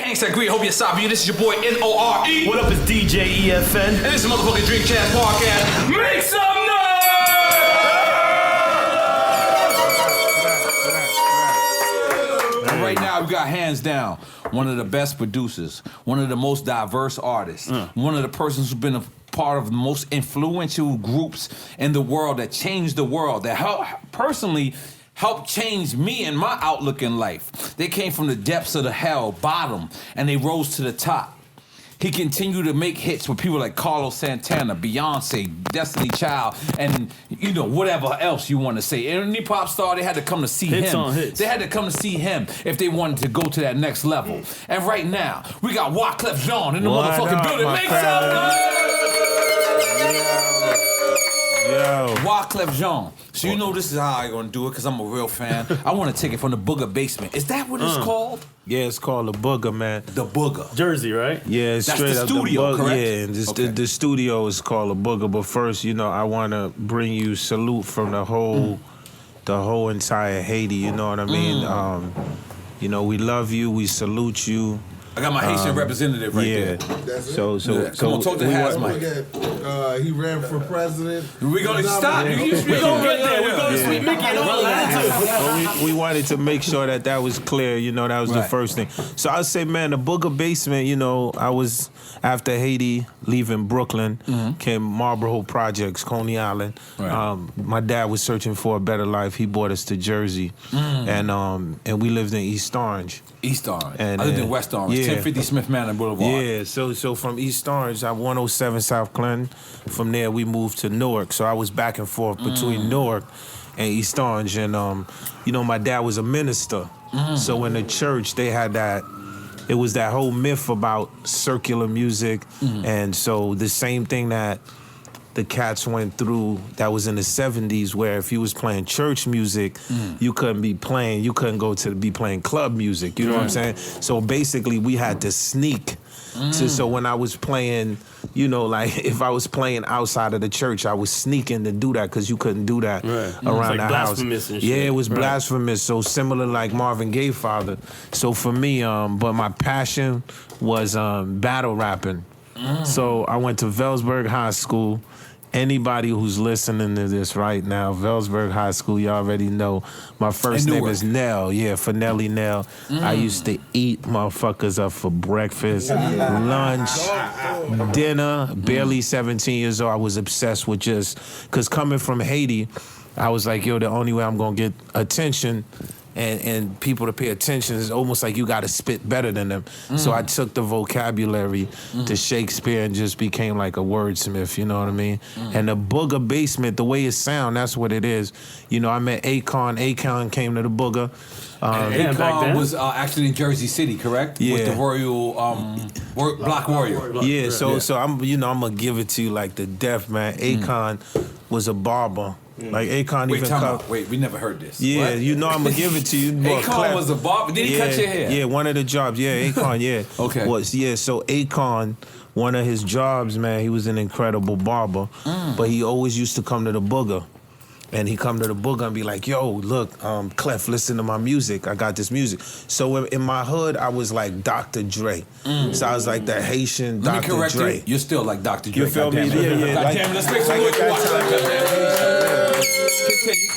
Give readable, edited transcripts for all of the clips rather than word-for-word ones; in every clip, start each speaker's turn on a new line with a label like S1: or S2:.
S1: Gang Sangria, hope you're sorry. This is your boy N.O.R.E.
S2: What up, it's DJ EFN.
S1: And this is motherfucking Drink Chats Podcast. Make some noise! And right now, we got hands down one of the best producers, one of the most diverse artists, one of the persons who's been a part of the most influential groups in the world that changed the world, that personally helped change me and my outlook in life. They came from the depths of the hell bottom and they rose to the top. He continued to make hits with people like Carlos Santana, Beyonce, Destiny Child, and you know, whatever else you want to say. Any pop star, they had to come to see
S2: hits
S1: him.
S2: On hits.
S1: They had to come to see him if they wanted to go to that next level. And right now, we got Wyclef Jean in the motherfucking building. Make some noise! Yo. Wyclef Jean. So you know this is how I'm gonna do it because I'm a real fan. I want to take it from the Bugga Basement. Is that what it's called?
S3: Yeah, it's called the Bugga, man.
S1: The Bugga.
S2: Jersey, right?
S3: Yeah, it's
S1: That's
S3: straight
S1: the
S3: up
S1: studio,
S3: the Bugga.
S1: correct?
S3: Yeah, and the studio is called the Bugga. But first, you know, I want to bring you salute from the whole entire Haiti. You know what I mean? You know, we love you. We salute you.
S1: I got my Haitian representative right there.
S4: That's it.
S3: So
S1: come on, talk to Hazmite.
S4: He ran for president.
S1: We're gonna stop. We're gonna get there. We're gonna Sweet Mickey and all that too.
S3: we wanted to make sure that was clear. You know, that was the first thing. So I say, man, the Bugga Basement. You know, I was after Haiti, leaving Brooklyn, came Marlboro Projects, Coney Island.
S1: Right.
S3: My dad was searching for a better life. He brought us to Jersey, and we lived in East Orange.
S1: East Orange.
S3: And
S1: I lived in West Orange, 1050 Smith Manor Boulevard.
S3: Yeah, so from East Orange, I 107 South Clinton. From there, we moved to N.O.R.E. So I was back and forth between N.O.R.E. and East Orange. And, you know, my dad was a minister. So in the church, they had that, it was that whole myth about circular music. And so the same thing that the cats went through that was in the 70s, where if you was playing church music, you couldn't be playing club music, you know what I'm saying? So basically we had to sneak. So when I was playing, you know, like if I was playing outside of the church, I was sneaking to do that because you couldn't do that around the house.
S2: And shit.
S3: Yeah, it was blasphemous. So similar like Marvin Gaye father. So for me, but my passion was battle rapping. So I went to Velsburg High School. Anybody who's listening to this right now, Velsburg High School, you already know. My first name is Nell. Yeah, for Nelly Nell. I used to eat motherfuckers up for breakfast, lunch, dinner. Barely 17 years old. I was obsessed with just, because coming from Haiti, I was like, yo, the only way I'm going to get attention and people to pay attention is almost like you got to spit better than them. So I took the vocabulary to Shakespeare and just became like a wordsmith, you know what I mean? And the Bugga Basement, the way it sound, that's what it is. You know, I met Akon. Akon came to the Bugga.
S1: Akon was actually in Jersey City, correct?
S3: Yeah.
S1: With the Royal Black Warrior.
S3: Yeah, so I'm, you know, I'm gonna give it to you like the deaf man. Akon was a barber. Like Akon even cut.
S1: Wait, we never heard this.
S3: Yeah,
S1: what?
S3: you know I'm gonna give it to you.
S1: Akon was a barber. Did he cut your hair?
S3: Yeah, one of the jobs. Yeah, Akon. Yeah.
S1: Okay.
S3: So Akon, one of his jobs, man, he was an incredible barber, but he always used to come to the Bugga. And he come to the Bugga and be like, yo, look, Clef, listen to my music. I got this music. So in my hood, I was like Dr. Dre. So I was like that Haitian
S1: Let me
S3: Dr.
S1: correct
S3: Dre.
S1: you. You're still like Dr. Dre.
S3: You feel me? Yeah.
S1: Goddamn, let's make some noise.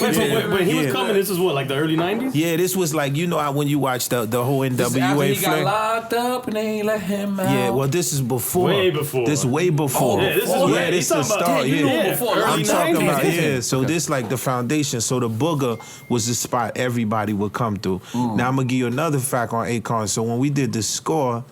S2: When he was coming, this was what, like the early 90s?
S3: Yeah, this was like, you know how when you watch the whole NWA
S1: after he
S3: flick?
S1: got locked up and they ain't let him out.
S3: Yeah, well, this is before.
S2: Way before.
S3: This way before.
S2: Oh, yeah, this is
S3: this the start. I'm talking about, so this like the foundation. So the Bugga was the spot everybody would come through. Now I'm gonna give you another fact on Akon. So when we did the score,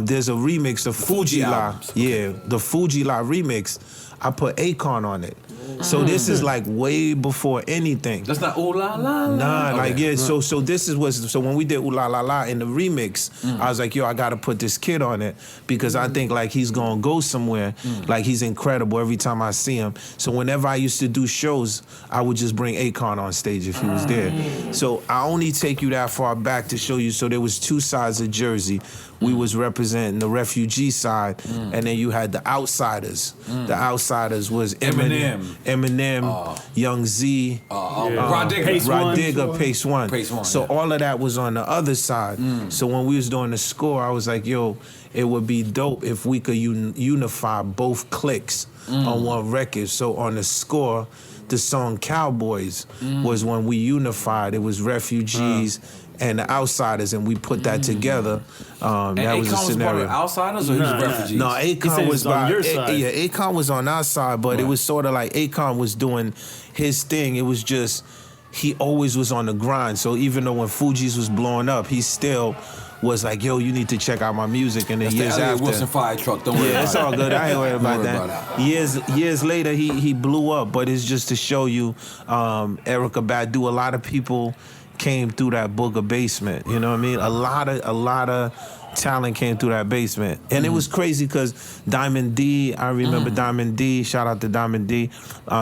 S3: there's a remix of Fuji La. Yeah, the Fuji La remix. I put Akon on it. So this is like way before anything.
S1: That's not ooh la la la.
S3: Nah, like yeah. So this is what. So when we did ooh la la la in the remix, I was like, yo, I gotta put this kid on it because I think like he's gonna go somewhere. Like he's incredible every time I see him. So whenever I used to do shows, I would just bring Akon on stage if he was there. So I only take you that far back to show you. So there was two sides of Jersey. We was representing the refugee side, and then you had the outsiders. The outsiders was Eminem, Eminem, Young Z,
S1: Rod Digger.
S3: Pace One. So all of that was on the other side. So when we was doing the score, I was like, yo, it would be dope if we could unify both cliques on one record. So on the score, the song Cowboys was when we unified. It was Refugees and the Outsiders, and we put that together. That was a scenario.
S1: Was Outsiders or he was Refugees?
S3: No, Akon was
S2: on your side.
S3: Yeah, Akon was on our side, but it was sort of like Akon was doing his thing. It was just, he always was on the grind. So even though when Fugees was blowing up, he still was like, yo, you need to check out my music. And then
S1: That's
S3: years
S1: the
S3: after,
S1: Wilson fire truck. Don't worry about it.
S3: it's all good. I ain't worried about
S1: Don't worry
S3: that.
S1: about
S3: Years later, he blew up. But it's just to show you, Erykah Badu, a lot of people came through that Bugga Basement. You know what I mean? A lot of talent came through that basement. And it was crazy because Diamond D, I remember Diamond D, shout out to Diamond D,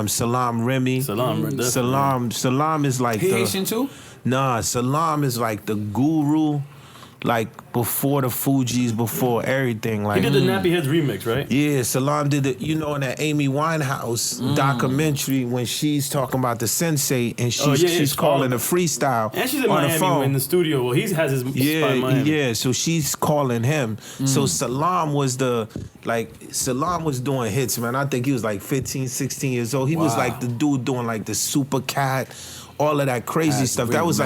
S3: Salam Remy. Salam is like
S1: He Haitian too?
S3: Nah, Salam is like the guru, like before the Fugees, before everything. Like
S2: He did the Nappy Heads remix, right?
S3: yeah, Salam did it. You know, in that Amy Winehouse documentary when she's talking about the sensei and she's calling a freestyle
S2: And she's in
S3: on the
S2: Miami
S3: phone.
S2: in the studio. Well, he has his spot in Miami.
S3: Yeah, so she's calling him. So Salam was Salam was doing hits, man. I think he was like 15, 16 years old. He was like the dude doing like the Super Cat, all of that crazy stuff. That was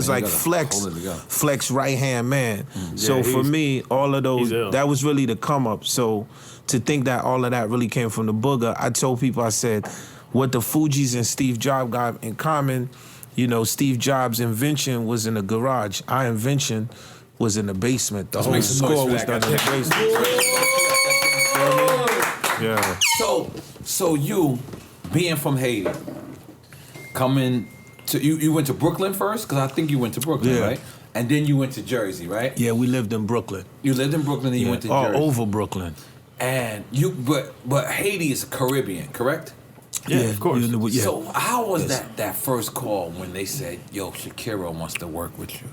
S3: like Flex right hand man. So for me, all of those, that was really the come up. So to think that all of that really came from the Bugga, I told people, I said, what the Fugees and Steve Jobs got in common, you know, Steve Jobs' invention was in the garage. Our invention was in the basement. The whole score was done in the basement. Yeah.
S1: So you, being from Haiti, coming to you went to Brooklyn first? Because I think you went to Brooklyn, right? And then you went to Jersey, right?
S3: Yeah, we lived in Brooklyn.
S1: You lived in Brooklyn and you went to Jersey.
S3: All over Brooklyn.
S1: And but Haiti is Caribbean, correct?
S2: Yeah, of course.
S3: Yeah.
S1: So how was that first call when they said, yo, Shakira wants to work with you?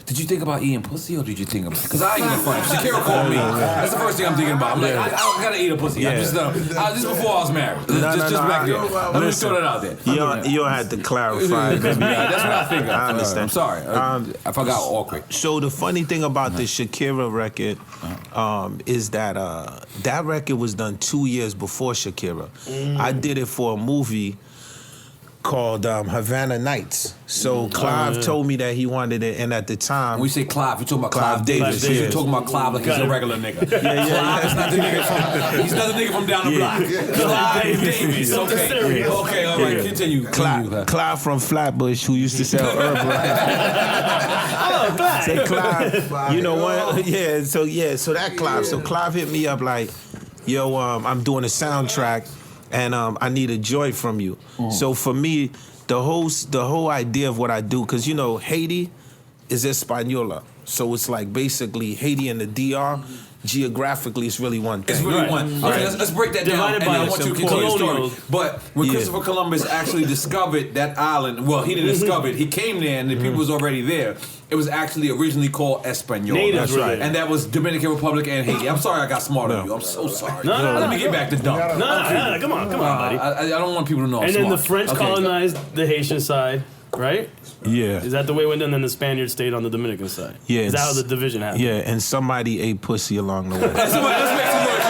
S1: Did you think about eating pussy or did you think about... Because I ain't even funny. Shakira called me. That's the first thing I'm thinking about. I'm like, I gotta eat a pussy.
S3: Yeah.
S1: I'm just before I was married. Just back there. Let me throw that out there.
S3: You don't have to clarify. Baby.
S1: That's what I think.
S3: I understand.
S1: I'm sorry. If I got awkward.
S3: So the funny thing about the Shakira record is that that record was done 2 years before Shakira. I did it for a movie called Havana Nights. So Clive told me that he wanted it, and at the time...
S1: When we say Clive, you're talking about Clive Davis. You're talking about Clive like he's a regular nigga. Clive is not the nigga he's not the nigga from down the block. Clive Davis. Okay, all right, continue.
S3: Clive from Flatbush, who used to sell Herbalife. Say Clive. You know what? So that Clive. So Clive hit me up like, yo, I'm doing a soundtrack, and I need a joint from you. So for me, the whole idea of what I do, because you know Haiti is Española, so it's like basically Haiti and the DR. Geographically, it's really one thing.
S1: It's really one. Okay, let's break that down. And I want you to continue your story. But when Christopher Columbus actually discovered that island, well, he didn't discover it. He came there, and the people was already there. It was actually originally called Española.
S2: That's right.
S1: And that was Dominican Republic and Haiti. I'm sorry I got smart on you. I'm so sorry.
S2: No.
S1: Let me get back to dumb.
S2: No, come on, buddy.
S1: I don't want people to know I'm
S2: And then
S1: smart.
S2: the French colonized the Haitian side, right?
S3: Yeah.
S2: Is that the way it went? And then the Spaniards stayed on the Dominican side.
S3: Yeah.
S2: Is that how the division happened?
S3: Yeah, and somebody ate pussy along the way.
S1: Let's make some noise.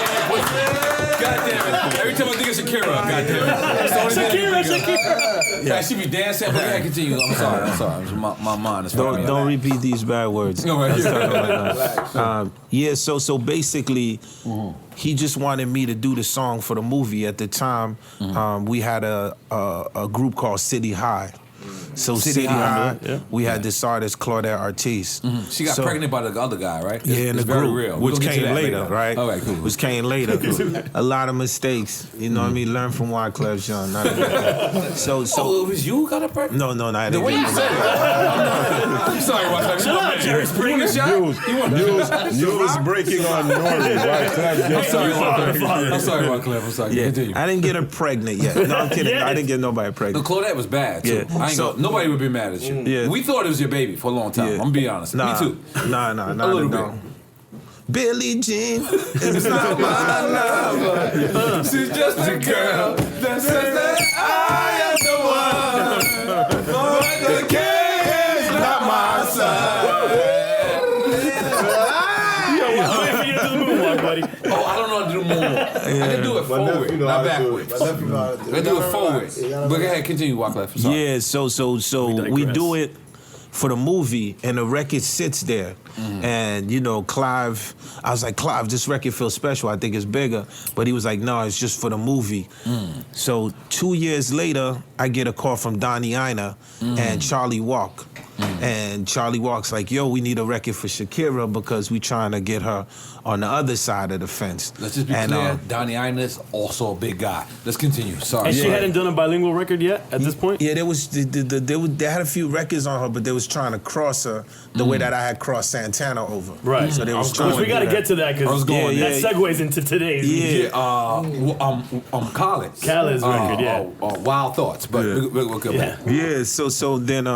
S1: God damn it. Every time I think of Shakira, God damn it. Shakira. Yeah, she be dancing. But I continue. I'm sorry. My mind is
S3: Don't repeat these bad words.
S1: No, right.
S3: So basically, he just wanted me to do the song for the movie. At the time, we had a group called City High. So City High, we had this artist, Claudette Artis.
S1: She got pregnant by the other guy, right?
S3: Yeah, in the group,
S1: real.
S3: which came later, right?
S1: All right, cool.
S3: Which came later. A lot of mistakes, you know what I mean? Learn from Wyclef Jean. So it was
S1: you who got her pregnant?
S3: No, I didn't.
S1: The way you said it. I'm sorry, Wyclef.
S2: Shut up, Jerry.
S1: Bring a shot?
S5: You was breaking on N.O.R.E.
S1: I'm sorry, Wyclef. I'm sorry. Continue.
S3: I didn't get her pregnant yet. No, I'm kidding. I didn't get nobody pregnant.
S1: No, Claudette was bad, too. Nobody would be mad at you.
S3: Yeah.
S1: We thought it was your baby for a long time. I'm gonna be honest. Me too.
S3: Nah,
S1: a little bit.
S3: Billie Jean is not my lover.
S1: She's just a girl that says that I am the one. But the king is not my son.
S2: Buddy.
S1: Oh, I don't know how to do moonwalk. I can do it forward, not backwards. I can do it forward. But go ahead, continue, Wyclef.
S3: Yeah, so we do it for the movie, and the record sits there. And, you know, Clive, I was like, Clive, this record feels special. I think it's bigger. But he was like, no, it's just for the movie. So 2 years later, I get a call from Donnie Ienner and Charlie Walk. And Charlie Walk's like, yo, we need a record for Shakira because we trying to get her on the other side of the fence.
S1: Let's just be clear, Donnie Ienner is also a big guy. Let's continue. Sorry.
S2: And she hadn't done a bilingual record yet at this point?
S3: Yeah, they had a few records on her, but they was trying to cross her the way that I had crossed Santana over.
S2: Right.
S3: So they was trying
S2: Which we got to get to that because that segues into today's. Khaled's record,
S1: Wild Thoughts, but we'll come back.
S3: Yeah, so then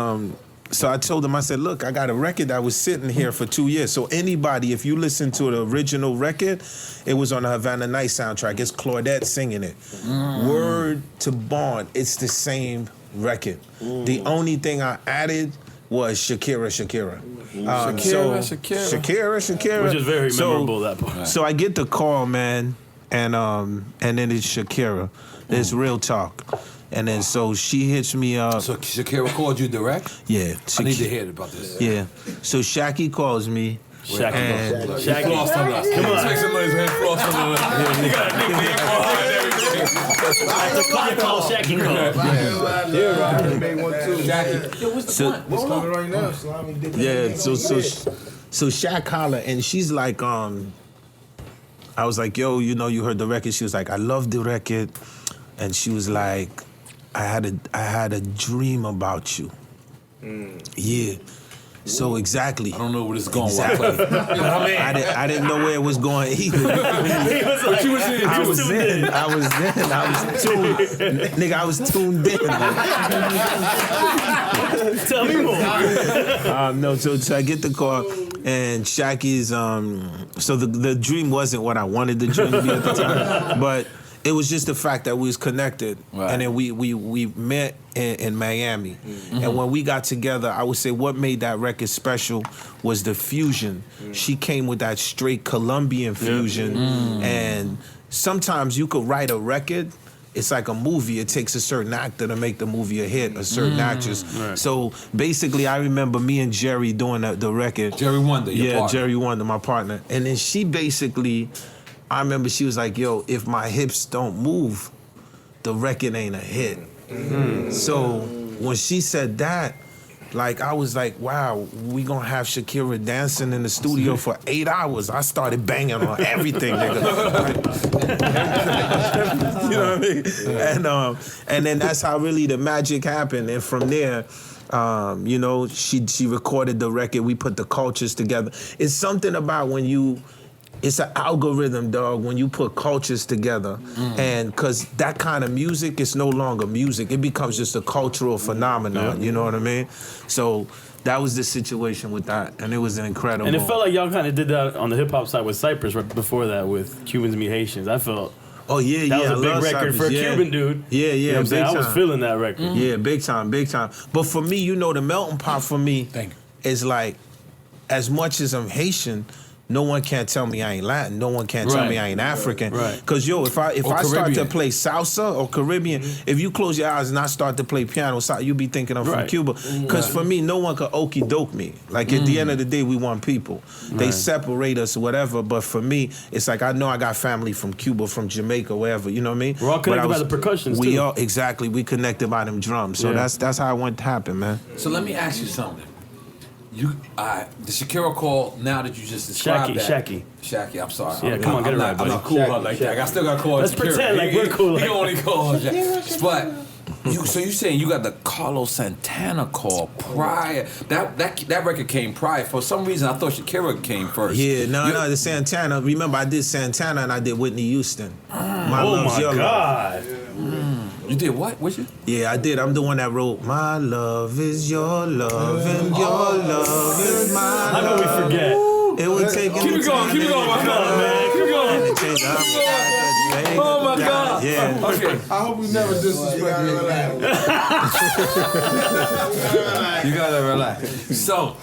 S3: so I told him, I said, look, I got a record that was sitting here for 2 years. So anybody, if you listen to the original record, it was on the Havana Nights soundtrack. It's Claudette singing it. Word to bond, it's the same record. The only thing I added was Shakira.
S1: Shakira.
S3: Which
S2: is very memorable, that part.
S3: So I get the call, man, and then it's Shakira. It's real talk. And then so she hits me up.
S1: So Shakira called you direct?
S3: Yeah.
S1: I need to hear about this.
S3: Yeah. So Shaki calls me.
S2: Shaki.
S1: Floss on us. Come on. Make some noise, man. Floss on us. You got a nickname for her and everything.
S2: I call Shaki call.
S4: Yeah, right. Made one too.
S1: Shaki. Yo, what's the one?
S4: It's coming right now. Salami did
S3: Yeah, so Shaq holler, and she's like, I was like, yo, you know, you heard the record. She was like, I love the record. And she was like, I had a dream about you. Yeah. So exactly.
S1: I don't know where this is going.
S3: Exactly. I didn't know where it was going either.
S2: He was like,
S3: I was tuned in.
S2: Tell me more.
S3: No, so I get the call, and Shaki's, so the dream wasn't what I wanted the dream to be at the time, but it was just the fact that we was connected, and then we met in Miami, and when we got together, I would say what made that record special was the fusion. She came with that straight Colombian fusion, and sometimes you could write a record. It's like a movie. It takes a certain actor to make the movie a hit, a certain actress. Right. So basically, I remember me and Jerry doing the record.
S1: Jerry Wonder, your partner.
S3: Jerry Wonder, my partner. And then she basically, I remember she was like, yo, if my hips don't move, the record ain't a hit. So when she said that, like, I was like, wow, we gonna have Shakira dancing in the studio for 8 hours. I started banging on everything, nigga. You know what I mean? And then that's how really the magic happened. And from there, you know, she recorded the record. We put the cultures together. It's something about when you, it's an algorithm, dog, when you put cultures together. And because that kind of music is no longer music. It becomes just a cultural phenomenon, you know what I mean? So that was the situation with that, and it was incredible.
S2: And it felt like y'all kind of did that on the hip-hop side with Cypress right before that with Cubans Meet Haitians. I felt...
S3: Oh, yeah,
S2: that was a big record for a Cuban dude.
S3: Yeah,
S2: you know what I'm saying? I was feeling that record.
S3: Yeah, big time. But for me, you know, the melting pot for me is like, as much as I'm Haitian, no one can tell me I ain't Latin. No one can tell me I ain't African. Because, yo, if I start to play salsa or Caribbean, if you close your eyes and I start to play piano, you be thinking I'm from Cuba. Because for me, no one could okey doke me. Like, at the end of the day, we want people. They separate us or whatever, but for me, it's like I know I got family from Cuba, from Jamaica, wherever, you know what I mean?
S2: We're all connected by the percussions, too.
S3: Exactly. We connected by them drums. So that's how it went to happen, man.
S1: So let me ask you something. The Shakira call, now that you just described Shaki, I'm sorry.
S2: Yeah, come on, get it right, buddy.
S1: I'm not cool like that. I still got to call
S2: Let's
S1: Shakira.
S2: pretend like we're cool.
S1: You only call her Shaki. But, so you saying you got the Carlos Santana call prior. That record came prior. For some reason, I thought Shakira came first.
S3: Yeah, no, the Santana. Remember, I did Santana and I did Whitney Houston. My
S2: oh,
S3: Love's
S2: my
S3: Your
S2: God.
S3: Love.
S1: You did what? Was you?
S3: Yeah, I did. I'm the one that wrote, my love is your love and your love is my love.
S2: How can we forget?
S3: It would take
S1: Keep it going, my God, man. Keep it going. Oh my God.
S3: Yeah.
S1: Okay.
S4: I hope we never disrespect you.
S1: You gotta relax. So,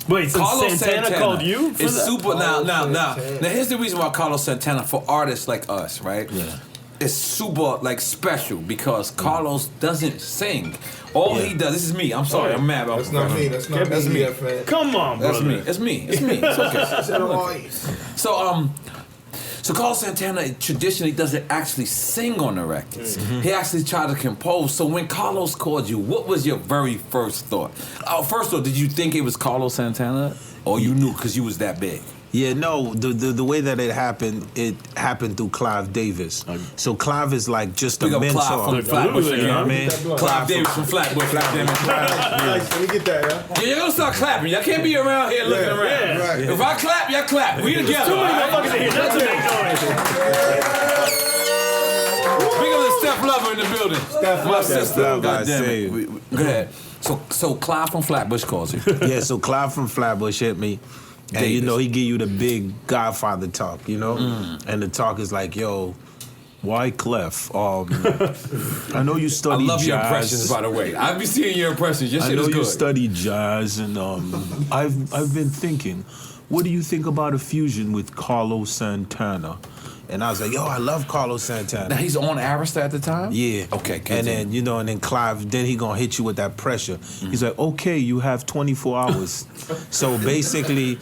S2: Wait, so
S1: Carlos
S2: Santana called you for
S1: it's
S2: that?
S1: super. Now, here's the reason why Carlos Santana, for artists like us, right? Yeah. It's super like special because Carlos doesn't sing. All he does. This is me. I'm sorry. I'm mad about
S4: That's not me. That's not
S1: That's
S4: me.
S1: me.
S4: EFN.
S2: Come on, bro.
S1: That's me. It's me. It's me. It's okay.
S4: N.O.R.E.
S1: So Carlos Santana traditionally doesn't actually sing on the records. He actually tried to compose. So when Carlos called you, what was your very first thought? First of all, did you think it was Carlos Santana, or you knew because you was that big?
S3: Yeah, no, the way that it happened through Clive Davis. So Clive is like just a
S1: Big up
S3: mentor.
S1: Clive from Flatbush,
S3: You know what I mean?
S1: Clive Davis from Flatbush.
S4: Let me get that,
S1: Yeah, y'all gonna start clapping. Y'all can't be around here looking around.
S4: Right.
S1: If I clap, y'all clap. We together.
S2: Too many motherfuckers in here. Not to make noise.
S1: Big up to Steph Lover in the building. My sister.
S3: Lover,
S1: God
S3: I
S1: damn
S3: say
S1: it. Go ahead. So Clive from Flatbush calls you.
S3: Yeah, so Clive from Flatbush hit me. And
S1: Davis.
S3: you know, he give you the big Godfather talk, you know? And the talk is like, yo, Wyclef, I know you study
S1: I love
S3: jazz.
S1: your impressions, by the way. I be seeing your impressions. Your
S3: I
S1: shit
S3: know
S1: is
S3: you
S1: good.
S3: study jazz, and I've been thinking, what do you think about a fusion with Carlos Santana? And I was like, yo, I love Carlos Santana.
S1: Now he's on Arista at the time?
S3: Yeah.
S1: Okay,
S3: and then, you know, and then Clive, then he gonna hit you with that pressure. He's like, okay, you have 24 hours. So basically,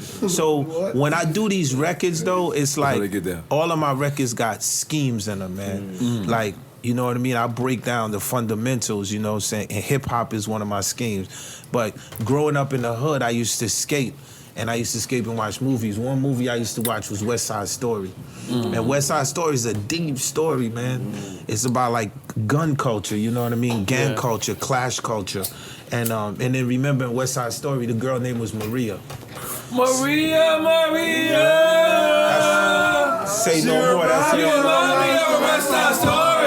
S3: when I do these records though, it's like all of my records got schemes in them, man. Like, you know what I mean? I break down the fundamentals, you know what I'm saying? And hip hop is one of my schemes. But growing up in the hood, I used to skate. And I used to escape and watch movies. One movie I used to watch was West Side Story. And West Side Story is a deep story, man. It's about like gun culture, you know what I mean? Gang culture, clash culture. And then remember in West Side Story, the girl name was Maria.
S1: Maria.
S3: Say no more. That's it.
S1: Maria, West Side Story.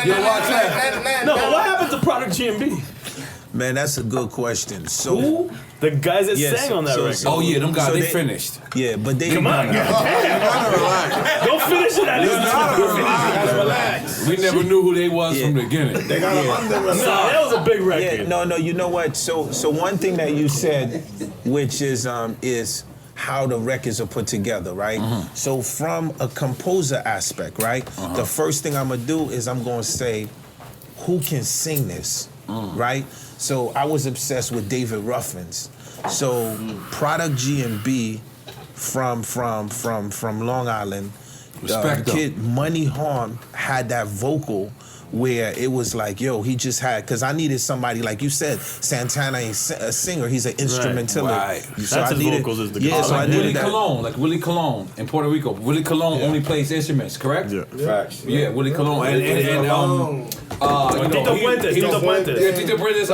S2: No, what happened to Product G&B?
S3: Man, that's a good question. So
S2: the guys that
S3: Yes,
S2: sang on that record.
S1: Oh yeah, them guys,
S3: So
S1: they
S3: they-
S1: finished.
S3: yeah, but they
S2: Come on, damn. Don't finish it.
S1: We never knew who they was from the beginning.
S4: They got them under
S2: Nah, that was a big record.
S3: Yeah, no, you know what? So one thing that you said, which is how the records are put together, right? So from a composer aspect, right? The first thing I'm gonna do is I'm gonna say, who can sing this, right? So I was obsessed with David Ruffins. So Product G&B from Long Island,
S1: Respect them.
S3: kid Money Harm had that vocal where it was like, yo, he just had, because I needed somebody, like you said, Santana ain't a singer, he's an instrumentalist.
S1: Right.
S3: So
S2: That's
S3: I
S2: his
S3: needed,
S2: vocals is the
S3: yeah,
S2: guitar.
S3: so I
S1: Like
S3: needed
S1: Willie
S3: that.
S1: Colon, like Willie Colon in Puerto Rico. Willie Colon only plays instruments, correct?
S5: Yeah.
S4: Facts.
S1: Yeah, Willie Colon and
S2: Tito Puentes.
S1: Yeah, Tito Puentes.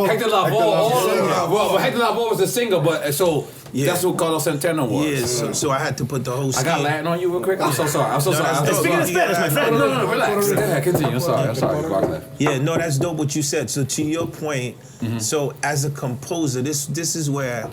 S1: Hector Lavoe. Hector Lavoe was a singer, but so that's what Carlos Santana was.
S3: Yeah, so I had to put the whole
S1: I
S3: scheme.
S1: got Latin on you real quick. I'm so sorry. I'm so sorry.
S3: that's
S1: I'm so
S3: dope.
S2: Speaking of
S1: sorry.
S2: Spanish, my friend.
S1: No, relax. Go ahead, continue. I'm sorry. Wyclef.
S3: Yeah, no, that's dope what you said. So to your point, so as a composer, this is where,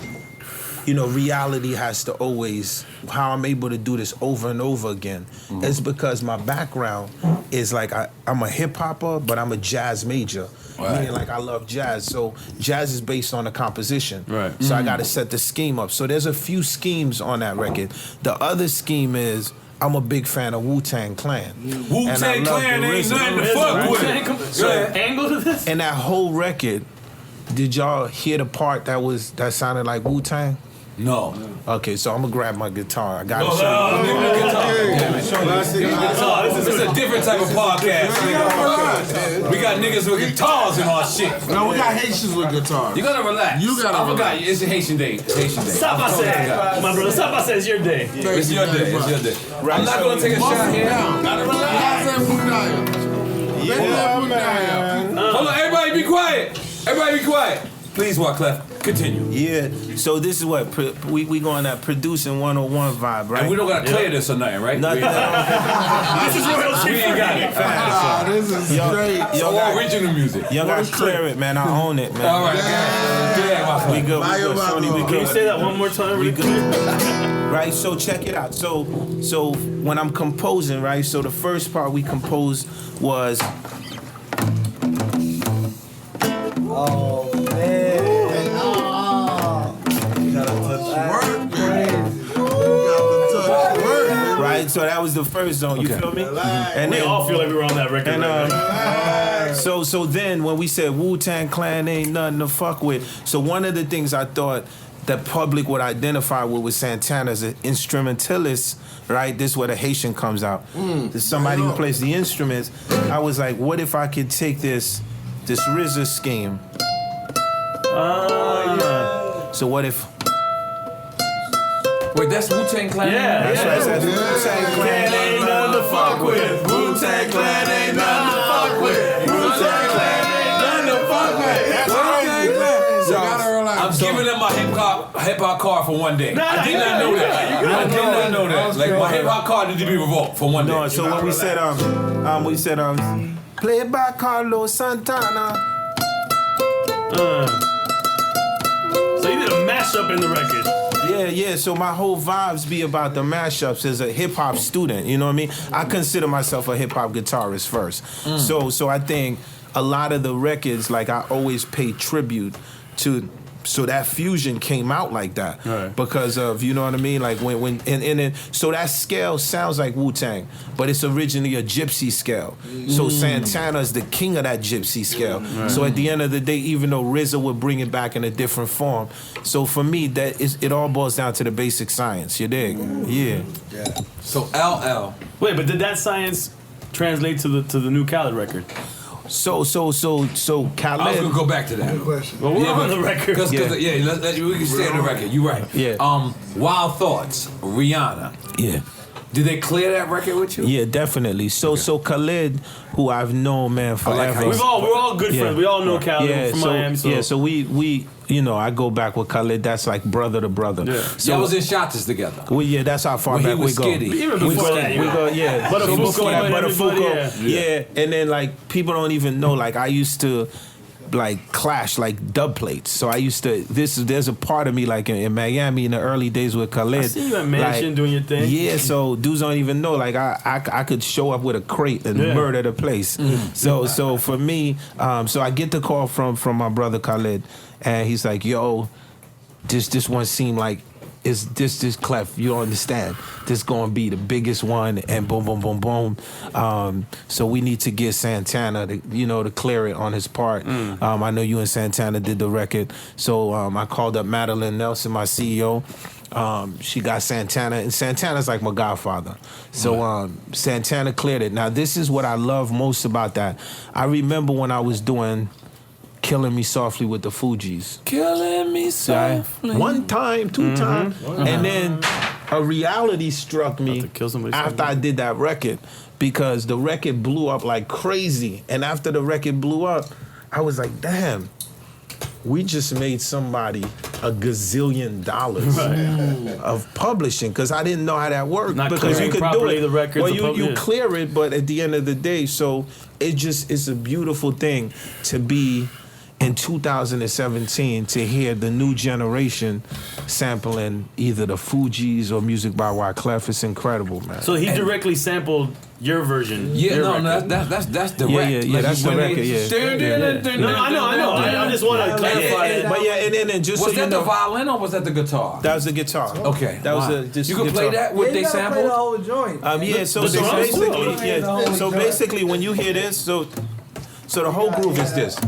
S3: you know, reality has to always, how I'm able to do this over and over again. It's because my background is like, I'm a hip hopper, but I'm a jazz major.
S1: Right.
S3: Meaning like I love jazz. So jazz is based on the composition.
S2: Right.
S3: So I got to set the scheme up. So there's a few schemes on that record. The other scheme is, I'm a big fan of Wu-Tang Clan.
S1: Wu-Tang Clan ain't nothing to fuck with.
S2: So angle to this?
S3: And that whole record, did y'all hear the part that sounded like Wu-Tang?
S1: No.
S3: Okay, so I'm gonna grab my guitar. I got
S1: No,
S3: to show you.
S1: give me the guitar. This is a different type of podcast. Nigga. We got niggas with guitars and all shit.
S4: No, we got Haitians with guitars.
S1: You gotta relax.
S4: You gotta
S1: I forgot.
S4: relax.
S1: It's a Haitian day. It's Haitian day.
S2: Sapa said, my brother, Sapa says it's your day.
S1: It's your day. It's your day. I'm not gonna take a shot here.
S4: Gotta relax. man.
S1: Hold on, everybody be quiet. Everybody be quiet. Please, Wyclef, continue.
S3: Yeah, so this is what we going that producing 101 vibe, right?
S1: And we don't gotta clear this or nothing, right?
S3: Nothing.
S2: This is real shit.
S1: We ain't got it.
S4: This is great.
S1: So all original music.
S3: Y'all gotta clear it, man. I own it, man.
S1: All right, yeah,
S3: We good. We good. Shorty, we
S2: Can you
S3: good.
S2: say that one more time?
S3: We good. Right, so check it out. So when I'm composing, right, so the first part we composed was
S6: Oh man. You gotta touch work.
S3: right, so that was the first zone, you feel me? And
S2: We
S3: then
S2: all feel like we were on that record.
S3: and
S2: right now.
S3: so then when we said Wu-Tang Clan ain't nothing to fuck with, so one of the things I thought the public would identify with was Santana as an instrumentalist, right? This is where the Haitian comes out. There's somebody who plays the instruments. I was like, what if I could take this RZA scheme? So what if?
S1: Wait, that's Wu-Tang Clan?
S2: Yeah,
S3: That's Wu-Tang Clan
S2: ain't nothing to fuck with. Wu-Tang Clan ain't nothing to fuck with. Wu-Tang Clan ain't nothing to fuck with. That's
S1: I'm giving them my hip hop card for one day. I did not know that. I did not know that. Like my hip hop card need to be revoked for one day.
S3: No, so when we said played by Carlos Santana.
S2: So you did a mashup in the record.
S3: Yeah. So my whole vibes be about the mashups as a hip hop student. You know what I mean? I consider myself a hip hop guitarist first. So I think a lot of the records, like I always pay tribute to. So that fusion came out like that because of, you know what I mean? Like when so that scale sounds like Wu-Tang, but it's originally a gypsy scale. So Santana's the king of that gypsy scale. So at the end of the day, even though RZA would bring it back in a different form, so for me it all boils down to the basic science. You dig? Yeah.
S1: So LL.
S2: Wait, but did that science translate to the new Khaled record?
S3: So Khaled.
S1: I was gonna go back to that.
S2: Well, we're on the record.
S1: We can stay on the record. You're right.
S3: Yeah.
S1: Wild Thoughts, Rihanna.
S3: Yeah.
S1: Did they clear that record with you?
S3: Yeah, definitely. So Khaled, who I've known, man, forever.
S2: We're all good friends. We all know Khaled from Miami. So.
S3: Yeah, so we I go back with Khaled. That's like brother to brother.
S2: Yeah.
S3: So
S1: Y'all was in Shotters together.
S3: that's how far
S1: When he
S3: back
S1: was
S3: we go.
S1: Skitty.
S2: Even before that,
S3: We go, yeah.
S2: Butterfuco,
S3: Yeah, and then like people don't even know. Like I used to like clash like dub plates. So I used to. There's a part of me like in Miami in the early days with Khaled.
S2: I see you at Mansion doing your thing.
S3: Yeah, so dudes don't even know. Like I could show up with a crate and murder the place. So for me, so I get the call from my brother Khaled, and he's like, "Yo, this one seemed like." Is this Clef? You don't understand. This gonna be the biggest one, and boom, boom, boom, boom. So we need to get Santana to clear it on his part. I know you and Santana did the record, so I called up Madeline Nelson, my CEO. She got Santana, and Santana's like my godfather. So Santana cleared it. Now this is what I love most about that. I remember when I was doing Killing Me Softly with the Fugees.
S1: Killing me softly.
S3: One time, two times. And then a reality struck me after I did that record, because the record blew up like crazy. And after the record blew up, I was like, damn, we just made somebody $1 gazillion of publishing, because I didn't know how that worked.
S2: Not
S3: because you could do it.
S2: The records,
S3: well, you clear it, but at the end of the day, so it's a beautiful thing to be in 2017 to hear the new generation sampling either the Fugees or music by Wyclef. It's incredible, man.
S2: So he directly sampled your version.
S1: Yeah,
S2: your
S1: no, that's direct.
S3: Yeah, that's the record.
S2: No, I know. I just want to clarify it.
S3: But yeah, and then just
S1: was
S3: so
S1: that
S3: you know,
S1: the violin or was that the guitar?
S3: that was the guitar.
S1: Okay,
S3: That was
S1: you can play that with they
S6: Play the
S1: sample.
S6: whole joint.
S3: So
S2: the drums?
S3: basically,
S6: Yeah.
S3: So basically, when you hear this, so the whole groove is this.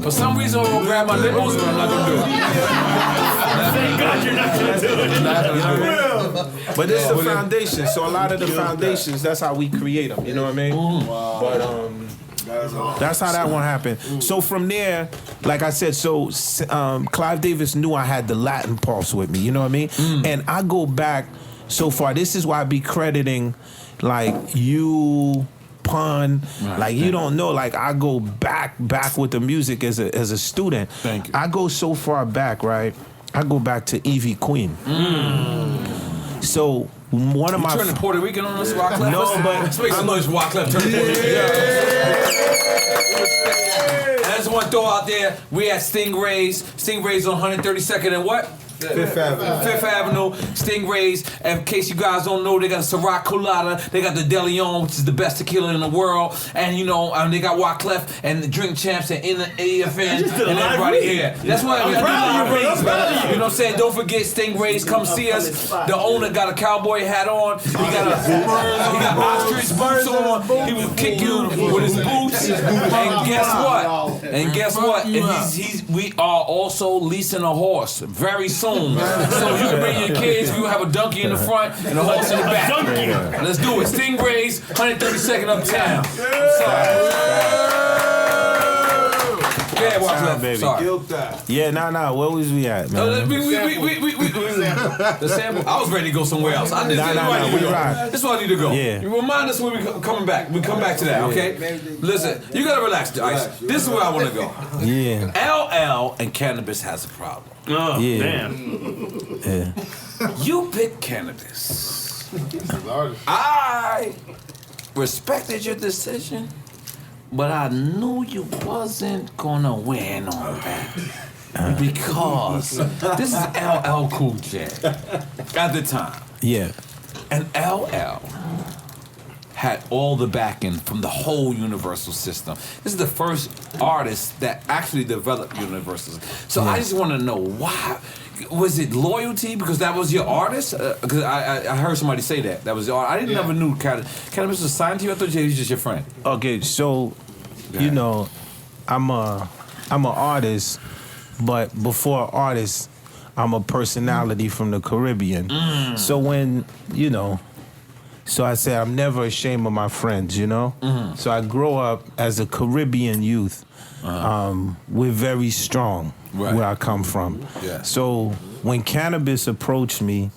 S1: For some reason, I'm gonna grab my nipples, but I'm not gonna do it.
S2: Thank God you're not going to do it.
S3: But this is the foundation. So a lot of the foundations, that's how we create them. You know what I mean? But That's how that one happened. So from there, like I said, Clive Davis knew I had the Latin pulse with me, you know what I mean? And I go back so far. This is why I be crediting like you, Pun, like you don't know, like I go back with the music as a student.
S1: Thank you.
S3: I go so far back, right? I go back to Evie Queen. So one of my
S1: turning Puerto Rican on us, Wyclef?
S3: No, but
S1: let's make some noise, Wyclef. Turn Puerto Rican. And I just want to throw out there, we at Stingrays. Stingrays on 132nd and what?
S6: Fifth Avenue.
S1: Stingrays. And in case you guys don't know, they got a Ciroc Colada. They got the De Leon, which is the best tequila in the world. And you know, they got Wyclef and the Drink Champs and EFN and everybody here. That's why we got live brother. You know what I'm saying? Don't forget Stingrays. Come see us. The owner got a cowboy hat on. He got ostrich boots on. He will kick you with his boots. And guess what? And we are also leasing a horse very soon. So you can bring your kids. We will have a donkey in the front and a horse in the back. Let's do it. Stingrays, 132nd Uptown. Yeah,
S3: baby.
S1: Sorry.
S3: Yeah, nah. Where was we at, man?
S1: The sample. I was ready to go somewhere else. I did.
S3: Nah, we right.
S1: This is where I need to go.
S3: Yeah.
S1: You remind us when we coming back. We come back to that, okay? Listen, you gotta relax, Ice. This is where I want to go.
S3: Yeah.
S1: LL and Canibus has a problem.
S2: Oh,
S3: Yeah.
S2: damn.
S3: Yeah.
S1: You picked Canibus. I respected your decision, but I knew you wasn't gonna win on that. Because this is LL Cool J at the time.
S3: Yeah.
S1: And LL had all the backing from the whole Universal system. This is the first artist that actually developed Universal. So I just want to know why. Was it loyalty because that was your artist? Because I heard somebody say that was your artist. I didn't never knew Canibus was signed to you. I thought he was just your friend.
S3: Okay, so you know, I'm an artist, but before an artist, I'm a personality from the Caribbean. So when so I say I'm never ashamed of my friends, you know? So I grow up as a Caribbean youth. We're very strong where I come from.
S1: Yeah.
S3: So when Canibus approached me,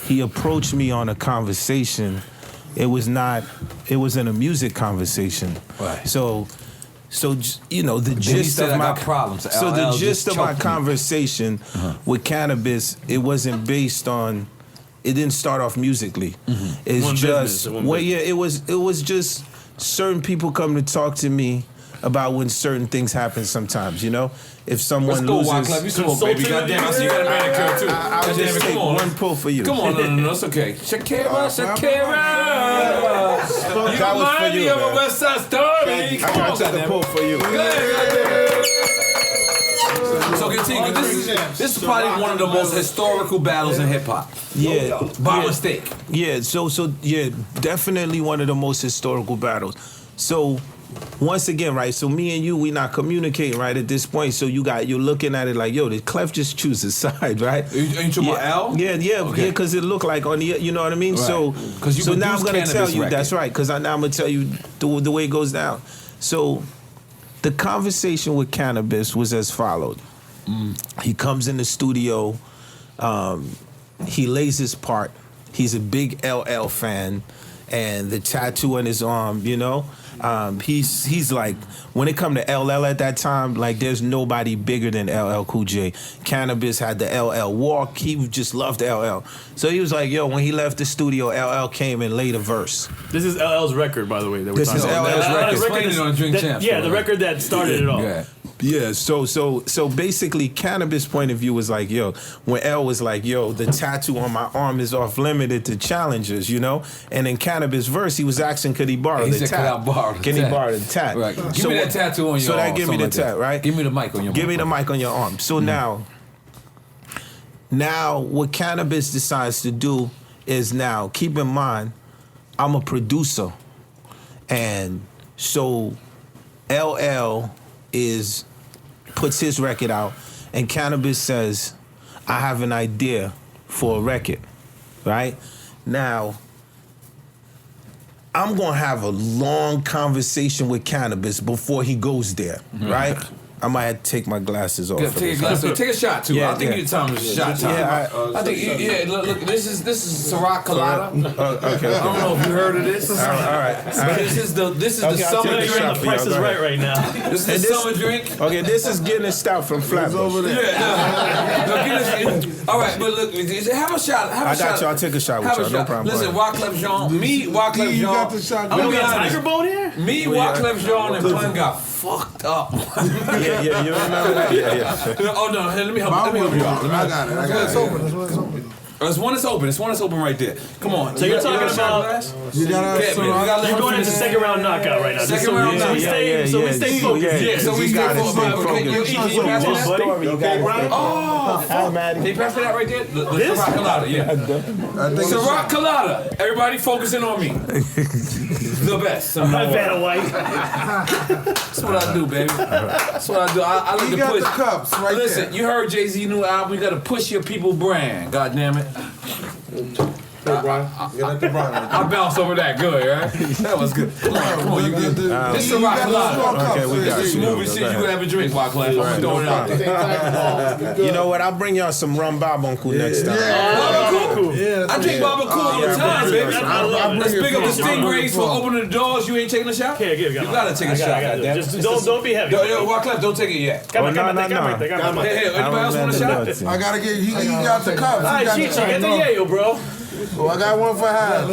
S3: he approached me on a conversation. It wasn't a music conversation.
S1: Right.
S3: So the gist of my
S1: problems.
S3: So the gist of my conversation with Canibus, it wasn't based on. It didn't start off musically. It's just it was just certain people come to talk to me about when certain things happen sometimes, you know? If someone loses...
S1: Let's go, Wyclef. You smoke, baby. Goddamn, I see you got a manicure, too.
S3: I'll just take one pull for you.
S1: Come on, no, it's okay. Shakira.
S3: That was for you,
S1: of a
S3: man.
S1: West Side Story.
S3: I got the pull for you.
S1: So continue. This is probably one of the most historical battles in hip hop.
S3: Yeah.
S1: By mistake.
S3: Yeah, so definitely one of the most historical battles. So once again, right, so me and you, we not communicating right at this point. So you're looking at it like, yo, did Clef just choose his side, right?
S1: Are you talking about L?
S3: Yeah, because it looked like on the, you know what I mean?
S1: Right.
S3: So now I'm gonna tell you, that's right, because now I'm gonna tell you the way it goes down. So the conversation with Canibus was as followed. He comes in the studio, he lays his part. He's a big LL fan, and the tattoo on his arm, you know? He's like, when it come to LL at that time, like there's nobody bigger than LL Cool J. Canibus had the LL walk. He just loved LL. So he was like, yo, when he left the studio, LL came and laid a verse.
S2: This is LL's record, by the way.
S3: This is LL's record.
S1: Explain it on Drink Champs.
S2: Yeah, the record that started it all.
S3: Yeah, so basically Canibus' point of view was like, yo, when L was like, yo, the tattoo on my arm is off limited to challengers, you know? And in Canibus' verse, he was asking, could he borrow the tat? Can he borrow the tat?
S1: Right. Give me that tattoo on your arm.
S3: So that give me the tat, right?
S1: Give me the mic on your arm.
S3: Give me the mic on your arm. So now what Canibus decides to do is now, keep in mind, I'm a producer. And so LL puts his record out, and Canibus says, I have an idea for a record, right? Now, I'm gonna have a long conversation with Canibus before he goes there, right? I might have to take my glasses off.
S1: Take a shot too. I think it's time to shot time. I think look. This is Ciroc Colada.
S3: Okay.
S1: I don't know if you heard of this.
S3: All right.
S1: But this is the summer drink.
S7: The price is right now.
S1: This is the summer drink.
S3: Okay, this is Guinness Stout from Flatbush.
S4: over there.
S1: All right, but look, have a shot.
S3: I got you. I'll take a shot with y'all. No problem.
S1: Listen, Wyclef Jean. Wyclef Jean.
S4: You got the shot.
S1: I'm gonna be honest.
S7: Tiger bone here?
S1: Wyclef Jean and Pun got fucked up.
S3: Yeah, you remember that? Yeah.
S1: Oh no, let me help you out.
S4: I got it.
S2: It's open. It's open.
S1: There's one that's open. It's one that's open right there. Come on.
S7: So you're talking about
S4: You got
S7: you're going into second round knockout right now.
S1: Second round knockout.
S7: So we stay focused.
S1: Yeah, so we stay focused. Can you pass me that? Oh, fuck. Can you pass me that right there? The Ciroc Colada, yeah. Ciroc Colada. Everybody focusing on me. The best.
S7: I'm not Vanna White.
S1: That's what I do, baby. That's what I do. I like to
S4: got
S1: push.
S4: the cups right
S1: Listen,
S4: there.
S1: you heard Jay-Z new album. You got to push your people brand. God damn it.
S2: Hey, Brian. You got the Brian.
S1: I bounced over that good, right? That was good. Come on, you good. This is Ciroc Colada.
S3: Okay, we got
S1: This is
S3: you.
S1: movie shit you can have a drink, Wyclef. I'm throwing it out there.
S3: You know what? I'll bring y'all some rum barbuncle next time.
S1: I drink barbecue all the time, baby. Let's pick up the stingrays for opening the doors. You ain't taking a shot?
S7: Okay,
S1: You gotta take a shot, goddamn.
S7: Just don't be heavy.
S1: Yo, Wyclef, don't take it yet.
S7: Come on.
S1: Hey, anybody else want a shot?
S4: I gotta get. He got the cups.
S7: All right, Chichi, get the yayo, bro.
S4: Oh, I got one for half.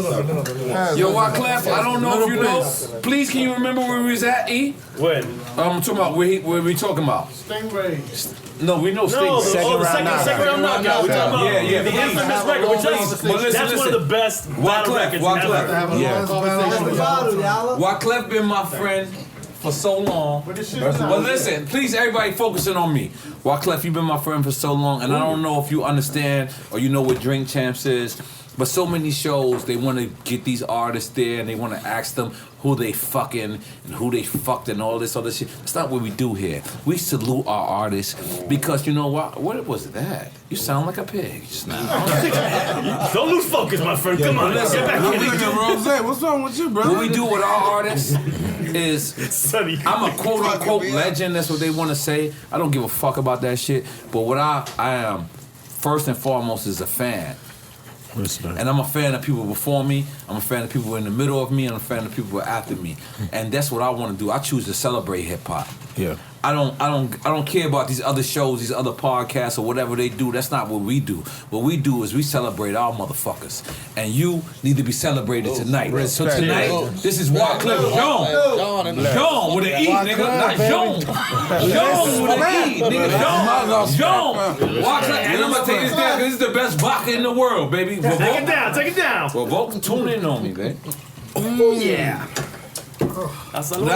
S1: Yo, Wyclef, I don't know if you know. Please, can you remember where we was at, E?
S7: When?
S1: I'm talking about where we talking about.
S2: Stingray.
S1: No, we know
S7: No, the second round knockout. We talking about
S1: Yeah,
S7: the infamous record. We're just,
S1: But listen,
S7: that's one of the best battle records ever.
S1: Wyclef been my friend for so long. But listen, please, everybody focusing on me. Wyclef, you've been my friend for so long, and I don't know if you understand or you know what Drink Champs is, but so many shows, they want to get these artists there, and they want to ask them who they fucking and who they fucked and all this other shit. That's not what we do here. We salute our artists because you know what? What was that? You sound like a pig just now.
S7: Don't lose focus, my friend. Come on, let's get back in it.
S4: Rose, what's wrong with you, brother?
S1: What we do with our artists is, I'm a quote unquote legend. That's what they want to say. I don't give a fuck about that shit. But what I am, first and foremost, is a fan.
S3: Respect.
S1: And I'm a fan of people before me. I'm a fan of people in the middle of me. And I'm a fan of people after me. And that's what I want to do. I choose to celebrate hip hop.
S3: Yeah.
S1: I don't care about these other shows, these other podcasts or whatever they do. That's not what we do. What we do is we celebrate our motherfuckers. And you need to be celebrated tonight. So tonight, this is Wyclef Jean. Jean with an E, nigga. Not Jean. Jean with an E, nigga. Jean. Wyclef. And I'm going to take this down because this is the best vodka in the world, baby.
S7: Take it down. Take it down.
S1: Revolt, tune in on me, baby.
S7: Yeah.
S1: That's smooth.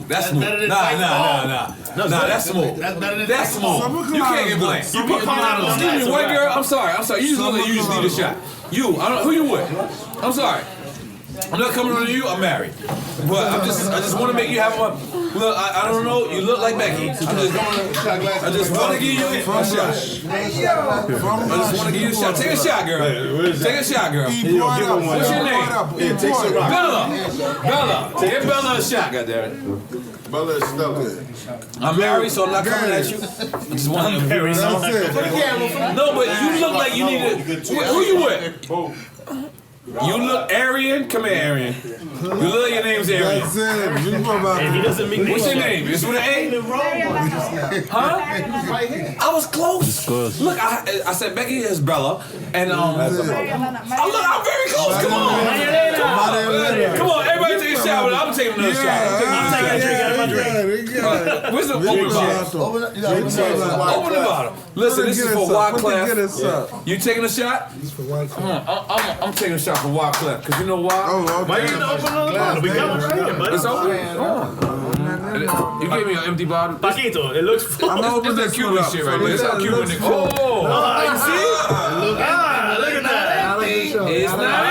S1: That's smooth. Nah. No, that's smooth. That's smooth. You can't get blamed.
S7: You put Colorado on
S1: Excuse me, white girl. I'm sorry. You just look like you just need a shot. Who you with? I'm sorry. I'm not coming on you. I'm married, but I just want to make you have one. Look, I don't know. You look like Becky. I just want to give you a shot. I just want to give you a shot. Take a shot, girl. Take a shot, girl. What's your name? Bella. Give Bella a shot, goddammit.
S2: Bella is stuck.
S1: I'm married, so I'm not coming at you. I just want to marry. No, but you look like you need to. Who you with? You look Aryan. Come here, Aryan. You look like your name's Aryan.
S7: And he doesn't mean
S1: What's your name? It's with an A? Huh? I was close. Look, I said Becky is Bella, and I'm very close. Come on, everybody take a shot. I'm taking another shot.
S7: I'm taking a drink out of my drink.
S1: Where's the open bottle? Open the bottle. Listen, this is for Wyclef. You taking a shot? I'm taking a shot for Wyclef, because you know why?
S7: Why you gonna open another bottle? We got one right here, buddy.
S1: It's open. You gave me an empty bottle.
S7: Paquito, it looks full.
S1: This that Cuban shit right there. This how Cuban nigga. Oh,
S7: you see? Look at that. It's not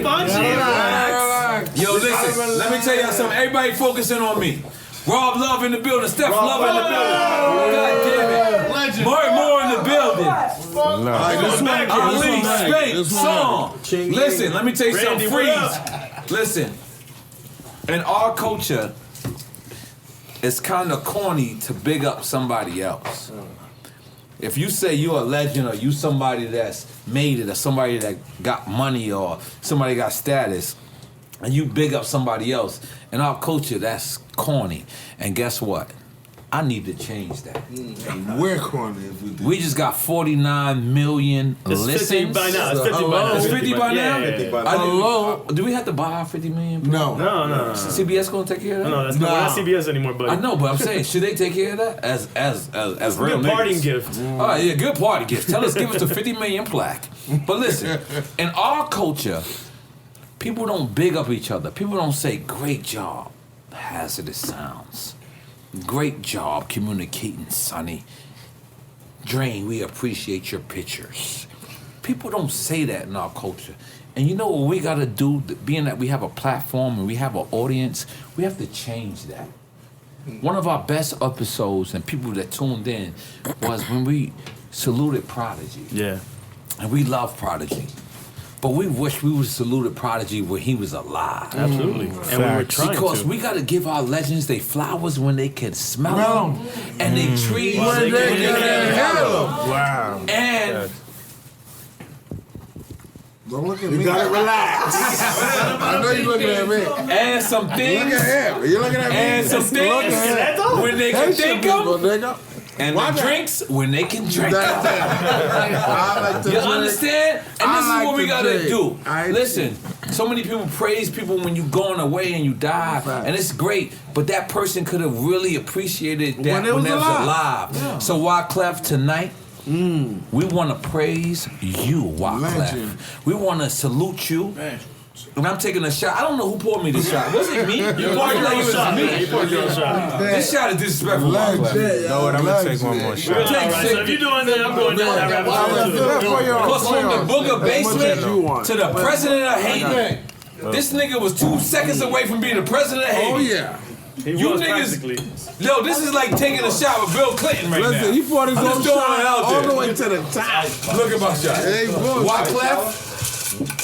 S7: punchy.
S1: Yo, listen. Let me tell y'all something. Everybody focusing on me. Rob Love in the building. Steph Love in the building. God damn it. More in the building. Ali, Spank, Song. Listen, let me tell you something. Freeze. Listen, in our culture, it's kind of corny to big up somebody else. If you say you're a legend or you somebody that's made it or somebody that got money or somebody got status, and you big up somebody else, in our culture, that's corny. And guess what? I need to change that.
S4: We're corny if we do.
S1: We just got 49 million listens.
S7: It's 50 by now. It's 50 by now.
S1: It's 50 by now?
S7: Yeah.
S1: Hello? Do we have to buy our 50 million?
S4: No.
S7: No.
S1: CBS gonna take care of that?
S7: No, that's not, we're not CBS anymore, but
S1: I know, but I'm saying, should they take care of that as real
S7: good
S1: niggas?
S7: parting gift.
S1: All right, yeah, good party gift. Give us a 50 million plaque. But listen, in our culture, people don't big up each other. People don't say, great job, Hazardous Sounds. Great job communicating, Sonny. Drain, we appreciate your pictures. People don't say that in our culture. And you know what we gotta do, being that we have a platform and we have an audience, we have to change that. One of our best episodes and people that tuned in was when we saluted Prodigy.
S7: Yeah.
S1: And we love Prodigy. But we wish we would have saluted Prodigy when he was alive.
S7: Absolutely. And we were trying
S1: because
S7: to.
S1: we got to give our legends their flowers when they can smell them, and they trees when they can handle them.
S3: Wow.
S1: And
S4: Don't look at me. You gotta relax. I know you're looking at me.
S1: and some things,
S4: Look at him. You're looking at me.
S1: and some things when they can think them, and the drinks when they can drink them.
S4: I like to
S1: You
S4: drink.
S1: understand? And this
S4: I
S1: is
S4: like
S1: what we
S4: to
S1: gotta
S4: drink.
S1: do.
S4: I-
S1: Listen, so many people praise people when you going away and you die, and it's great. But that person could have really appreciated that when they was alive.
S4: Yeah.
S1: So Wyclef, tonight, we want to praise you, Wyclef.
S4: Legend.
S1: We want to salute you. And I'm taking a shot. I don't know who poured me this shot. Was it me?
S7: You poured your own shot.
S1: me.
S7: You poured your own shot.
S1: This shot is disrespectful, Wyclef.
S3: No, I'm gonna take one more
S7: All
S3: shot.
S7: right, so if you're doing that, I'm going down that rabbit hole too.
S1: Plus from the Bugga Basement
S4: you want?
S1: to the president of Haiti. This nigga was 2 seconds away from being the president of Haiti.
S4: Oh yeah.
S7: He
S1: You
S7: was
S1: niggas-
S7: practically.
S1: Yo, this is like taking a shot with Bill Clinton right
S4: Listen,
S1: now.
S4: he poured his
S1: I'm
S4: own
S1: just throwing it out
S4: shot all
S1: there.
S4: the way to the top.
S1: Look at my shot.
S4: Hey, bullshit.
S1: Wyclef,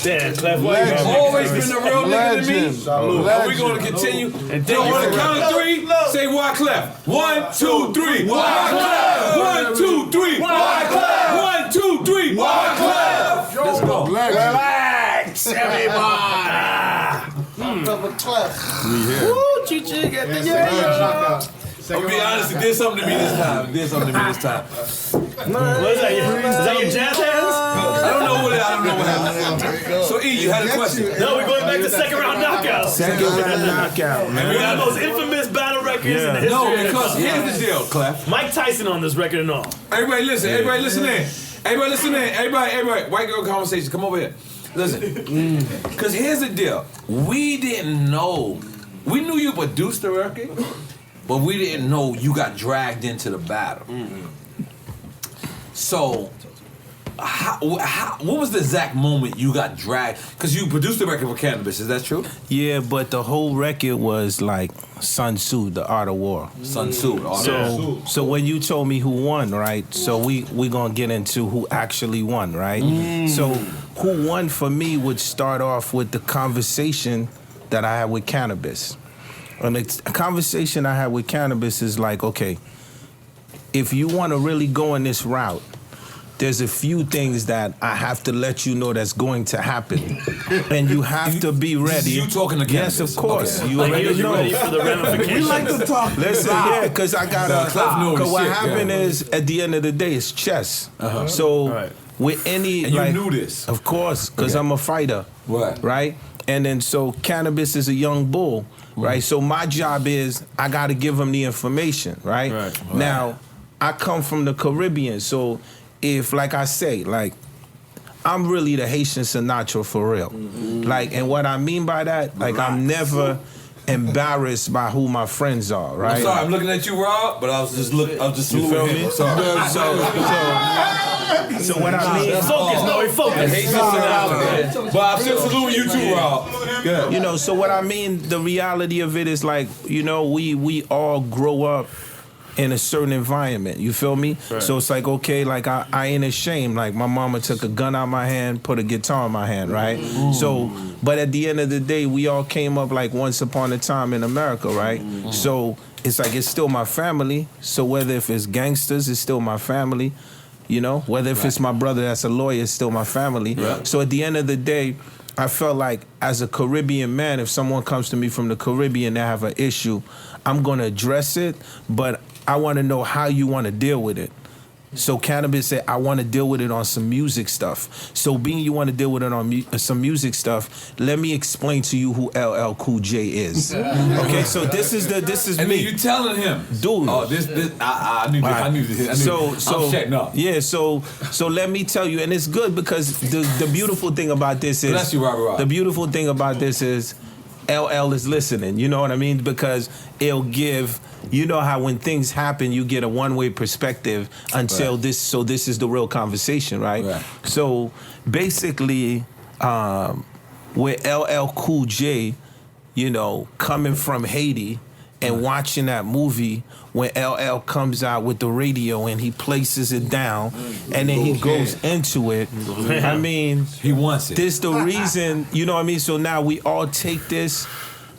S7: Damn, Clef, what
S4: Legend.
S7: you
S1: always been the real nigga to me.
S4: Legend.
S1: And we gonna continue.
S7: And
S1: Yo,
S7: thank you
S1: on the
S7: for
S1: count of 3, say Wyclef. 1, 2, 3. Wyclef. 1, 2, 3. Wyclef. 1, 2, 3. Wyclef. Let's go.
S4: Relax,
S1: I'll be honest, it did something to me this time. It did something to me this time.
S7: What is that? Is that your jazz hands?
S1: I don't know what happened. So E, you had a question.
S7: No, we're going back to second round knockouts.
S3: Second round knockout,
S7: One
S3: man.
S7: of the most infamous battle records in the history
S1: No,
S7: of hip
S1: because
S7: hop.
S1: here's the deal, Clef.
S7: Mike Tyson on this record and all.
S1: Everybody listen. Everybody listen in. Everybody listen in. Everybody. White girl conversation. Come over here. Listen. Because here's the deal. We didn't know. We knew you produced the record, but we didn't know you got dragged into the battle. So, what was the exact moment you got dragged? Because you produced the record for Canibus. Is that true?
S3: Yeah, but the whole record was like Sun Tzu, The Art of War.
S1: Sun Tzu.
S3: So when you told me who won, right? So we gonna get into who actually won, right? So who won for me would start off with the conversation that I had with Canibus. And the conversation I had with Canibus is like, okay, if you want to really go in this route, there's a few things that I have to let you know that's going to happen, and you have to be ready.
S1: You talking to
S3: Yes,
S1: Canibus.
S3: of course.
S1: Okay.
S3: You
S7: Like,
S3: already
S7: you're
S3: know.
S7: ready for the ramifications.
S4: We like to talk.
S3: Listen, yeah, because I got
S1: Clef knows
S3: because what
S1: shit,
S3: happened
S1: yeah.
S3: is at the end of the day, it's chess. So
S7: Right.
S3: with any,
S1: And you
S3: like,
S1: knew this.
S3: of course, because
S1: Okay.
S3: I'm a fighter, right? And then so Canibus is a young bull, right? So my job is I got to give him the information, right? Now I come from the Caribbean, so if, like I say, like, I'm really the Haitian Sinatra for real. Like, and what I mean by that, like, I'm never embarrassed by who my friends are, right?
S1: I'm sorry, I'm looking at you, Rob, but I was just looking. I was just
S3: You
S1: saluting
S3: feel
S1: him.
S3: me?
S1: Sorry.
S3: So what I mean,
S7: Focus, no, focus.
S1: But I'm still saluting you too, Rob.
S3: you know, so what I mean, the reality of it is like, you know, we all grow up in a certain environment. You feel me? Right. So it's like, okay, like I ain't ashamed. Like my mama took a gun out my hand, put a guitar in my hand, right? So, but at the end of the day, we all came up like once upon a time in America, right? So it's like, it's still my family. So whether if it's gangsters, it's still my family. You know, whether if it's my brother that's a lawyer, it's still my family. Right. So at the end of the day, I felt like as a Caribbean man, if someone comes to me from the Caribbean, they have an issue, I'm going to address it, but I want to know how you want to deal with it. So Canibus said, I want to deal with it on some music stuff. So being you want to deal with it on some music stuff, let me explain to you who LL Cool J is. Okay, so this is
S1: and
S3: me.
S1: And then you telling him,
S3: dude.
S1: Oh, I knew this. I'm checking up.
S3: Yeah, so let me tell you, and it's good because the beautiful thing about this is,
S1: bless you, Robert.
S3: The beautiful thing about this is, LL is listening. You know what I mean? Because it'll give. You know how when things happen, you get a one-way perspective until this. So this is the real conversation, right? So basically, with LL Cool J, you know, coming from Haiti and watching that movie, when LL comes out with the radio and he places it down, and then he goes into it. I mean,
S1: he wants it.
S3: This the reason. You know what I mean? So now we all take this.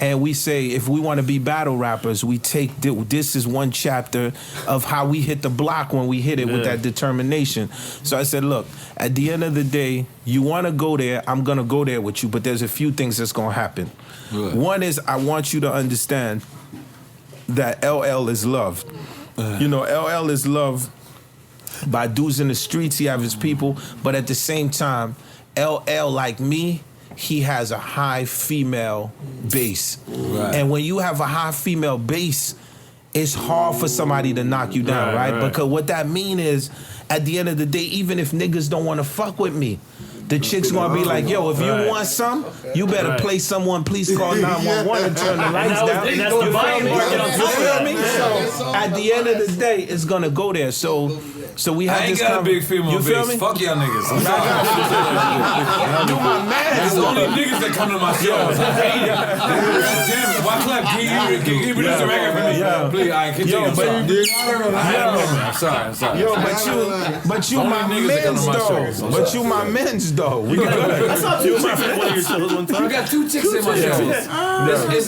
S3: And we say, if we want to be battle rappers, we take this is one chapter of how we hit the block when we hit it with that determination. So I said, look, at the end of the day, you want to go there, I'm going to go there with you, but there's a few things that's going to happen. Good. One is I want you to understand that LL is loved. You know, LL is loved by dudes in the streets. He have his people, but at the same time, LL, like me, he has a high female base. Right. And when you have a high female base, it's hard for somebody to knock you down, right? Because what that mean is, at the end of the day, even if niggas don't want to fuck with me, the chick's gonna be like, yo, if you want some, you better play someone, please call 911 and turn the lights down.
S7: And that's the buying market on top of that.
S3: So at the end of the day, it's gonna go there. So we have this.
S1: I ain't got a big female base. Fuck y'all niggas. I'm sorry.
S3: You my man.
S1: It's the only niggas that come to my shows. I hate it. Damn it. Wyclef, can you produce a record for me? Yeah. Please, I can continue. I'm sorry.
S3: Yo, but you my men's though. But you my men's though.
S7: I saw two chicks at one of your shows one time.
S1: You got two chicks in my shows.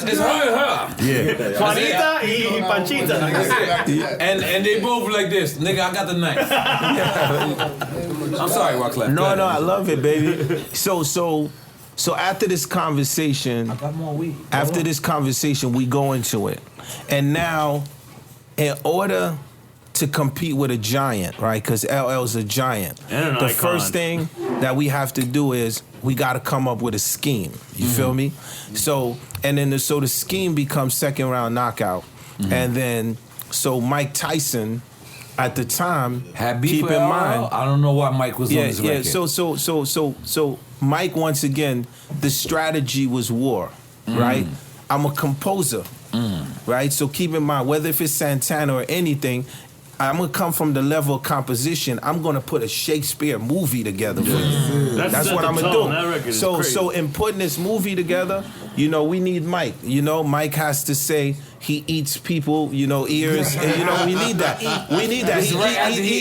S1: It's her and her.
S3: Yeah.
S7: Juanita y Panchita.
S1: And they both like this. Nigga, I got the knife. I'm sorry, Wyclef.
S3: No, I love it, baby. So after this conversation, I got more weed. After this conversation, we go into it. And now, in order to compete with a giant, right? Because LL's a giant.
S7: And
S3: the first thing that we have to do is we got to come up with a scheme. You feel me? So, and then the scheme becomes second round knockout. And then, so Mike Tyson, at the time, keep in mind,
S1: I don't know why Mike was on this record.
S3: So Mike, once again, the strategy was war, right? I'm a composer, right? So keep in mind, whether if it's Santana or anything, I'm gonna come from the level of composition. I'm gonna put a Shakespeare movie together for you. That's what I'm gonna do. So in putting this movie together, you know, we need Mike. You know, Mike has to say he eats people, you know, ears, and you know, we need that. We need that.
S1: He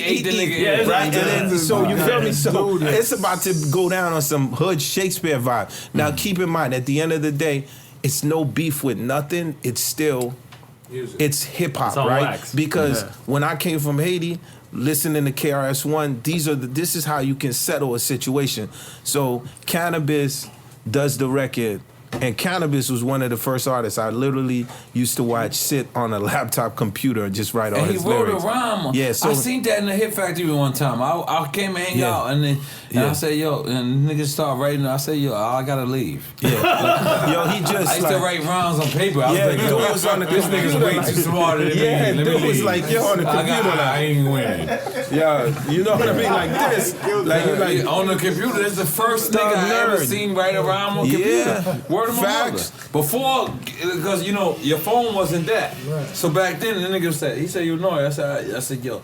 S1: ate the nigga,
S3: right? And then, so you feel me? So it's about to go down on some hood Shakespeare vibe. Now, keep in mind, at the end of the day, it's no beef with nothing. It's still. It's hip hop, right? Wax. Because when I came from Haiti, listening to KRS-One, this is how you can settle a situation. So Canibus does the record, and Canibus was one of the first artists I literally used to watch sit on a laptop computer and just write all his lyrics.
S1: And he wrote a rhyme.
S3: Yeah, so
S1: I seen that in the Hit Factory one time. I came and hang out, and I said, yo, and niggas start writing. I said, yo, I gotta leave.
S3: Yeah. Yo, he just
S1: I used to write rhymes on paper. I was like,
S3: dude was on the
S1: this nigga's way too smarter than me.
S3: Yeah, dude was like, yo, on the computer.
S1: I ain't winning.
S3: Yeah, you know what I mean? Like this. Like
S1: on the computer, this is the first nigga I ever seen write a rhyme on computer. Word of my mother. Before, because you know your phone wasn't that. Right. So back then, the nigga said, he said, you know, I said, yo,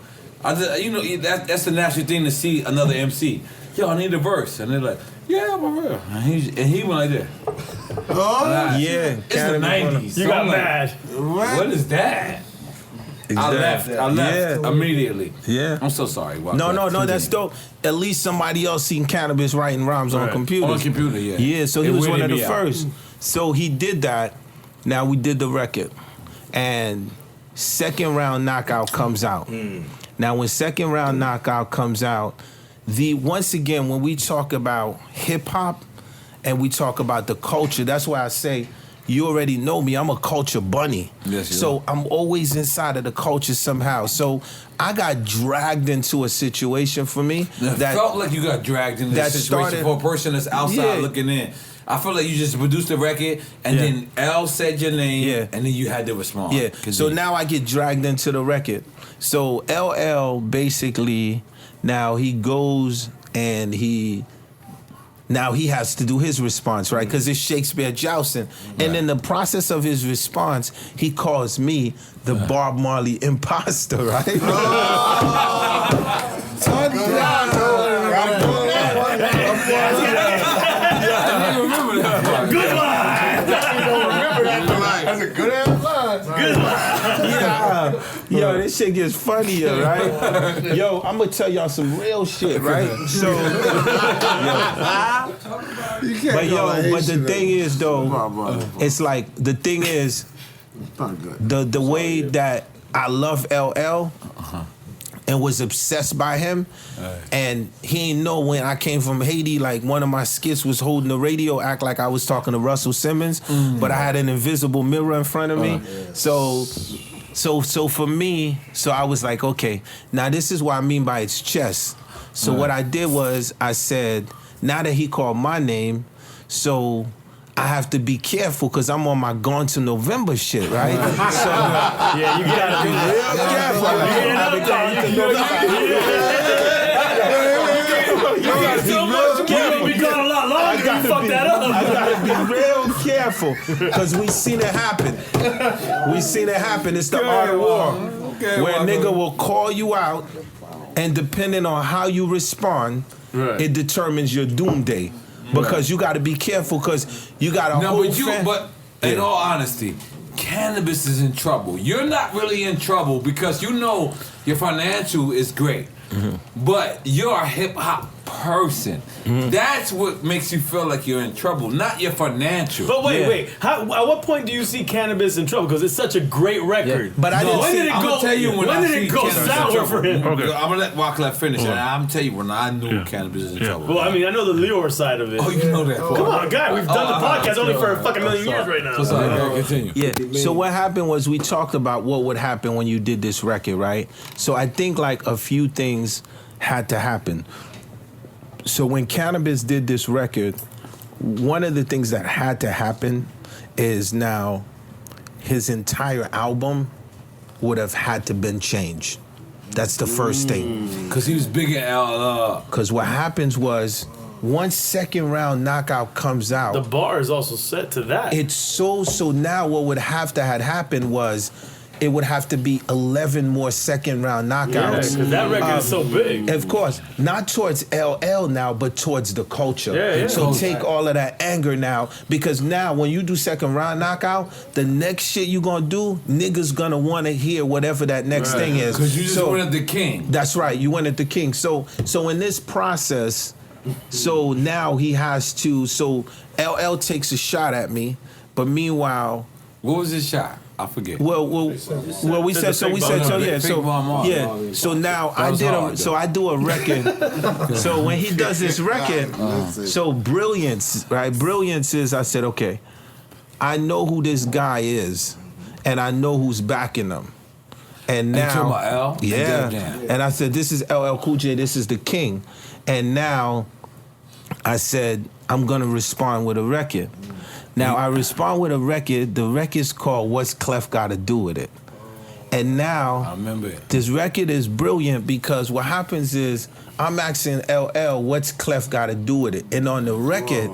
S1: you know, that's the natural thing to see another MC. Yo, I need a verse, and they're like, yeah, for real. And he went like that.
S3: Oh, yeah.
S1: It's the 90s.
S7: You got mad.
S1: What is that?
S3: Exactly.
S1: I left immediately.
S3: Yeah.
S1: I'm so sorry.
S3: No, that's dope. At least somebody else seen Canibus writing rhymes on computers.
S1: On a computer, yeah.
S3: Yeah, so he was one of the
S1: weirded me
S3: first. So he did that. Now we did the record. And Second Round Knockout comes out. Now when Second Round Knockout comes out, once again, when we talk about hip hop and we talk about the culture, that's why I say, you already know me, I'm a culture bunny.
S1: Yes, you
S3: so I'm always inside of the culture somehow. So I got dragged into a situation for me
S1: that felt like you got dragged into that situation for a person that's outside looking in. I feel like you just produced the record and then L said your name and then you had to respond.
S3: Yeah. So now I get dragged into the record. So LL basically, now he goes and he has to do his response, right? Because it's Shakespeare jousting. Right. And in the process of his response, he calls me the Bob Marley imposter, right?
S7: Good line.
S4: That's a good ass line.
S7: Good line.
S3: Yo, this shit gets funnier, right? Yo, I'm gonna tell y'all some real shit, right? So, but the thing is though, it's like the thing is, the way that I love LL. And was obsessed by him, and he didn't know when I came from Haiti. Like one of my skits was holding the radio, act like I was talking to Russell Simmons, but I had an invisible mirror in front of me. So for me, I was like, okay, now this is what I mean by it's chess. So what I did was I said, now that he called my name, so I have to be careful because I'm on my Gone to November shit, right? So
S7: yeah, you gotta be real careful. You gone a lot longer. You fucked that up.
S3: I gotta be real careful because we seen it happen. It's the art of war, where a nigga will call you out, and depending on how you respond, it determines your doom day. Because you got to be careful, because you got a whole
S1: But in all honesty, Canibus is in trouble. You're not really in trouble because you know your financial is great. But you're a hip hop person. That's what makes you feel like you're in trouble, not your financial.
S7: But wait. At what point do you see Canibus in trouble? Because it's such a great record.
S3: But I didn't
S7: when
S3: see,
S7: did it
S1: I'm
S7: go?
S1: gonna tell you when
S7: did
S1: I
S7: it go sour for him?
S1: Okay. I'm gonna let Wyclef finish, and I'm gonna tell you when I knew Canibus is in trouble.
S7: Well, I mean, I know the Lil side of it.
S1: Oh, you know that.
S7: Come on, guy. We've done the podcast only for a fucking million years right now.
S1: So sorry, continue.
S3: Yeah. So what happened was we talked about what would happen when you did this record, right? So I think like a few things had to happen. So when Canibus did this record, one of the things that had to happen is now his entire album would have had to been changed. That's the first thing.
S1: Because he was big in LL.
S3: Because what happens was, once Second Round Knockout comes out,
S7: the bar is also set to that.
S3: It's so now what would have to had happened was it would have to be 11 more second round knockouts.
S7: Yeah, because that record is so big.
S3: Of course, not towards LL now, but towards the culture.
S7: Yeah.
S3: So take all of that anger now, because now when you do second round knockout, the next shit you gonna do, niggas gonna wanna hear whatever that next thing is.
S1: Because you just went at the king.
S3: That's right, you went at the king. So in this process, so now he has to, so LL takes a shot at me, but meanwhile,
S1: what was his shot? I forget.
S3: Well, we said so. So now I do a record. So when he does this record, so Brilliance, right? Brilliance is, I said, okay, I know who this guy is, and I know who's backing him. And now,
S1: you talking about L?
S3: Yeah. And I said, this is LL Cool J. This is the king. And now I said, I'm gonna respond with a record. Now, I respond with a record. The record's called What's Clef Gotta Do With It? And now,
S1: I remember it.
S3: This record is brilliant because what happens is I'm asking LL, what's Clef gotta do with it? And on the record,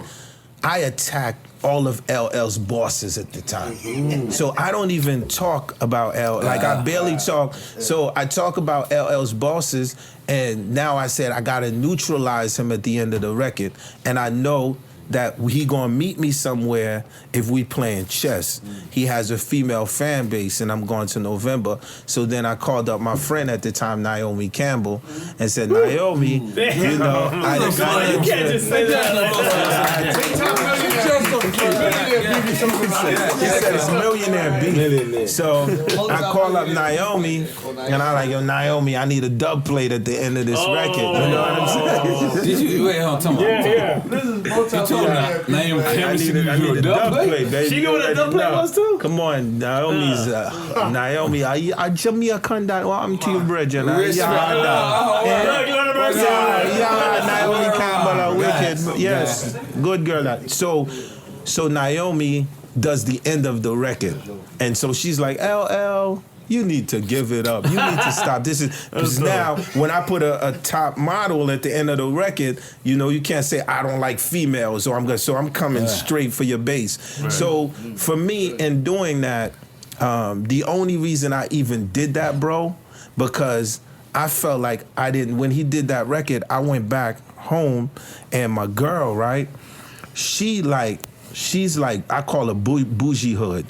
S3: I attacked all of LL's bosses at the time. So I don't even talk about LL. Like, I barely talk. So I talk about LL's bosses, and now I said I gotta neutralize him at the end of the record. And I know that he gonna meet me somewhere if we playing chess. He has a female fan base, and I'm going to November. So then I called up my friend at the time, Naomi Campbell, and said, Naomi, you know, I just
S7: You can't just say that like
S3: He said it's millionaire beat. So I call up Naomi, and I'm like, yo, Naomi, I need a dub plate at the end of this record. You know what I'm saying?
S1: Did you wait? Hold on.
S7: Yeah.
S1: You told Naomi
S3: I need a dub plate, baby.
S7: She knew what a dub plate was too?
S3: Come on, Naomi's Naomi. I Jamaica conduct. Well, I'm to your brethren. Naomi Campbell, wicked. Yes, good girl. So Naomi does the end of the record, and so she's like, LL, you need to give it up. You need to stop. This is because now when I put a top model at the end of the record, you know, you can't say I don't like females, so I'm coming straight for your bass. Right. So for me, in doing that, the only reason I even did that, bro, because I felt like I didn't. When he did that record, I went back home, and my girl, right, she's like I call her bougie hood.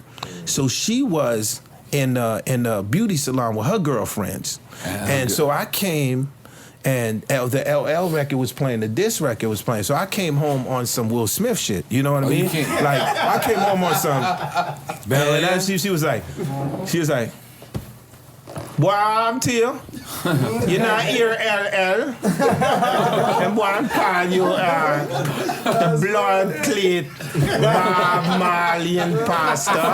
S3: So she was in a beauty salon with her girlfriends. And so I came, and the LL record was playing, the diss record was playing. So I came home on some Will Smith shit. You know what I mean? Like, I came home on some. And then she was like, boy, I'm Till. You're not here, LL. And boy, I'm calling you the blood cleat Bob Marley and pastor.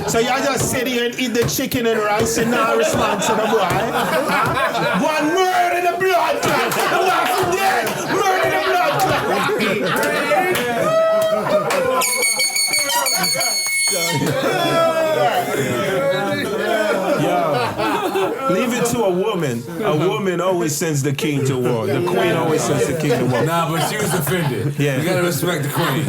S3: So y'all just sit here and eat the chicken and rice and not respond to the boy. One murder the blood clot. Not dead. Murder the blood clot. Leave it to a woman. A woman always sends the king to war. The queen always sends the king to war.
S1: Nah, but she was offended.
S3: Yeah.
S1: You gotta respect the queen.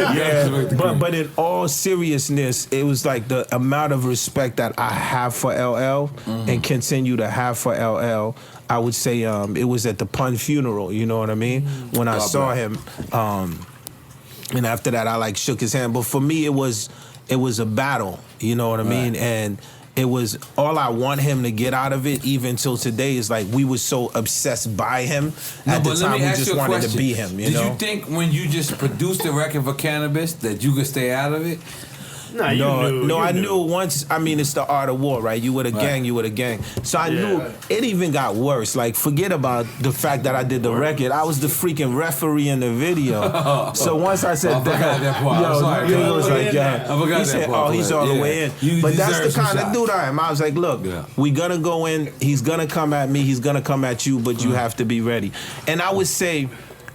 S3: But in all seriousness, it was like the amount of respect that I have for LL and continue to have for LL. I would say it was at the Pun funeral. You know what I mean? When I saw him, and after that, I like shook his hand. But for me, it was a battle. You know what I mean? And it was all I want him to get out of it, even till today, is like we were so obsessed by him. At the time, we just wanted to be him. You know?
S1: Did you think when you just produced the record for Canibus that you could stay out of it?
S7: No,
S3: I knew once. I mean, it's the art of war, right? You with a gang, you with a gang. So I knew it even got worse. Like, forget about the fact that I did the record. I was the freaking referee in the video. So once I said that was like, he said, "Oh, he's all the way in." But that's the kind of dude I am. I was like, "Look, we gonna go in. He's gonna come at me. He's gonna come at you. But you have to be ready." And I would say,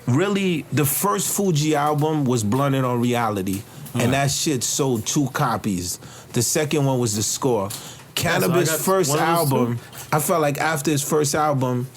S3: really, the first Fugees album was Blunted on Reality. And that shit sold 2 copies. The second one was The Score. Canibus' first album, I felt like after his first album,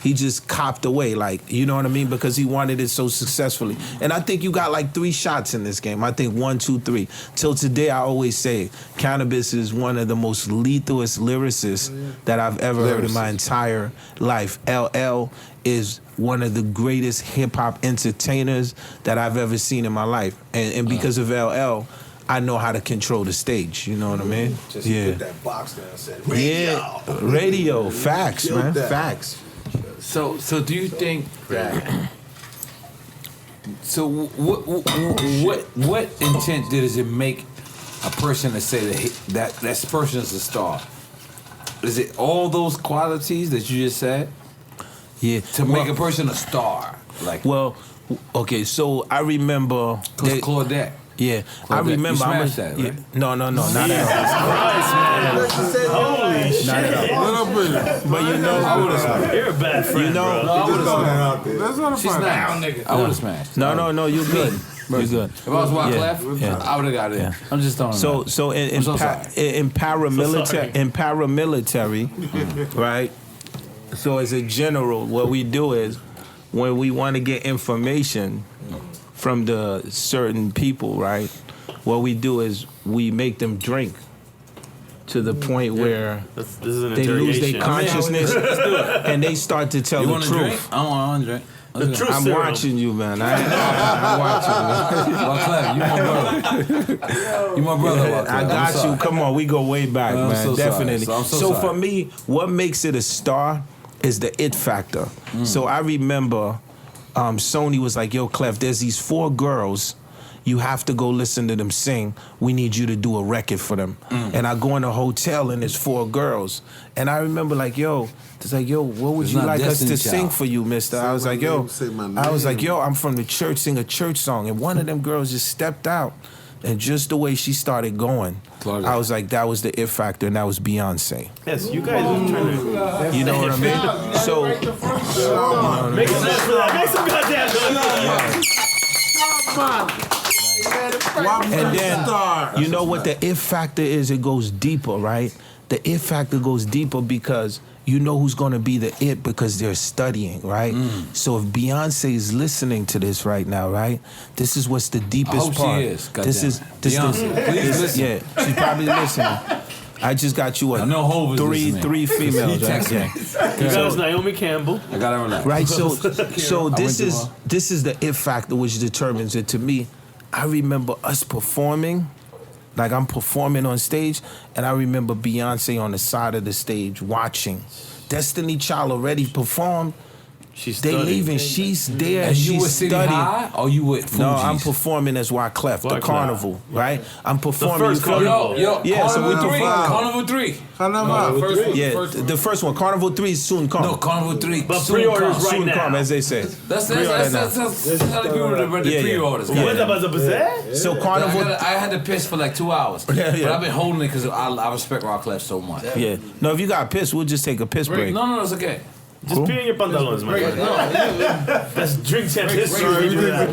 S3: he just copped away, like, you know what I mean? Because he wanted it so successfully. And I think you got like 3 shots in this game. I think 1, 2, 3. Till today, I always say, Canibus is one of the most lethalest lyricists that I've ever heard in my entire life. LL is one of the greatest hip-hop entertainers that I've ever seen in my life. And because of LL, I know how to control the stage. You know what I mean?
S4: Just put that box down and said, radio.
S3: Radio. Facts, man. Facts.
S1: So do you think that? So what intent does it make a person to say that that person is a star? Is it all those qualities that you just said?
S3: Yeah.
S1: To make a person a star, like.
S3: Well, okay. So I remember
S1: Claudette.
S3: Yeah,
S1: Claudette.
S3: I remember.
S1: You smashed that, right?
S3: No, not at all.
S7: Holy shit!
S3: But you know,
S1: I would have smashed.
S7: You're a bad friend,
S3: you know,
S7: bro.
S4: I would have smashed.
S2: That's not a
S1: She's
S2: fight.
S1: nice. I would have smashed.
S3: No, you're good. You're good.
S1: If I was Wyclef, I would have got it. I'm just throwing.
S3: So in paramilitary, right? So as a general, what we do is when we want to get information from the certain people, right? What we do is we make them drink to the point where
S7: This is an
S3: they lose their
S7: interrogation.
S3: consciousness and they start to tell
S1: You
S3: the
S1: want to
S3: truth.
S1: drink? I don't want to drink.
S7: The true
S3: I'm
S7: serial.
S3: watching you, man. I'm watching you.
S1: Wyclef, you my brother. You my brother, Wyclef.
S3: I
S1: I'm
S3: got you.
S1: sorry.
S3: Come on, we go way back,
S1: I'm
S3: man.
S1: so sorry.
S3: Definitely.
S1: So I'm so
S3: So
S1: sorry.
S3: for me, what makes it a star is the it factor. So I remember Sony was like, yo, Clef, there's these 4 girls. You have to go listen to them sing. We need you to do a record for them. And I go in a hotel and there's 4 girls. And I remember like, yo, it's like, yo, what would
S1: It's
S3: you
S1: not
S3: like us to
S1: Destiny
S3: sing
S1: Child.
S3: for you, mister? I was
S4: my
S3: like, yo,
S4: name, say my
S3: I was like,
S4: name.
S3: yo, I'm from the church, sing a church song. And one of them girls just stepped out. And just the way she started going,
S1: Claudia.
S3: I was like, that was the it factor, and that was Beyonce.
S7: Yes, you guys are trying to
S3: You know what I mean? So,
S7: make some noise for that. Make some goddamn noise.
S3: and then, you know what the it factor is? It goes deeper, right? The it factor goes deeper because you know who's going to be the it because they're studying, right? So if Beyonce is listening to this right now, right? This is what's the deepest
S1: hope she
S3: part.
S1: is,
S3: This is
S1: Beyonce, please listen.
S3: Yeah, she's probably listening. I just got you
S1: I know Hov is listening.
S3: three females,
S1: He
S3: right?
S1: texted me.
S7: You got Naomi Campbell.
S1: I gotta relax.
S3: Right, so this
S1: went to
S3: is the it factor which determines it. To me, I remember us performing, like I'm performing on stage, and I remember Beyonce on the side of the stage watching. Destiny Child already performed.
S7: She's
S3: They
S7: studying.
S3: leaving. She's there.
S1: And you
S3: she's
S1: with City
S3: studying.
S1: High or you with Fugees?
S3: No, I'm performing as Wyclef, the
S7: Wyclef.
S3: Carnival, right? I'm performing.
S7: first
S3: you feel me?
S7: Carnival.
S1: Yo,
S3: Yeah, so we
S1: Carnival 3.
S3: perform.
S1: Carnival 3.
S4: Carnival.
S1: First one.
S3: Yeah,
S1: First one.
S3: the first one, Carnival 3 is soon come.
S1: No, Carnival 3.
S7: But
S1: soon
S7: pre-orders
S1: come.
S7: right
S3: soon
S7: now.
S3: come, as they say.
S1: That's
S3: Pre-order now.
S1: how the people that read the
S3: Yeah, yeah.
S1: pre-orders.
S3: Yeah.
S7: What about the bazaar?
S3: So Carnival.
S1: I had to piss for like 2 hours.
S3: Yeah, yeah.
S1: But I've been holding it because I respect Wyclef so much.
S3: Yeah. No, if you got pissed, we'll just take a piss break.
S1: No, it's okay.
S7: Just pee in your pantalones, man. That's drink champ history. We do that.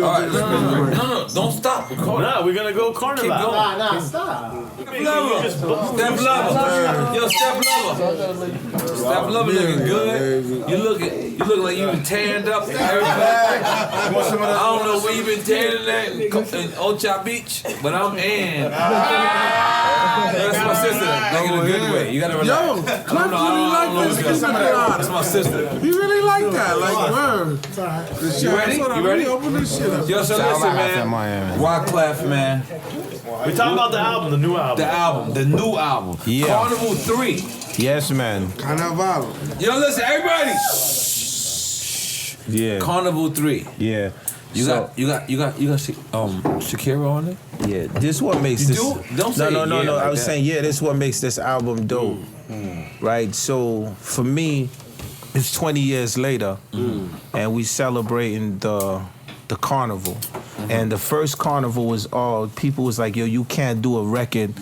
S1: All right, no, don't stop. Record.
S7: Nah, we're gonna go
S1: Keep
S7: carnival.
S1: going.
S2: Nah, stop.
S1: Step Lover. Yo, Step Lover. Step Lover looking good. You look like you been tanned up. I don't know where you been tanning at in Ocha Beach, but I'm in. That's my sister. Like in a good way. You gotta relax.
S4: Yo, Clef really like this.
S1: That's my sister.
S4: He really like that. Like, word.
S1: You ready? You ready?
S4: Open this shit up.
S1: Yo, so listen, man.
S3: Miami.
S1: Wyclef, man.
S7: We're talking about the album, the new album.
S1: The album, the new album.
S3: Yeah.
S1: Carnival 3.
S3: Yes, man.
S4: Carnival.
S1: Yo, listen, everybody.
S3: Yeah.
S1: Carnival 3.
S3: Yeah.
S1: You got Shakira on it?
S3: Yeah. This what makes
S1: You
S3: this.
S1: do? Don't say
S3: no.
S1: yeah like
S3: I was
S1: that.
S3: saying, yeah, this is what makes this album dope. Right? So for me, it's 20 years later, and we celebrating the carnival. And the first carnival was all people was like, yo, you can't do a record.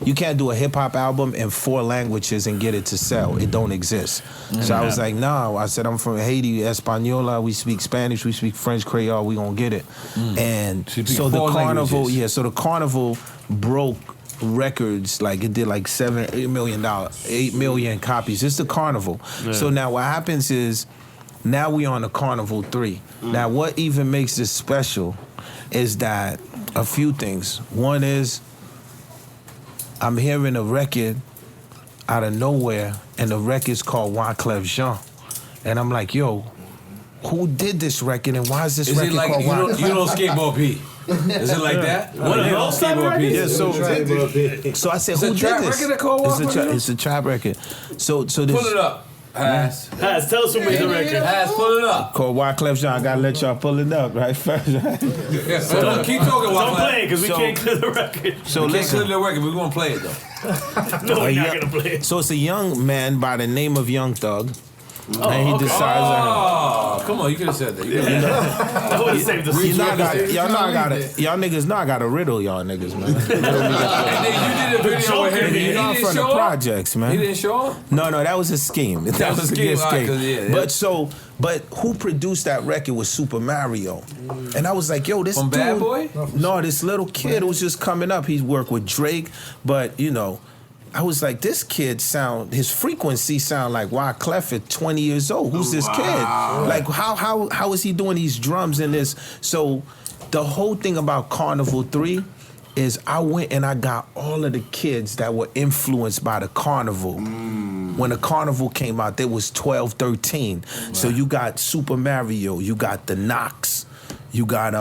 S3: You can't do a hip hop album in 4 languages and get it to sell. It don't exist. So I was like, no. I said, I'm from Haiti, Española. We speak Spanish. We speak French, Creole. We gonna get it. And
S1: So you
S3: so
S1: speak
S3: the
S1: 4
S3: carnival,
S1: languages.
S3: yeah. So the carnival broke records. Like it did like $8 million copies. It's the carnival. So now what happens is, now we on the Carnival 3. Now what even makes this special is that a few things. One is, I'm hearing a record out of nowhere, and the record's called Wyclef Jean. And I'm like, yo, who did this record, and why is this
S1: Is
S3: record
S1: it like
S3: called Wyclef?
S1: you don't skateboard P? Is it like that?
S7: One of those type of records?
S3: Yeah, so I said,
S1: It's
S3: who
S1: a
S3: did
S1: trap
S3: this?
S1: record that called Wyclef Jean?
S3: It's a trap record. So this
S1: Pull it up. Haas.
S7: Has, tell us who made the record.
S1: Haas, pull it up.
S3: called Wyclef Jean. I gotta let y'all pull it up, right? First, right?
S1: So keep talking,
S7: Don't play
S1: Wyclef.
S7: it, because we
S3: So-
S7: can't clear the record.
S3: So
S1: We can't clear
S3: listen.
S1: the record. We're gonna play it though.
S7: No, we're
S3: yeah.
S7: not gonna play it.
S3: So it's a young man by the name of Young Thug, and he
S7: okay.
S3: decides.
S1: Oh, come on, you could have said that.
S7: I would have saved the
S3: You know I got,
S7: secret.
S3: y'all know I got it. Y'all niggas know I got to riddle y'all niggas, man.
S1: And then you did a video with him.
S3: You
S1: He
S3: know I'm
S1: didn't
S3: from the
S1: show up.
S3: projects, man.
S1: He didn't show up.
S3: No, that was a scheme. That
S1: was
S3: was
S1: a
S3: a good
S1: scheme, all right,
S3: scheme.
S1: 'cause, yeah.
S3: But who produced that record was Super Mario. And I was like, yo, this
S1: From
S3: dude.
S1: Bad Boy?
S3: No, this little kid was just coming up. He's worked with Drake, but you know, I was like, this kid his frequency sound like Wyclef at 20 years old. Who's this kid? Like, how is he doing these drums in this? So the whole thing about Carnival 3 is I went and I got all of the kids that were influenced by the carnival. When the carnival came out, they was 12, 13. Right. So you got Super Mario, you got the N.O.R.E, you got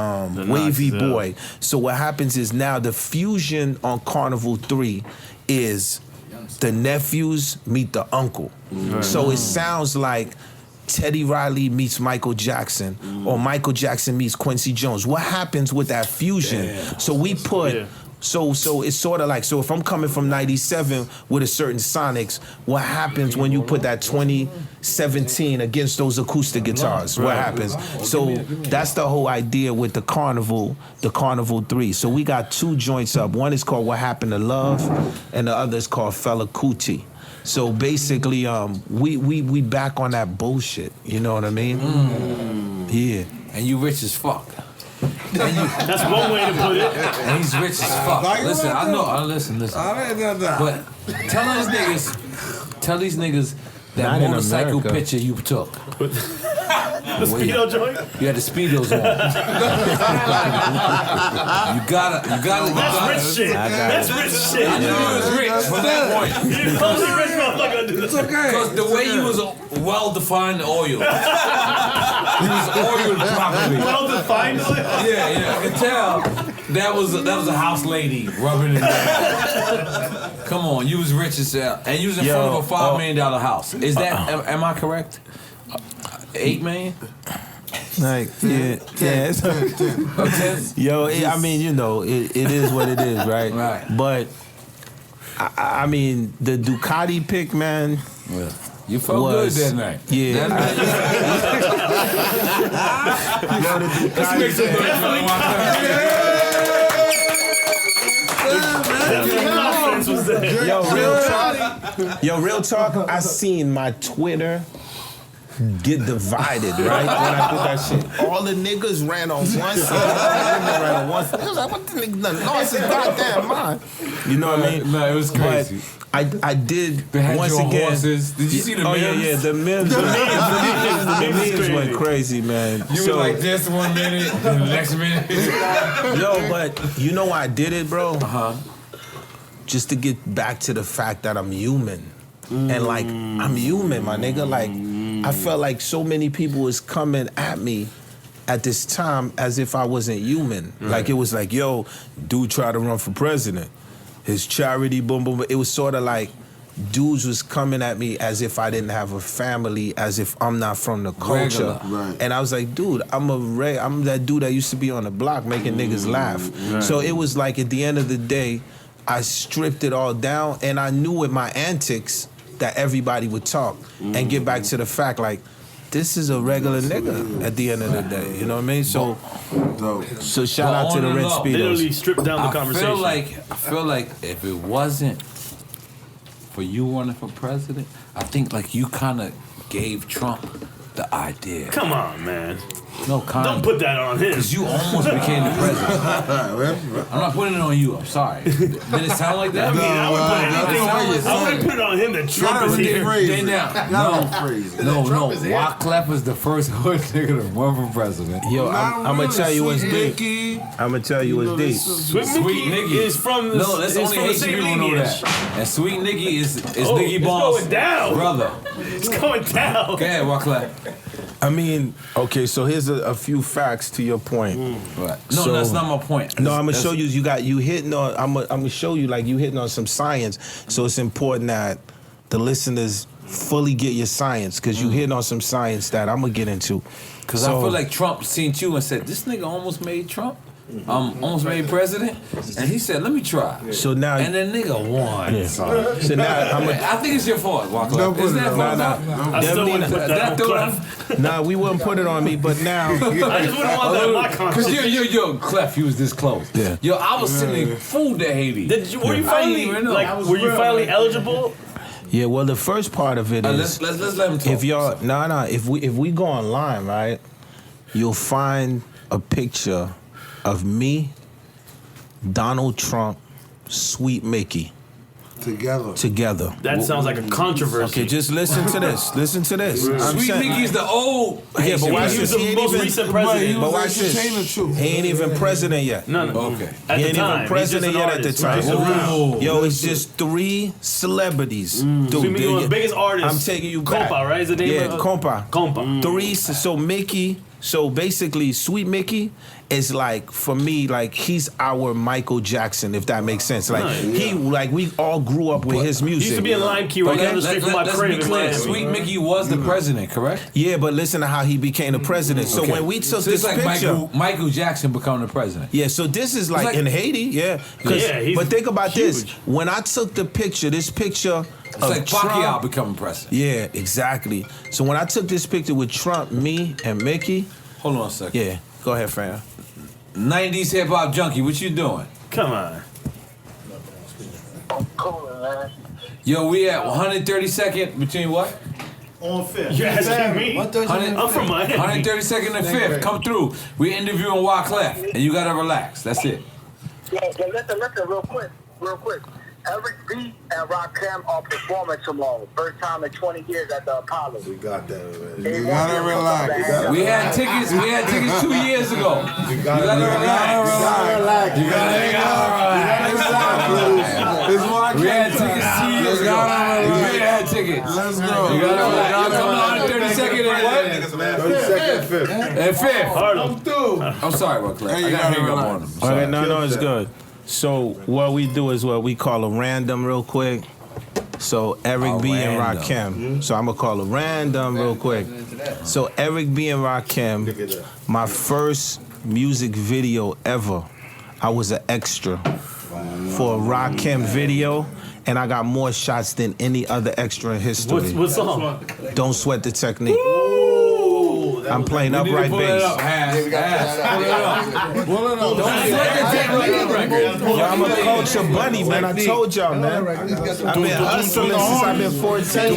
S3: Wavy Boy. So what happens is now the fusion on Carnival 3 is the nephews meet the uncle. Right. So it sounds like Teddy Riley meets Michael Jackson, or Michael Jackson meets Quincy Jones. What happens with that fusion? Damn. So we put, so it's sort of like, so if I'm coming from 97 with a certain Sonics, what happens when you put that 2017 against those acoustic guitars? What happens? So that's the whole idea with the Carnival 3. So we got 2 joints up. One is called What Happened to Love, and the other is called Fela Kuti. So basically, we back on that bullshit. You know what I mean? Yeah.
S1: And you rich as fuck.
S7: That's one way to put it.
S1: And he's rich as fuck. Listen, I know. Listen. But tell these niggas that
S3: Not
S1: motorcycle picture you took.
S7: The Speedo joint?
S1: You had the Speedos on. You gotta.
S7: That's rich shit. That's rich shit.
S1: I knew you was rich from that point.
S7: You're totally rich motherfucker.
S1: It's okay. Because the way you was well-defined oil. You was oiled properly.
S7: Well-defined oil?
S1: Yeah, I can tell. That was a house lady rubbing it down. Come on, you was rich as hell. And you was in front of a $5 million house. Is that, am I correct? 8 million?
S3: Like, yeah. Yo, I mean, you know, it is what it is, right?
S1: Right.
S3: But, I mean, the Ducati pick, man.
S1: Yeah. You felt good that night.
S3: Yeah. Yo, the Ducati pick. Yo, real talk, I seen my Twitter get divided, right? When I did that shit. All the niggas ran on one side. I was like, what the nigga done lost his goddamn mind? You know what I mean?
S1: No, it was crazy.
S3: But I did,
S1: they had
S3: once
S1: your
S3: again.
S1: Horses. Did you see the memes?
S3: Yeah, the memes. The memes went crazy, man.
S1: You were like this 1 minute, and the next minute.
S3: Yo, but you know why I did it, bro? Just to get back to the fact that I'm human. And like, I'm human, my nigga. Like, I felt like so many people was coming at me at this time as if I wasn't human. Right. Like, it was like, yo, dude tried to run for president. His charity, boom, boom. It was sort of like dudes was coming at me as if I didn't have a family, as if I'm not from the culture.
S4: Right.
S3: And I was like, dude, I'm that dude that used to be on the block making niggas laugh. Right. So it was like, at the end of the day, I stripped it all down, and I knew with my antics that everybody would talk and get back to the fact, like, this is a regular nigga at the end of the day. You know what I mean? So shout out to the Red Speedos.
S7: Literally stripped down the conversation.
S1: I feel like if it wasn't for you running for president, I think like you kind of gave Trump the idea.
S7: Come on, man.
S1: No, Kanye.
S7: Don't put that on him.
S1: Because you almost became the president. I'm not putting it on you. I'm sorry. Did it sound like that?
S7: I mean, I wouldn't put it on him that Trump is here. No.
S1: Wyclef was the first hood nigga to run for president.
S3: Yo, I'm gonna tell you what's deep. I'm gonna tell you what's deep.
S7: Sweet Nicky is from the
S1: that's only Haitian people know that. And Sweet Nicky is Nicky Boss.
S7: It's going down.
S1: Brother.
S7: It's going down.
S1: Go ahead, Wyclef.
S3: I mean, okay, so here's a few facts to your point.
S1: Right. No, that's not my point.
S3: No, I'm gonna show you. You hitting on. I'm gonna show you like you hitting on some science. So it's important that the listeners fully get your science, because you hitting on some science that I'm gonna get into.
S1: Because I feel like Trump seen you and said, "This nigga almost made Trump." Almost made president, and he said, "Let me try."
S3: So now,
S1: and then nigga won.
S3: Yeah. So now,
S1: I think it's your fault, Wyclef. Is that fault?
S3: Nah, we wouldn't put it on me, but now
S7: I just wouldn't want that in my conscience.
S1: Because yo, Clef, you was this close.
S3: Yeah.
S1: Yo, I was sending food to Haiti.
S7: Were you finally eligible?
S3: Yeah. Well, the first part of it is
S1: let's let him talk.
S3: If y'all, if we go online, right, you'll find a picture of me, Donald Trump, Sweet Mickey. Together.
S7: That sounds like a controversy.
S3: Okay, just listen to this. Listen to this.
S1: Sweet Mickey's the old.
S3: Yeah, but watch
S7: He was
S3: this.
S7: the most recent president.
S3: But watch this. He ain't even president yet.
S7: No.
S1: Okay.
S7: At
S3: He
S7: the
S3: ain't
S7: time,
S3: even president
S7: he's just
S3: yet
S7: an
S3: at the
S7: artist,
S3: time.
S7: right?
S3: Yo, it's just 3 celebrities. Dude,
S7: Sweet Mickey was the biggest artist.
S3: I'm taking you back.
S7: Compa, right? Is the name
S3: Yeah,
S7: of
S3: Compa.
S7: Compa.
S3: 3. So Mickey. So basically, Sweet Mickey is like, for me, like he's our Michael Jackson, if that makes sense. Like we all grew up with his music.
S7: He used to be in Lime Key right down the street from my
S1: Let's
S7: crib
S1: be
S7: in
S1: clear.
S7: Miami.
S1: Sweet Mickey was the president, correct?
S3: Yeah, but listen to how he became the president. So when we took
S1: So
S3: this
S1: it's like
S3: picture,
S1: Michael Jackson becoming the president.
S3: yeah, so this is like in Haiti, yeah.
S7: he's
S3: But think about this.
S7: huge.
S3: When I took the picture, this picture
S1: It's
S3: of
S1: like Pacquiao
S3: Trump.
S1: becoming president.
S3: Yeah, exactly. So when I took this picture with Trump, me, and Mickey,
S1: Hold on a second.
S3: yeah, go ahead, fam.
S1: 90s hip hop junkie, what you doing?
S7: Come on.
S8: I'm cool, man.
S1: Yo, we at 132nd between what?
S2: On fifth.
S7: You're asking me? I'm from Miami.
S1: 132nd and 5th. Come through. We're interviewing Wyclef, and you gotta relax. That's it.
S8: Yeah, listen, real quick. Eric B and Rakim are performing tomorrow. First time in 20 years at the Apollo.
S4: We got that already.
S8: You
S4: gotta relax.
S1: We had tickets 2 years ago. You gotta relax.
S4: You gotta relax. It's my
S1: We had tickets 2 years ago. We had tickets.
S4: Let's go.
S1: You gotta relax. Y'all come on 32nd and what?
S4: 32nd, 5th.
S1: And 5th.
S7: Harlem.
S1: I'm sorry, Wyclef. I gotta hang up on him.
S3: Okay, no, it's good. So what we do is what we call a random real quick. So Eric B and Rakim. So I'm gonna call a random real quick. So Eric B and Rakim, my first music video ever. I was an extra for a Rakim video, and I got more shots than any other extra in history.
S7: What song?
S3: Don't Sweat the Technique. I'm playing upright bass. Yo, I'm a culture bunny, man. I told y'all, man. I've been hustling since I've been 14.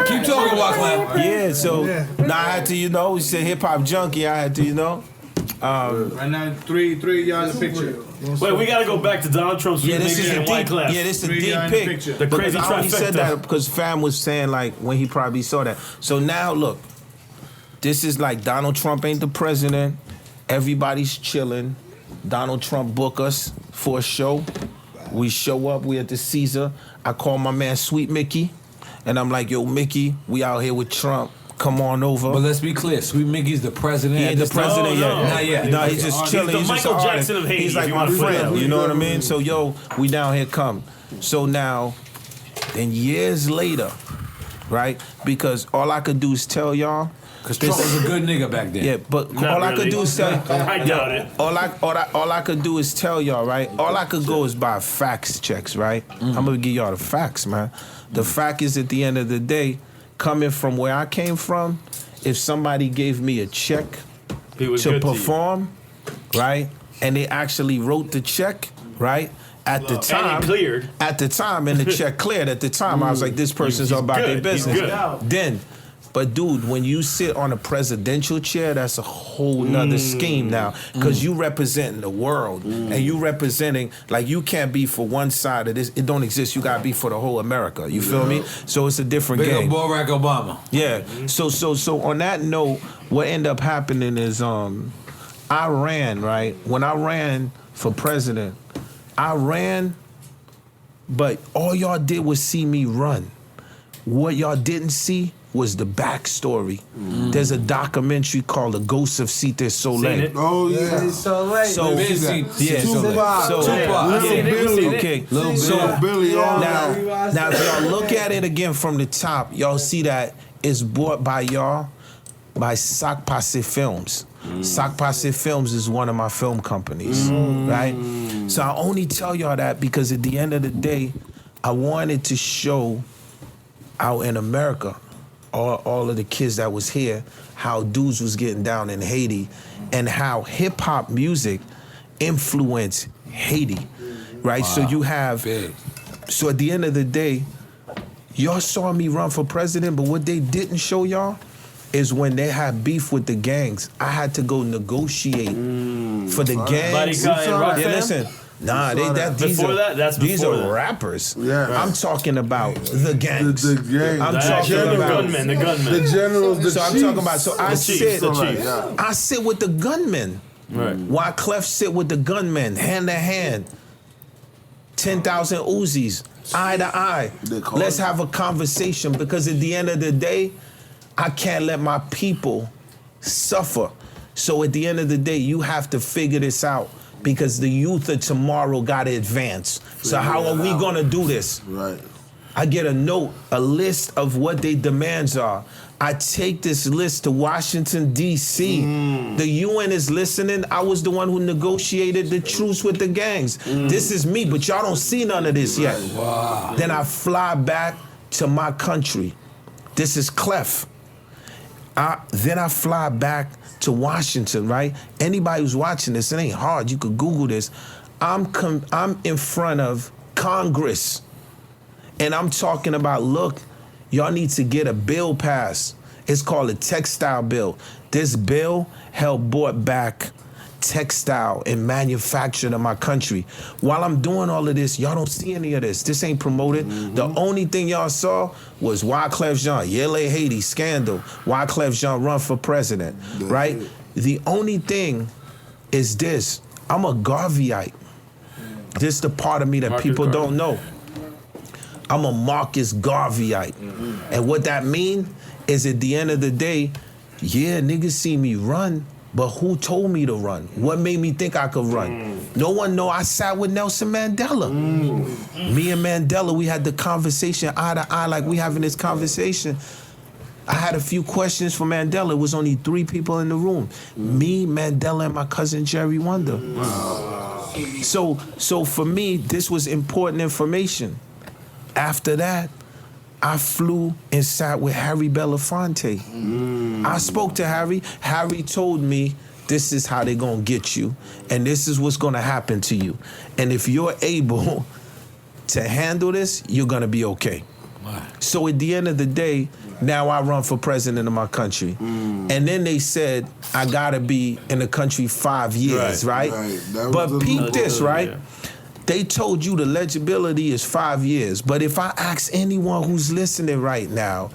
S1: Keep talking, Wyclef.
S3: Yeah, so now I had to, we said hip hop junkie. I had to,
S2: Right now, three y'all in the picture.
S7: Wait, we gotta go back to Donald Trump's
S3: yeah, this is a deep,
S7: Wyclef.
S3: yeah, this is a
S2: Three
S3: deep
S2: y'all in the
S3: pick.
S2: picture.
S7: The crazy
S3: I only said
S7: trifecta.
S3: that because fam was saying like when he probably saw that. So now look, this is like Donald Trump ain't the president. Everybody's chilling. Donald Trump book us for a show. We show up. We at the Caesar. I call my man Sweet Mickey, and I'm like, yo, Mickey, we out here with Trump. Come on over.
S1: But let's be clear, Sweet Mickey's the president.
S3: He ain't the president yet.
S1: Not yet.
S3: No, he's just chilling.
S7: He's the
S3: just
S7: Michael
S3: an
S7: Jackson
S3: artist.
S7: of Haiti,
S3: He's
S7: if
S3: like
S7: you
S3: my
S7: wanna put it
S3: friend.
S7: that way.
S3: You know what I mean? So, yo, we down here come. So now, then years later, right? Because all I could do is tell y'all.
S1: Because Trump was a good nigga back then.
S3: Yeah, but
S7: Not
S3: all I
S7: really.
S3: could do is tell
S7: I doubt it.
S3: all I could do is tell y'all, right? All I could go is buy fax checks, right? I'm gonna give y'all the facts, man. The fact is, at the end of the day, coming from where I came from, if somebody gave me a check
S7: He was
S3: to
S7: good
S3: perform, right, and they actually wrote the check, right, at the time,
S7: And it cleared.
S3: at the time, and the check cleared. At the time, I was like, this person's
S7: He's
S3: about their
S7: good. He's
S3: business.
S7: good.
S3: Then. But dude, when you sit on a presidential chair, that's a whole nother scheme now. Because you representing the world. And you representing, like you can't be for one side of this. It don't exist. You gotta be for the whole America. You feel me? So it's a different
S1: Big up
S3: game.
S1: Barack Obama.
S3: Yeah. So on that note, what ended up happening is I ran, right? When I ran for president, I ran, but all y'all did was see me run. What y'all didn't see was the backstory. There's a documentary called The Ghost of Cita
S7: Seen
S3: Solange.
S7: it?
S4: Oh, yeah.
S3: So
S4: Tupac.
S3: okay. So
S4: Billy,
S3: now if y'all look at it again from the top, y'all see that it's bought by y'all by Sac Passe Films. Sac Passe Films is one of my film companies, right? So I only tell y'all that because at the end of the day, I wanted to show out in America, all of the kids that was here, how dudes was getting down in Haiti and how hip hop music influenced Haiti, right?
S1: Wow.
S3: So you have, so at the end of the day, y'all saw me run for president, but what they didn't show y'all is when they had beef with the gangs, I had to go negotiate for the gangs.
S7: Buddy Guy and Rock
S3: Yeah,
S7: Fam?
S3: listen. Nah, that's
S7: these
S3: are rappers.
S4: Yeah.
S3: I'm talking about the gangs.
S4: The gangs.
S3: I'm talking about
S7: the gunmen.
S4: The generals, the
S3: So I'm
S4: chiefs.
S3: talking about. So I
S4: I
S3: sit with the gunmen.
S7: Right.
S3: Wyclef sit with the gunmen, hand to hand. 10,000 Uzis, eye to eye. Let's have a conversation, because at the end of the day, I can't let my people suffer. So at the end of the day, you have to figure this out, because the youth of tomorrow got to advance. So how are we going to do this?
S4: Right.
S3: I get a note, a list of what their demands are. I take this list to Washington, D.C. The UN is listening. I was the one who negotiated the truce with the gangs. This is me, but y'all don't see none of this yet. Wow. Then I fly back to my country. This is Clef. Then I fly back to Washington, right? Anybody who's watching this, it ain't hard. You could Google this. I'm in front of Congress, and I'm talking about, look, y'all need to get a bill passed. It's called a textile bill. This bill helped brought back textile and manufacturing in my country. While I'm doing all of this, y'all don't see any of this. This ain't promoted. The only thing y'all saw was Wyclef Jean, Yele Haiti, scandal. Wyclef Jean run for president, right? The only thing is this. I'm a Garveyite. This is the part of me that people don't know. I'm a Marcus Garveyite. And what that mean is, at the end of the day, yeah, niggas see me run, but who told me to run? What made me think I could run? No one know I sat with Nelson Mandela. Me and Mandela, we had the conversation eye to eye like we having this conversation. I had a few questions for Mandela. It was only 3 people in the room. Me, Mandela, and my cousin Jerry Wonder. So for me, this was important information. After that, I flew and sat with Harry Belafonte. I spoke to Harry. Harry told me, this is how they're going to get you, and this is what's going to happen to you. And if you're able to handle this, you're going to be okay. So at the end of the day, now I run for president of my country. And then they said, I got to be in the country 5 years, right? But peep this, right? Yeah. They told you the legibility is 5 years. But if I ask anyone who's listening right now,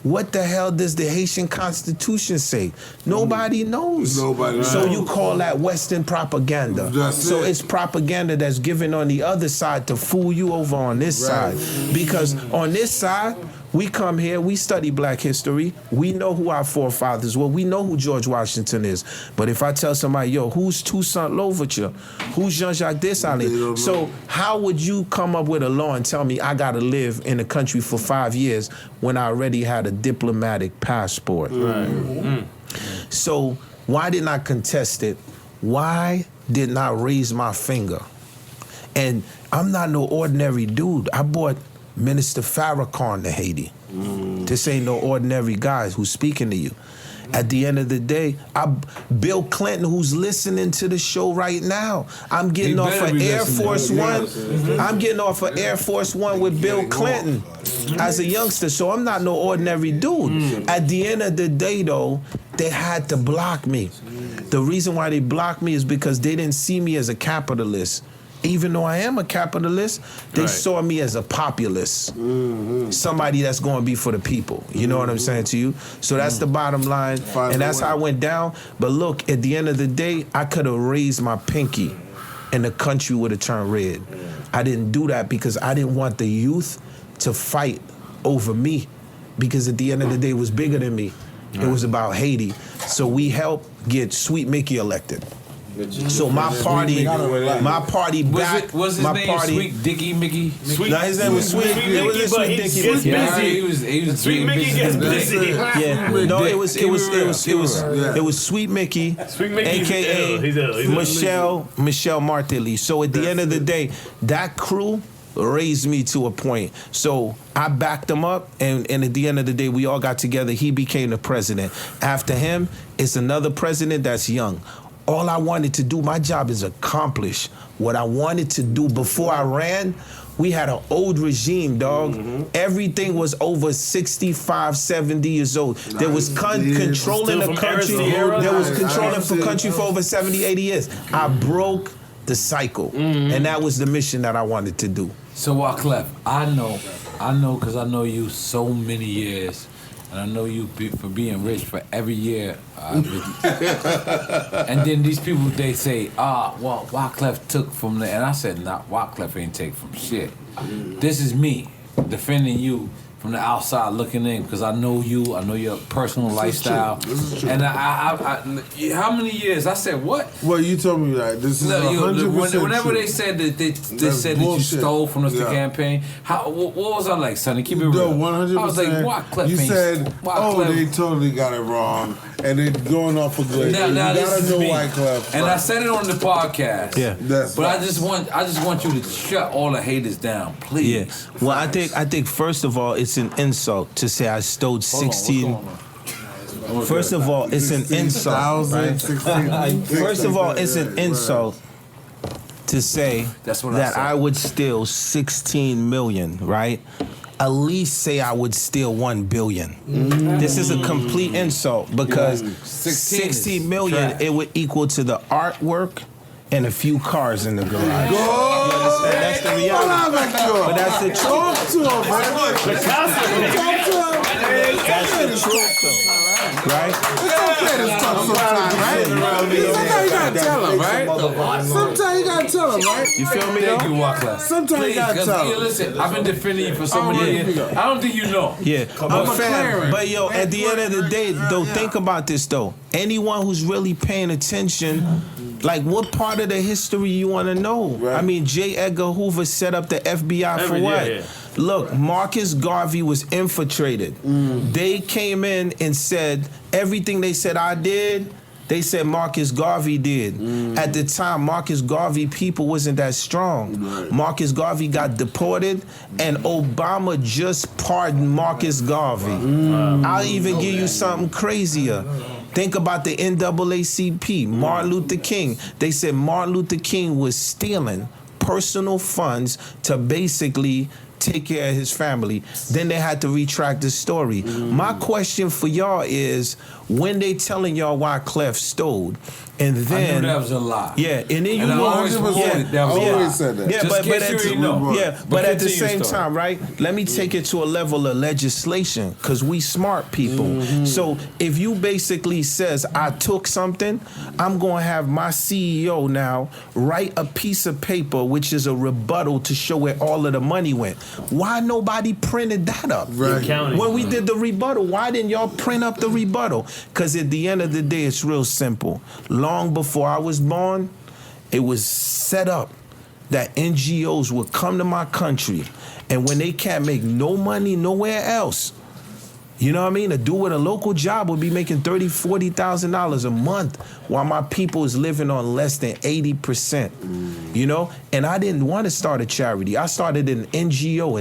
S3: what the hell does the Haitian Constitution say? Nobody knows. So you call that Western propaganda. It's propaganda that's given on the other side to fool you over on this side. Because on this side, we come here, we study black history, we know who our forefathers were, we know who George Washington is. But if I tell somebody, yo, who's Toussaint Louverture? Who's Jean-Jacques Dessalines? So how would you come up with a law and tell me I gotta live in the country for 5 years when I already had a diplomatic passport? So why didn't I contest it? Why didn't I raise my finger? And I'm not no ordinary dude. I brought Minister Farrakhan to Haiti. This ain't no ordinary guy who's speaking to you. At the end of the day, Bill Clinton, who's listening to the show right now, I'm getting off of Air Force One. I'm getting off of Air Force One with Bill Clinton as a youngster, so I'm not no ordinary dude. At the end of the day, though, they had to block me. The reason why they blocked me is because they didn't see me as a capitalist. Even though I am a capitalist, they saw me as a populist. Somebody that's going to be for the people. You know what I'm saying to you? So that's the bottom line. And that's how I went down. But look, at the end of the day, I could have raised my pinky and the country would have turned red. I didn't do that because I didn't want the youth to fight over me. Because at the end of the day, it was bigger than me. It was about Haiti. So we helped get Sweet Mickey elected. So my party back.
S1: Was his name Sweet Dickie Mickey?
S3: No, his name was Sweet. It was Sweet Dickie.
S1: He was
S7: Sweet Mickey gets busy.
S3: Yeah, no, it was Sweet Mickey, aka Michelle Martelly. So at the end of the day, that crew raised me to a point. So I backed him up, and at the end of the day, we all got together. He became the president. After him, it's another president that's young. All I wanted to do, my job is accomplish what I wanted to do. Before I ran, we had an old regime, dog. Everything was over 65, 70 years old. There was controlling the country. There was controlling the country for over 70, 80 years. I broke the cycle. And that was the mission that I wanted to do.
S1: So Wyclef, I know, because I know you so many years, and I know you for being rich for every year. And then these people, they say, well, Wyclef took from the, and I said, nah, Wyclef ain't take from shit. This is me defending you from the outside looking in, because I know you, I know your personal lifestyle.
S4: This is true.
S1: And I how many years? I said, what?
S4: Well, you told me that. This is 100%
S1: whenever
S4: true.
S1: they said that they said that you stole from us the campaign, what was I like, Sonny? Keep it real.
S4: No, 100%.
S1: I was like, Wyclef.
S4: You said, they totally got it wrong, and they're going off a glitch.
S1: Now
S4: you gotta know
S1: me.
S4: Wyclef.
S1: And I said it on the podcast.
S3: Yeah.
S1: But I just want you to shut all the haters down, please.
S3: Yeah. Well, I think first of all, it's an insult to say I stole 16. First of all, it's an insult. Right? First of all, it's an insult to say that I would steal 16 million, right? At least say I would steal 1 billion. This is a complete insult because 16 million, it would equal to the artwork and a few cars in the garage. You understand? That's the reality. But that's the truth.
S4: Talk to him, man. Talk to him.
S3: That's the truth, though. Right?
S4: It's okay to talk sometimes, right? Sometimes you gotta tell him, right? Sometimes you gotta tell him, right?
S3: You feel me,
S1: Thank
S3: though?
S1: you, Wyclef.
S4: Sometimes you gotta tell him.
S1: Listen, I've been defending you for so many years. I don't think you know.
S3: Yeah, I'm a fan. But yo, at the end of the day, though, think about this though. Anyone who's really paying attention, like what part of the history you want to know? Right. I mean, J. Edgar Hoover set up the FBI for what? Yeah. Look, Marcus Garvey was infiltrated. They came in and said everything they said I did. They said Marcus Garvey did. At the time, Marcus Garvey people wasn't that strong. Marcus Garvey got deported, and Obama just pardoned Marcus Garvey. I'll even give you something crazier. Think about the NAACP, Martin Luther King. They said Martin Luther King was stealing personal funds to basically take care of his family. Then they had to retract the story. My question for y'all is, when they telling y'all Wyclef stole, and then
S1: I knew that was a lie.
S3: Yeah, and then you
S1: always said that.
S3: Yeah, but at the same time, right? Let me take it to a level of legislation, because we smart people. So if you basically says I took something, I'm gonna have my CEO now write a piece of paper which is a rebuttal to show where all of the money went. Why nobody printed that up?
S4: Right.
S3: When we did the rebuttal, why didn't y'all print up the rebuttal? Because at the end of the day, it's real simple. Long before I was born, it was set up that NGOs would come to my country, and when they can't make no money nowhere else, you know what I mean? A dude with a local job would be making $30,000, $40,000 a month while my people is living on less than 80%. You know? And I didn't want to start a charity. I started an NGO,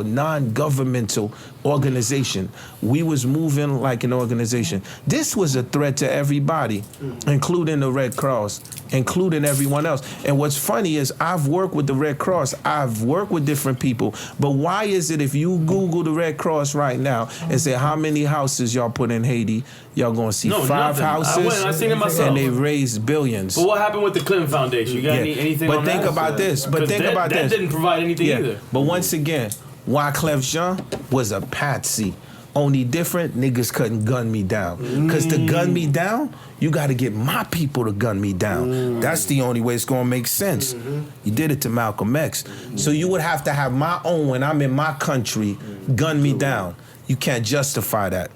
S3: a non-governmental organization. We was moving like an organization. This was a threat to everybody, including the Red Cross, including everyone else. And what's funny is I've worked with the Red Cross. I've worked with different people. But why is it if you Google the Red Cross right now and say how many houses y'all put in Haiti, y'all gonna see 5 houses,
S7: I seen it myself.
S3: and they raised billions.
S7: But what happened with the Clinton Foundation? You got anything on that?
S3: But think about this. That
S7: didn't provide anything either.
S3: But once again, Wyclef Jean was a patsy. Only different, niggas couldn't gun me down. Because to gun me down, you got to get my people to gun me down. That's the only way it's going to make sense. You did it to Malcolm X. So you would have to have my own, when I'm in my country, gun me down. You can't justify that.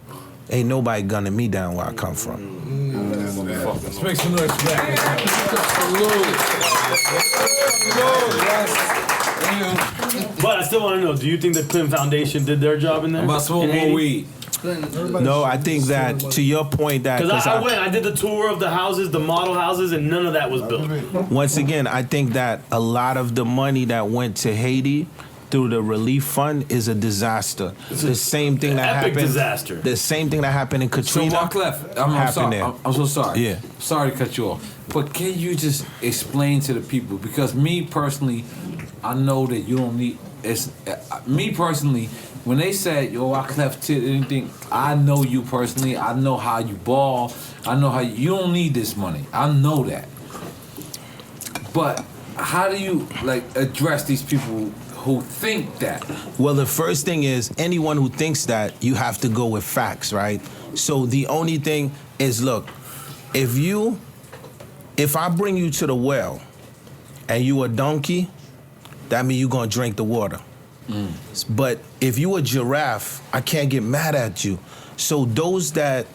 S3: Ain't nobody gunning me down where I come from.
S1: Let's make some noise for that.
S7: But I still want to know, do you think the Clinton Foundation did their job in there?
S1: I'm about to smoke more weed.
S3: No, I think that, to your point, that...
S7: Because I did the tour of the houses, the model houses, and none of that was built.
S3: Once again, I think that a lot of the money that went to Haiti through the relief fund is a disaster. The same thing that happened.
S7: Disaster.
S3: The same thing that happened in Katrina.
S1: So Wyclef, I'm sorry. I'm so sorry.
S3: Yeah.
S1: Sorry to cut you off. But can you just explain to the people? Because me personally, I know that you don't need. Me personally, when they said yo Wyclef did anything, I know you personally. I know how you ball. I know how you don't need this money. I know that. But how do you address these people who think that?
S3: Well, the first thing is anyone who thinks that, you have to go with facts, right? So the only thing is, look, if I bring you to the well and you a donkey, that means you're gonna drink the water. But if you a giraffe, I can't get mad at you. So those that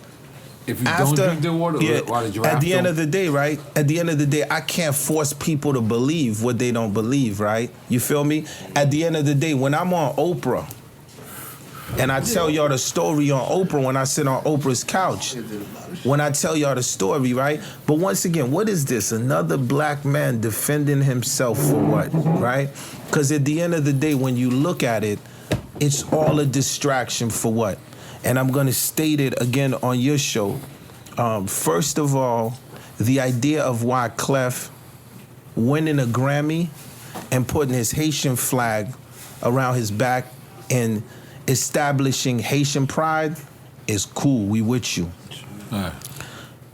S1: if you don't drink the water, why the giraffe
S3: at the end of the day, right? At the end of the day, I can't force people to believe what they don't believe, right? You feel me? At the end of the day, when I'm on Oprah and I tell y'all the story on Oprah when I sit on Oprah's couch, when I tell y'all the story, right? But once again, what is this? Another black man defending himself for what, right? Because at the end of the day, when you look at it, it's all a distraction for what? And I'm going to state it again on your show. First of all, the idea of Wyclef winning a Grammy and putting his Haitian flag around his back and establishing Haitian pride is cool. We with you. Right.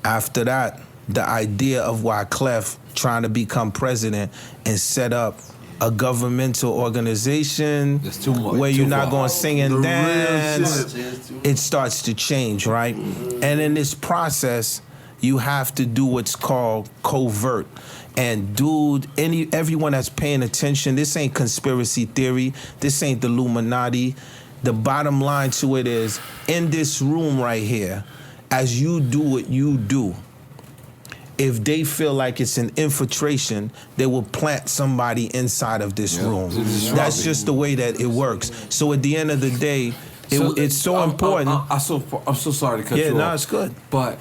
S3: After that, the idea of Wyclef trying to become president and set up a governmental organization where you're not going to sing and dance, it starts to change, right? And in this process, you have to do what's called covert. And dude, everyone that's paying attention, this ain't conspiracy theory, this ain't the Illuminati. The bottom line to it is, in this room right here, as you do what you do, if they feel like it's an infiltration, they will plant somebody inside of this room. That's just the way that it works. So at the end of the day, it's so important.
S1: I'm so sorry to cut you off.
S3: Yeah, no, it's good.
S1: But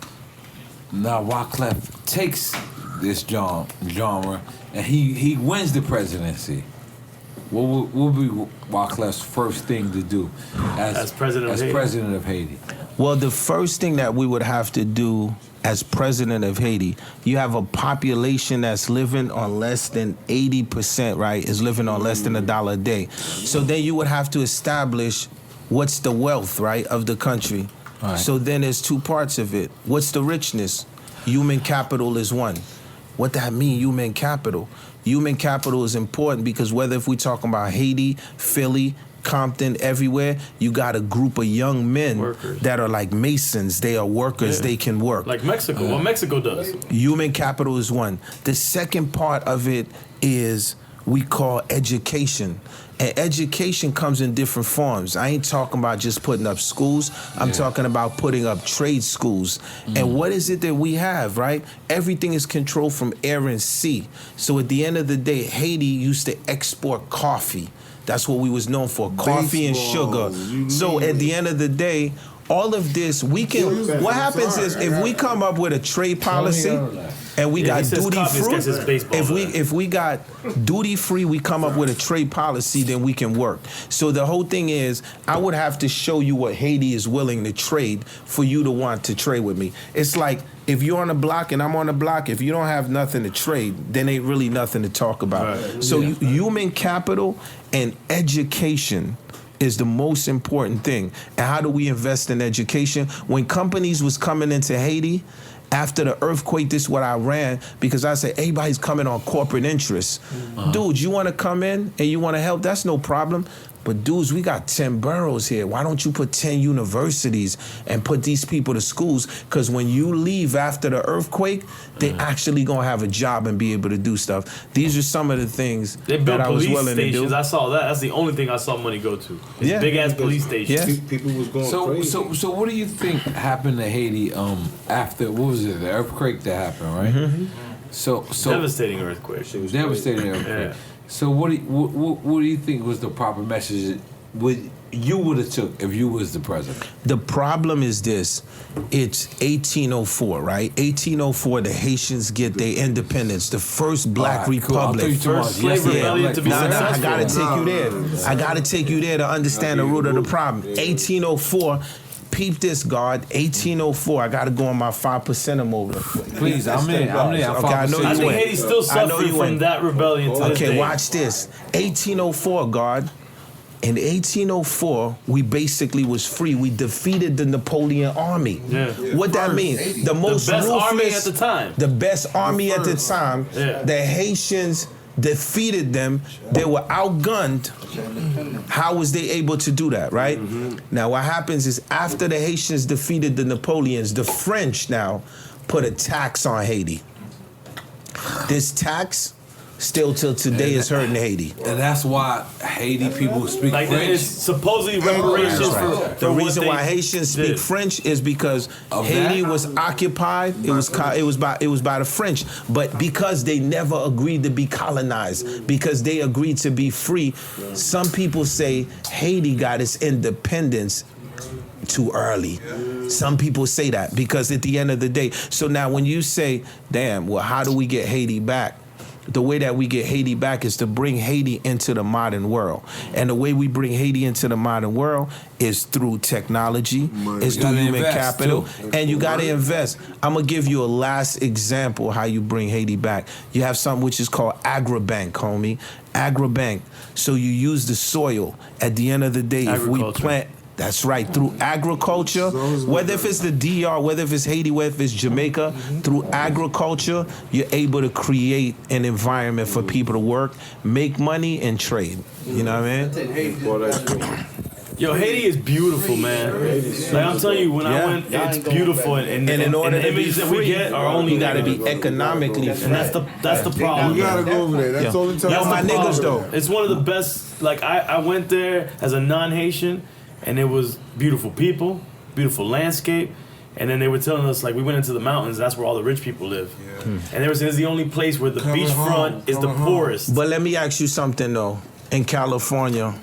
S1: now Wyclef takes this genre and he wins the presidency. What would be Wyclef's first thing to do as president of Haiti?
S3: Well, the first thing that we would have to do as president of Haiti, you have a population that's living on less than 80%, right? Is living on less than $1 a day. So then you would have to establish what's the wealth, right, of the country. Right. So then there's two parts of it. What's the richness? Human capital is one. What that mean, human capital? Human capital is important because whether if we talking about Haiti, Philly, Compton, everywhere, you got a group of young men that are like masons. They are workers. They can work.
S7: Like Mexico, what Mexico does.
S3: Human capital is one. The second part of it is we call education. And education comes in different forms. I ain't talking about just putting up schools. I'm talking about putting up trade schools. And what is it that we have, right? Everything is controlled from air and sea. So at the end of the day, Haiti used to export coffee. That's what we was known for, coffee and sugar. So at the end of the day, all of this, we can, what happens is if we come up with a trade policy and we got duty free, if we got duty free, we come up with a trade policy, then we can work. So the whole thing is, I would have to show you what Haiti is willing to trade for you to want to trade with me. It's like, if you're on a block and I'm on a block, if you don't have nothing to trade, then ain't really nothing to talk about. Right. So human capital and education is the most important thing. And how do we invest in education? When companies was coming into Haiti, after the earthquake, this is what I ran, because I said, everybody's coming on corporate interests. Dude, you want to come in and you want to help? That's no problem. But dudes, we got 10 boroughs here. Why don't you put 10 universities and put these people to schools? Because when you leave after the earthquake, they actually going to have a job and be able to do stuff. These are some of the things that I was willing to do.
S7: I saw that. That's the only thing I saw money go to. It's big-ass police stations.
S4: People was going crazy.
S1: So what do you think happened to Haiti after, what was it, the earthquake that happened, right? So
S7: devastating earthquake.
S1: Devastating earthquake. So what do you think was the proper message you would have took if you was the president?
S3: The problem is this. It's 1804, right? 1804, the Haitians get their independence, the first black republic.
S7: First slave rebellion to be successful.
S3: I gotta take you there. I gotta take you there to understand the root of the problem. 1804. Peep this, God. 1804. I gotta go on my 5% over.
S1: Please, I'm in.
S3: Okay, I know you
S7: I think Haiti's still suffering from that rebellion to this day.
S3: Watch this. 1804, God. In 1804, we basically was free. We defeated the Napoleon army.
S7: Yeah.
S3: What that mean? The most
S7: best
S3: ruthless
S7: army at the time.
S3: The best army at the time.
S7: Yeah.
S3: The Haitians defeated them. They were outgunned. How was they able to do that, right? Now what happens is after the Haitians defeated the Napoleons, the French now put a tax on Haiti. This tax still till today is hurting Haiti.
S1: And that's why Haiti people speak
S7: Like
S1: French.
S7: it's supposedly reparations for
S3: The
S7: what
S3: reason
S7: they
S3: why Haitians speak
S7: did.
S3: French is because
S1: Of
S3: Haiti
S1: that?
S3: was occupied. It was by the French, but because they never agreed to be colonized, because they agreed to be free. Some people say Haiti got its independence too early. Some people say that because at the end of the day. So now when you say, damn, well, how do we get Haiti back? The way that we get Haiti back is to bring Haiti into the modern world. And the way we bring Haiti into the modern world is through technology, is through human capital, and you gotta invest. I'm gonna give you a last example how you bring Haiti back. You have something which is called agribank, homie. Agribank. So you use the soil. At the end of the day, if we plant, that's right, through agriculture, whether if it's the DR, whether if it's Haiti, whether if it's Jamaica, through agriculture, you're able to create an environment for people to work, make money, and trade. You know what I mean?
S7: Yo, Haiti is beautiful, man. Like I'm telling you, when I went, it's beautiful, and
S3: in order
S7: the
S3: to be
S7: images that
S3: free,
S7: we get are only
S3: you gotta be economically free.
S7: and that's the problem.
S4: You gotta go over there. That's the only time.
S3: Yo, my niggas though.
S7: It's one of the best. Like I went there as a non-Haitian, and it was beautiful people, beautiful landscape, and then they were telling us like we went into the mountains. That's where all the rich people live, and they were saying it's the only place where the beachfront is the poorest.
S3: But let me ask you something though. In California,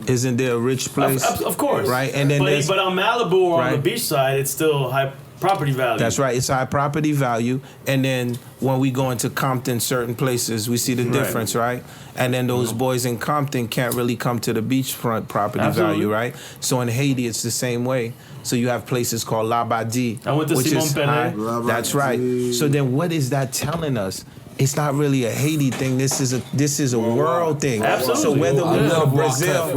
S3: isn't there a rich place?
S7: Of course,
S3: right? And then
S7: but on Malibu or on the
S3: right.
S7: beach side, it's still high property value.
S3: That's right. It's high property value. And then when we go into Compton, certain places, we see the difference, right? And then those boys in Compton can't really come to the beachfront property value, right? So in Haiti, it's the same way. So you have places called Labadie.
S7: I went to
S3: which
S7: Simon
S3: is
S7: Pele.
S3: high. That's right. So then what is that telling us? It's not really a Haiti thing. This is a world thing.
S7: Absolutely.
S3: So whether we go to Brazil,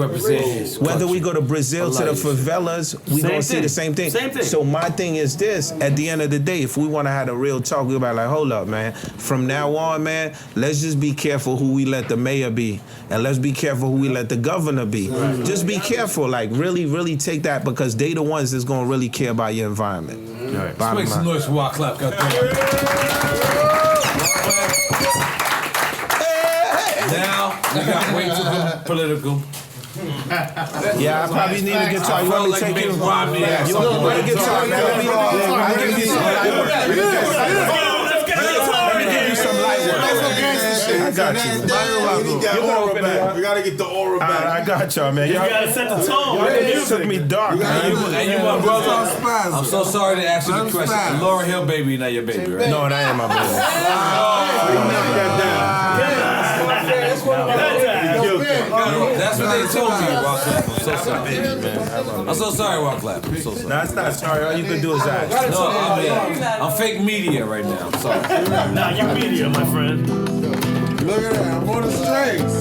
S1: whether
S3: we go to Brazil to the favelas, we gonna see the same thing.
S7: Same thing.
S3: So my thing is this: at the end of the day, if we want to have a real talk, we're about like, hold up, man. From now on, man, let's just be careful who we let the mayor be, and let's be careful who we let the governor be. Just be careful, like really, really take that because they the ones that's gonna really care about your environment.
S1: Right. Let's make some noise for Wyclef. Now we got way too political.
S3: Yeah, I probably need a guitar. You want me to take you? You want a guitar? I'll give you some light work. Let me give you some light work. I got you.
S4: We gotta get the aura back.
S3: I got y'all, man.
S7: You gotta set the tone.
S3: Y'all took me dark.
S1: And you my brother. I'm so sorry to ask you the question. Laura Hill baby, not your baby, right?
S3: No, that ain't my baby.
S1: That's what they told me, Wyclef. I'm so sorry. I'm so sorry, Wyclef. I'm so sorry.
S3: No, it's not sorry. All you can do is ask.
S1: No, I'm fake media right now. I'm sorry.
S7: Nah, you media, my friend.
S4: Look at that. I'm on the strings.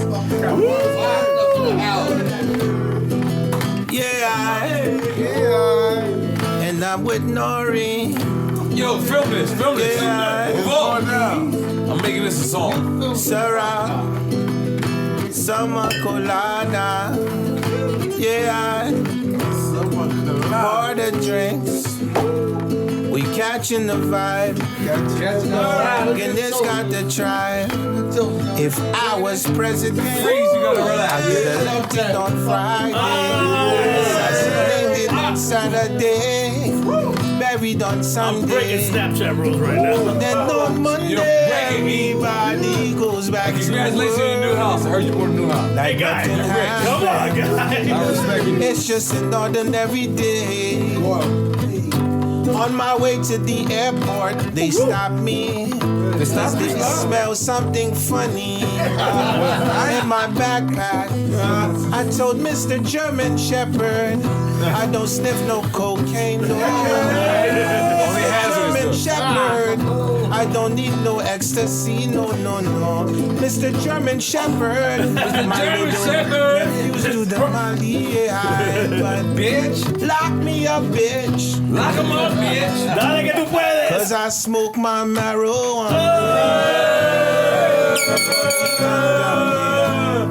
S3: Yeah. And I'm with Nore.
S1: Yo, film this.
S3: Yeah.
S1: Revolt. I'm making this a song.
S3: Sarah. Summer colada. Yeah. Pour the drinks. We catching the vibe. And this got the tribe. If I was president,
S1: Freeze, you gotta relax.
S3: I'd get elected on Friday. Assassinated on Saturday. Buried on Sunday.
S7: I'm breaking Snapchat rules right now.
S3: Then on Monday, everybody goes back to
S1: Congratulations on your new house. I heard you bought a new house.
S3: like
S7: Hey guys,
S3: nothing
S7: come on,
S3: happened.
S7: guys.
S1: I respect you.
S3: It's just an ordinary day. On my way to the airport, they stopped me. They smell something funny in my backpack. I told Mr. German Shepherd, I don't sniff no cocaine. No. German Shepherd, I I don't need no ecstasy, no. Mr. German Shepherd,
S1: Mr. German Shepherd.
S3: refuse to the Mali, but
S1: Bitch.
S3: lock me up, bitch.
S1: Lock 'em up, bitch.
S7: Dale que tú puedes.
S3: Cause I smoke my marijuana.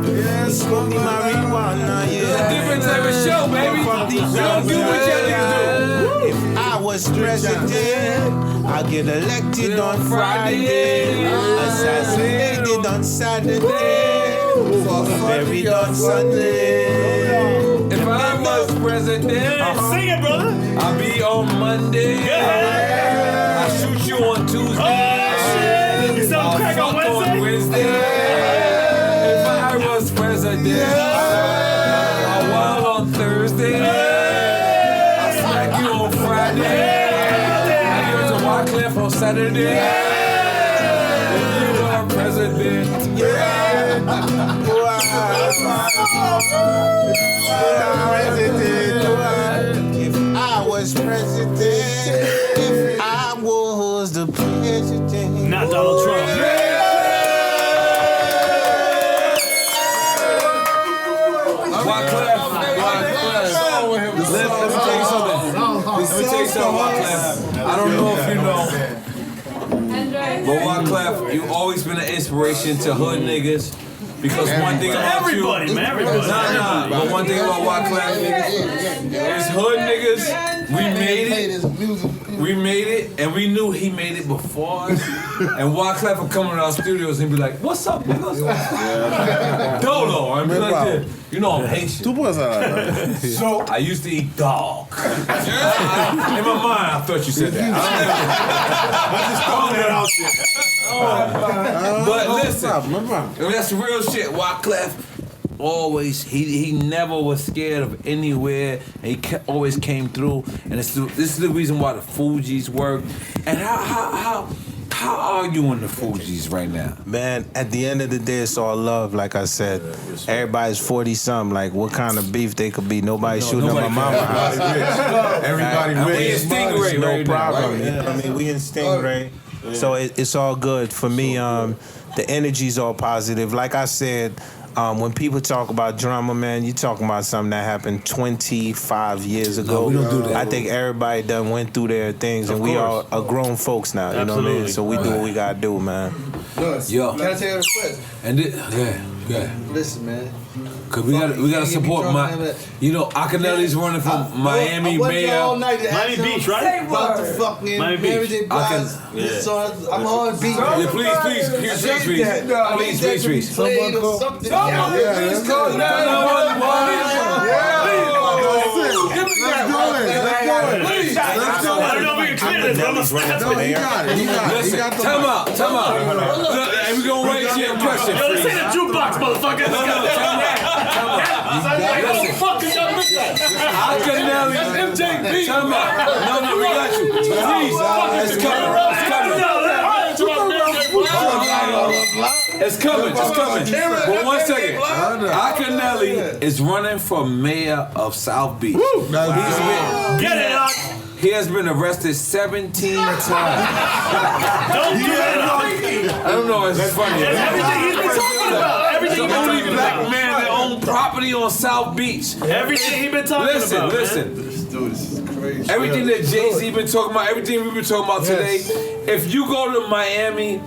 S3: Yeah, smoke my marijuana, yeah.
S1: Different type of show, baby. You don't do what y'all niggas do.
S3: If I was president, I'd get elected on Friday, assassinated on Saturday, buried on Sunday.
S1: If I was president,
S7: Sing it, brother.
S1: I'll be on Monday. I'll shoot you on Tuesday.
S7: Oh, shit. You sell crack on Wednesday?
S1: If I was president, I'll wild on Thursday. I'll smack you on Friday. I'll give it to Wyclef on Saturday. If you are president,
S3: If I was president, if I was the president.
S7: Not Donald Trump.
S1: Wyclef. Let me tell you something. Wyclef. I don't know if you know, but Wyclef, you've always been an inspiration to hood niggas. Because one thing about
S7: Everybody,
S1: you,
S7: man, everybody.
S1: Nah. But one thing about Wyclef is hood niggas. We made it, and we knew he made it before us. And Wyclef would come in our studios and be like, "What's up, niggas?" Dolo, I'd be like this. You know I'm Haitian. So I used to eat dog. In my mind, I thought you said that. But listen, that's real shit. Wyclef always, he never was scared of anywhere. And he always came through. And this is the reason why the Fugees work. And how are you in the Fugees right now?
S3: Man, at the end of the day, it's all love. Like I said, everybody's 40-something. Like, what kind of beef they could be? Nobody shooting up my mama house.
S2: Everybody
S3: Right?
S1: We in Stingray
S3: No
S1: right now,
S3: problem.
S1: right?
S3: You know what I mean, we in Stingray. So it's all good. For me, the energy's all positive. Like I said, when people talk about drama, man, you talking about something that happened 25 years ago.
S1: No, we don't do that.
S3: I think everybody done went through their things, and we all are grown folks now. You know what I mean? So we do what we gotta do, man.
S1: Yo.
S4: Can I tell you a request?
S1: And yeah.
S4: Listen, man.
S1: Cause we gotta support Akinelli's running from Miami mayor.
S7: Miami Beach, right?
S4: About the fucking
S7: Miami Beach.
S4: Mary J. Blige. So I'm on beat.
S1: Yeah, please.
S4: Someone go.
S1: Please call 911.
S4: Please.
S7: I don't know if we can clear this, bro.
S1: Listen, time out. Look, and we gonna wait to your question.
S7: Yo, this ain't a jukebox, motherfucker.
S1: Akinelli. Time out. No, we got you. Please. It's coming. But 1 second. Akinelli is running for mayor of South Beach.
S7: Get it out.
S1: He has been arrested 17 times.
S7: Don't do that.
S1: I don't know, it's funny.
S7: Everything he's been talking about. Everything
S1: The only black man that owned property on South Beach.
S7: Everything he's been talking about.
S1: Listen.
S2: This dude is crazy.
S1: Everything that Jay-Z been talking about, everything we've been talking about today. If you go to Miami,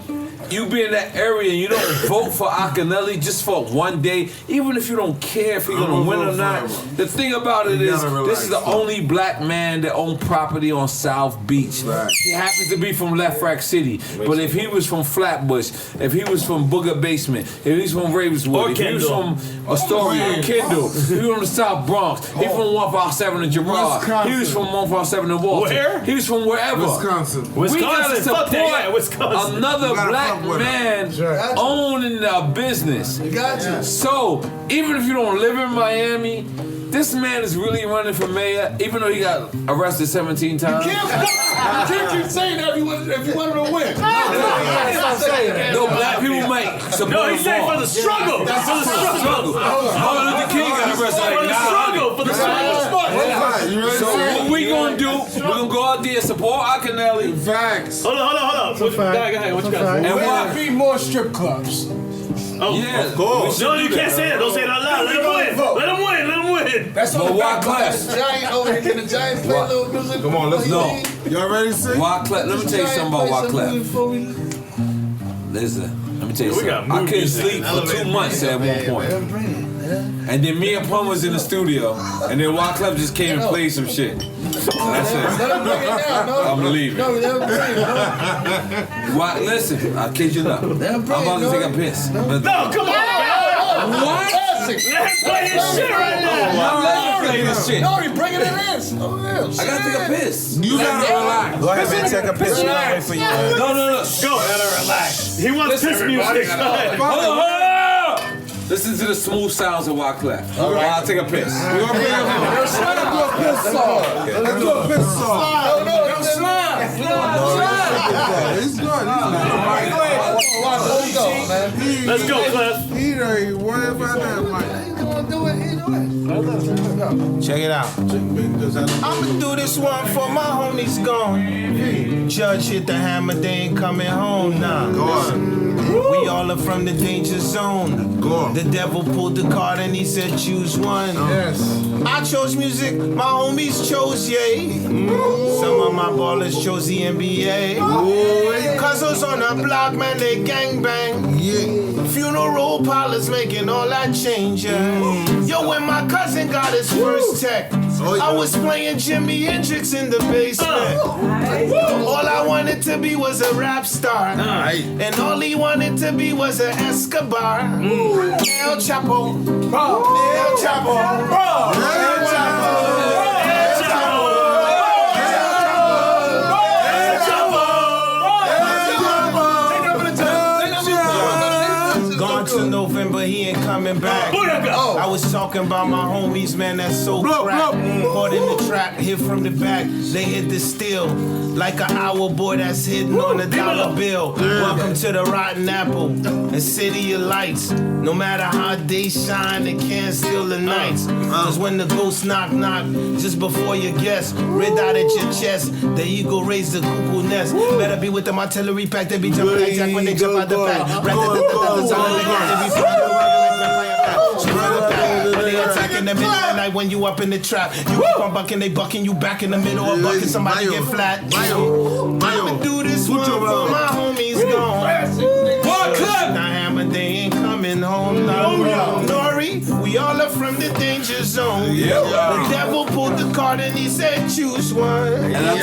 S1: you be in that area and you don't vote for Akinelli just for one day, even if you don't care if he's gonna win or not. The thing about it is, this is the only black man that owned property on South Beach.
S2: Right.
S1: He happens to be from Left Rack City, but if he was from Flatbush, if he was from Bugga Basement, if he's from Ravenswood, if he was from Astoria, Kendall, if he was from the South Bronx, he from 157 in Girard, he was from 157 in Walton.
S7: Where?
S1: He was from wherever.
S2: Wisconsin.
S1: We gotta
S7: Fuck that. Yeah,
S1: support
S7: Wisconsin.
S1: another black
S2: fuck with
S1: man owning a business.
S4: Got you.
S1: So even if you don't live in Miami, this man is really running for mayor, even though he got arrested 17 times.
S4: You can't keep saying that if you want to win.
S1: No, black people might fight.
S7: No, he's saying for the struggle. That's for the struggle.
S1: Martin Luther King got arrested like 900.
S7: For the struggle.
S1: So what we gonna do? We're gonna go out there, support Akinelli.
S4: Facts.
S7: Hold on. Go ahead. What you got?
S1: And why?
S4: Be more strip clubs.
S7: Oh,
S1: yeah,
S5: of course.
S7: No, you can't say that. Don't say it out loud. Let him win.
S4: That's
S1: but Wyclef.
S2: Giant over here. Can the Giants play a little music?
S5: Come on, let's go.
S4: Y'all ready to sing?
S1: Wyclef. Let me tell you something about Wyclef. Listen, let me tell you something. I couldn't sleep for 2 months at one point. And then me and Plum was in the studio, and then Wyclef just came and played some shit. That's it.
S2: Let him bring it down.
S1: I'm leaving.
S2: No, let him bring it.
S1: Listen, I kid you not. I'm about to take a piss.
S7: No, come on.
S1: What?
S7: Let him play his shit right now.
S1: I'm letting you play this shit.
S2: No, he's bringing it in.
S1: I gotta take a piss.
S4: You gotta relax.
S3: Go ahead, man. Take a piss. We'll wait for you.
S1: No.
S7: Go. Relax. He wants piss music.
S1: Hold on. Listen to the smooth sounds of Wyclef. While I take a piss.
S4: Let's do a piss song. Let's do a piss song. He's good.
S7: Let's go, Clef.
S4: He ain't worried about that, Mike.
S3: Check it out. I'ma do this one for my homies gone. Judge hit the hammer, they ain't coming home now. We all are from the danger zone. The devil pulled the card and he said choose one.
S4: Yes.
S3: I chose music, my homies chose yay. Some of my ballers chose the NBA. Cause those on the block, man, they gangbang. Funeral parlors making all that change. Yo, when my cousin got his first tech, I was playing Jimi Hendrix in the basement. All I wanted to be was a rap star. And all he wanted to be was an Escobar. El Chapo. El Chapo. El Chapo. To November, he ain't coming back. I was talking about my homies, man, that's so crack. Caught in the trap, hit from the back. They hit the steel like an owl boy that's hidden on a dollar bill. Welcome to the Rotten Apple, a city of lights. No matter how they shine, they can't steal the nights. Cause when the ghosts knock, just before you guess, red dot at your chest, the eagle raised the cuckoo nest. Better be with them artillery pack, they be jumping like Jack when they jump out the pack. They attacking the middle of the night when you up in the trap. You keep on bucking, they bucking you back in the middle of bucking. Somebody get flat. I'ma do this one for my homies gone. The hammer, they ain't coming home. N.O.R.E, we all are from the danger zone. The devil pulled the card and he said choose one. And I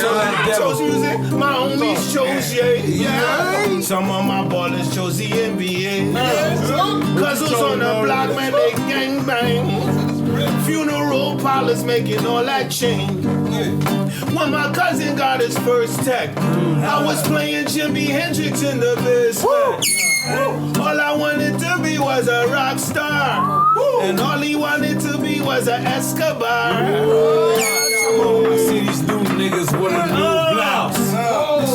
S3: chose music, my homies chose yeah. Some of my ballers chose the NBA. Cause who's on the block, man, they gang bang. Funeral parlors making all that change. When my cousin got his first tech, I was playing Jimi Hendrix in the basement. All I wanted to be was a rock star. And all he wanted to be was a Escobar.
S1: I see these new niggas with a new blouse.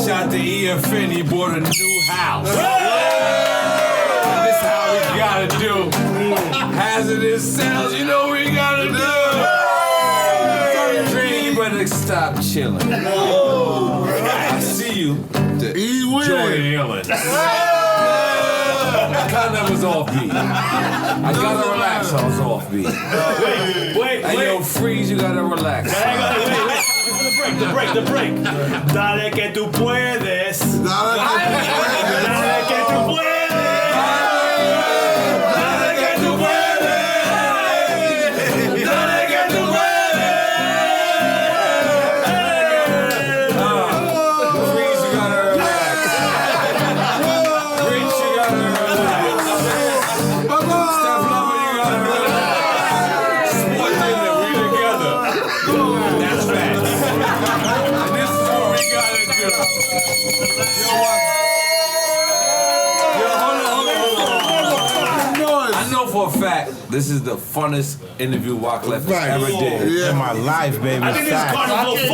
S1: Shot the EFN, he bought a new house. This how we gotta do. Hazardous sounds, you know we gotta do. You better stop chilling. I see you. Jordan Hillin. I kinda was off beat. I gotta relax, I was off beat. Wait. Hey, yo, Freeze, you gotta relax.
S7: The break. Dale que tú puedes. Dale que tú puedes.
S1: for a fact, this is the funnest interview Wyclef ever did
S3: in my life, baby.
S7: I think this is Carnival 4.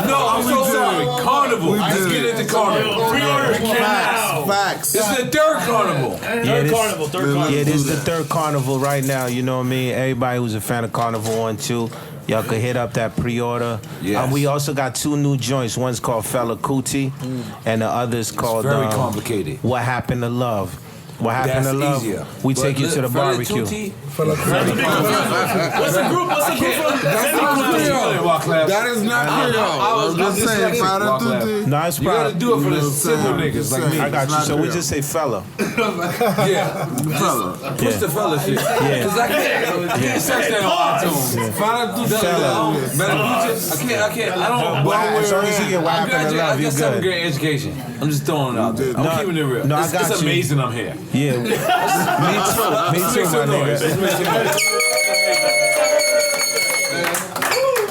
S1: No, I'm so sorry. Carnival. Let's get into Carnival.
S7: Pre-order now.
S4: Facts.
S1: This is the third Carnival.
S7: Third Carnival.
S3: Yeah, this is the third Carnival right now. You know what I mean? Everybody who's a fan of Carnival 1, 2, y'all could hit up that pre-order.
S1: Yes.
S3: We also got 2 new joints. One's called Fella Cootie, and the other's called
S1: Very complicated.
S3: What Happened to Love. What Happened
S1: That's
S3: to Love?
S1: easier.
S3: We take you to the barbecue.
S7: What's the group? What's the group from?
S4: That is not Creole. I'm just saying, Fada Tutti.
S3: No, it's
S1: You gotta
S3: probably.
S1: do it for the simple niggas like me.
S3: I got you.
S4: It's
S3: So
S4: not
S3: we just say Fella.
S1: Yeah.
S4: Fella.
S1: Push the fella shit. Cause I can't search that on iTunes. Fada Tutti. I can't. I don't.
S3: As long as you get What
S1: I
S3: Happened to Love,
S1: got
S3: you're
S1: some
S3: good.
S1: great education. I'm just throwing it out there. I'm keeping it real.
S3: No, I
S1: It's
S3: got you.
S1: amazing I'm here.
S3: Yeah. Me too, my nigga.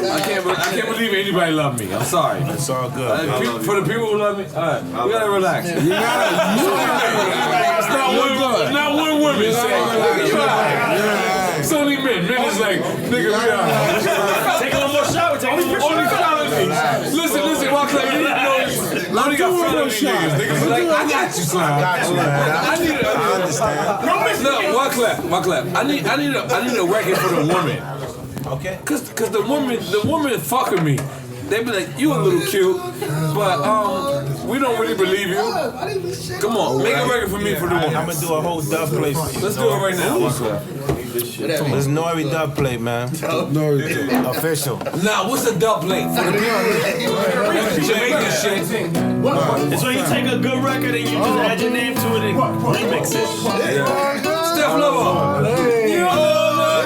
S1: I can't believe anybody love me. I'm sorry.
S3: It's all good.
S1: For the people who love me, all right, we gotta relax. It's not one woman saying, it's only men. Men is like, nigga, we are.
S7: Take a little more shot.
S1: Only felonies. Listen, Wyclef, you didn't know this. Only got felony niggas. Niggas like, I got you, son. I need a. I understand. No, Wyclef. I need a record for the woman.
S3: Okay.
S1: Cause the woman fucking me. They be like, you a little cute, but we don't really believe you. Come on, make a record for me for the woman.
S3: I'm gonna do a whole dub plate for you.
S1: Let's do it right now.
S3: It's N.O.R.E. dub plate, man. Official.
S1: Now, what's a dub plate for the people? Jamaican shit.
S7: It's when you take a good record and you just add your name to it and remix it.
S1: Steph Lover. You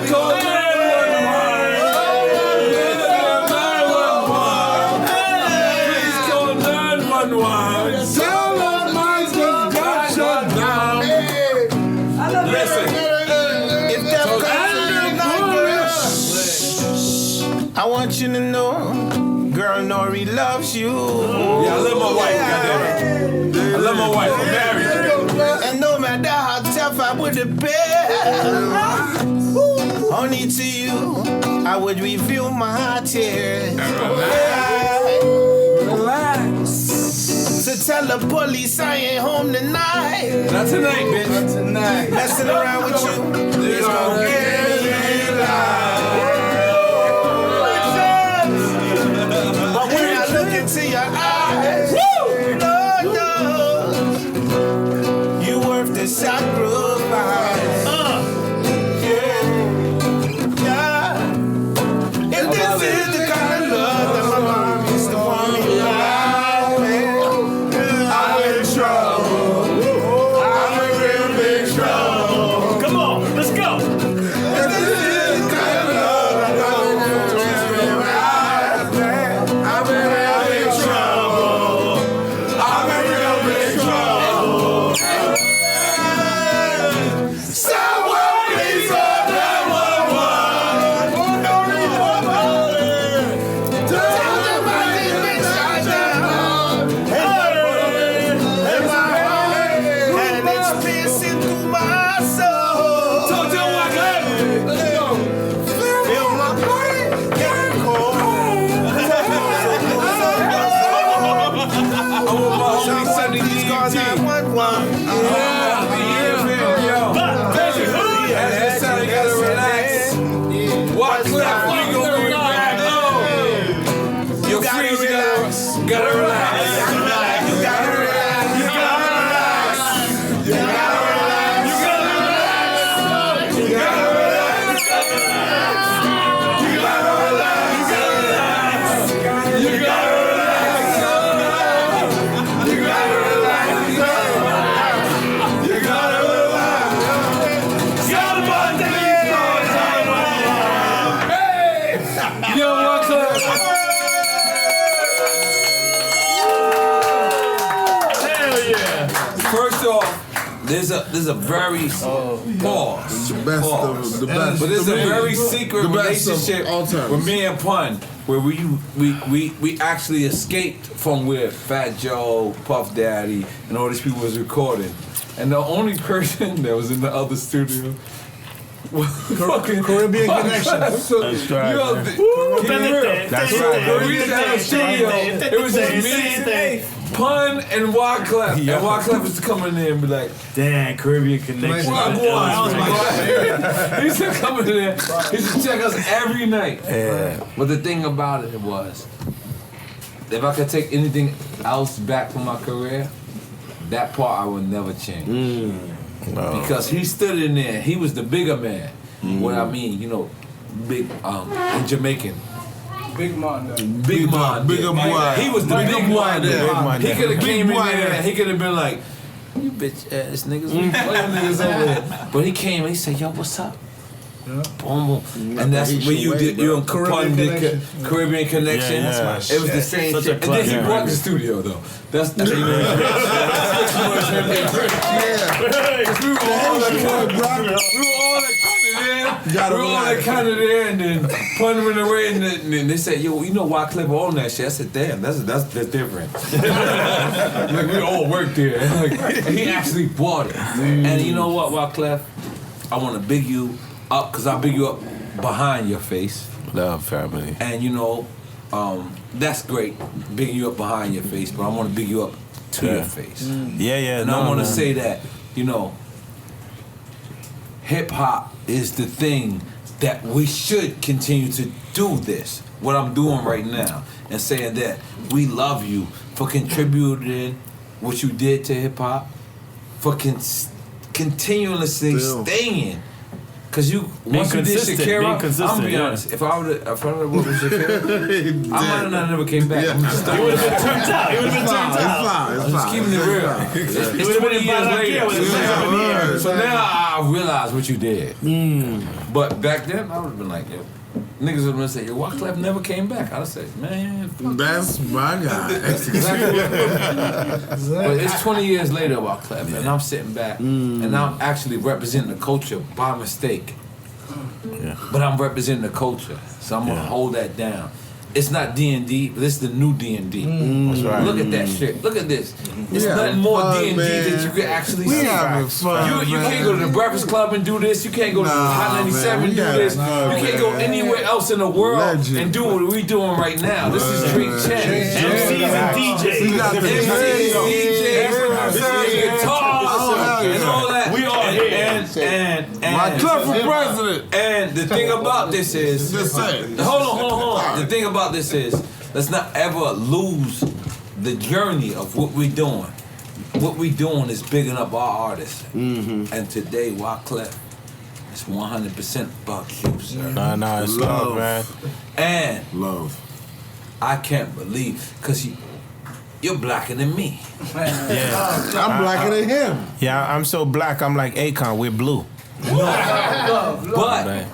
S1: call 911. Please call 911.
S4: Tell them I just got shut down.
S1: Listen.
S3: I want you to know, girl, N.O.R.E. loves you.
S1: Yeah, I love my wife, goddammit. I love my wife. I'm married.
S3: And no matter how tough I would have been, only to you I would reveal my tears. Relax. So tell the police I ain't home tonight.
S1: Not tonight, bitch. Not tonight.
S3: Messing around with you is gonna get me alive. But when I look into your eyes, no, you worth the sacrifice. If this is the kind of love that my mom used to want me like, I'm in trouble. I'm in real big trouble.
S7: Come on, let's go.
S3: If this is the kind of love that my mom used to want me like, I'm in real big trouble. I'm in real big trouble. Someone please call 911. Tell them I didn't been shot down. And it's piercing through my soul. Feel my body getting cold. Please call 911.
S1: That's how you gotta relax. Wyclef, we gonna be back. Your freeze gotta relax.
S3: You gotta relax. You gotta relax. You gotta relax. You gotta relax. You gotta relax. You gotta relax. You gotta relax. You gotta relax. You gotta relax. Somebody call 911.
S1: Yo, Wyclef.
S7: Hell yeah.
S1: First off, there's a very pause.
S4: The best of the best.
S1: But there's a very secret relationship with me and Pun, where we actually escaped from where Fat Joe, Puff Daddy, and all these people was recording, and the only person that was in the other studio.
S9: Caribbean Connection.
S1: That's right. That's right. We used to have a studio. It was just me, Pun, and Wyclef. And Wyclef used to come in there and be like, "Damn, Caribbean Connection." He used to come in there. He used to check us every night. Yeah. But the thing about it was, if I could take anything else back from my career, that part I would never change. No. Because he stood in there, he was the bigger man. What I mean, you know, big in Jamaican.
S9: Big man.
S1: Big man.
S4: Bigger boy.
S1: He was the big one. He could have came in there and he could have been like, "You bitch ass niggas, niggas over there." But he came and he said, "Yo, what's up?" Yeah. Boom, boom. And that's when you did your Caribbean Connection. It was the same shit. And then he brought the studio though. That's the thing. We were all kind of there, and then Pun went away, and then they said, "Yo, you know Wyclef own that shit." I said, "Damn, that's different." Like we all worked there. Like, he actually bought it. And you know what, Wyclef? I want to big you up, because I big you up behind your face.
S3: Love family.
S1: And you know, that's great, bigging you up behind your face, but I want to big you up to your face.
S3: Yeah.
S1: And I want to say that, you know, hip hop is the thing that we should continue to do this. What I'm doing right now, and saying that we love you for contributing what you did to hip hop, for continuously staying. Cause once you did Shakira, I'm gonna be honest. If I would have worked with Shakira, I might have not never came back. I'm just
S7: He would have been turned out.
S1: I'm just keeping it real. It's 20 years later. So now I realize what you did. But back then, I would have been like, yo, niggas would have said, yo, Wyclef never came back. I'd have said, man,
S4: that's my guy.
S1: That's exactly what But it's 20 years later, Wyclef, and I'm sitting back, and I'm actually representing the culture by mistake. But I'm representing the culture, so I'm gonna hold that down. It's not D&D, but it's the new D&D. That's right. Look at that shit. Look at this. It's nothing more D&D that you can actually see.
S4: Having fun,
S1: you can't go to the Breakfast Club and do this. You can't go to Hot 97 and do this. You can't go anywhere else in the world and do what we're doing right now. This is straight change.
S7: MCs and DJs.
S4: We got the
S1: MCs, DJs, guitars, and all that. We are here. And
S4: Wyclef for president.
S1: And the thing about this is, hold on. The thing about this is, let's not ever lose the journey of what we're doing. What we're doing is bigging up our artists. And today, Wyclef is 100% about you, sir.
S3: Nah, it's love, man.
S1: And
S4: love.
S1: I can't believe, because you're blacker than me.
S3: Yeah.
S4: I'm blacker than him.
S3: Yeah, I'm so black, I'm like Akon, we're blue.
S1: But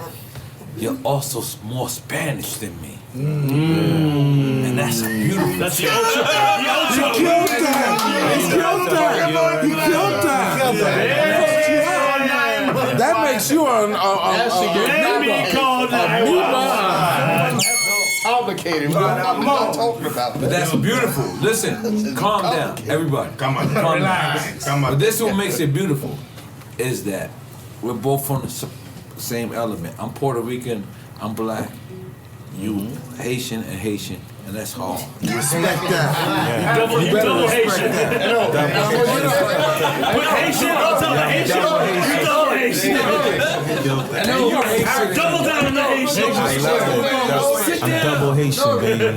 S1: you're also more Spanish than me. And that's beautiful.
S7: That's the ultra.
S4: He killed that. That makes you
S2: complicated, but I'm not talking about that.
S1: But that's beautiful. Listen, calm down, everybody. Calm down. But this is what makes it beautiful, is that we're both from the same element. I'm Puerto Rican, I'm black. You Haitian, and that's hard.
S4: Respect that.
S7: You double Haitian. Put Haitian, I'll tell the Haitian. You double Haitian.
S1: And you're Haitian.
S7: Double down on the Haitian.
S3: I'm double Haitian, baby.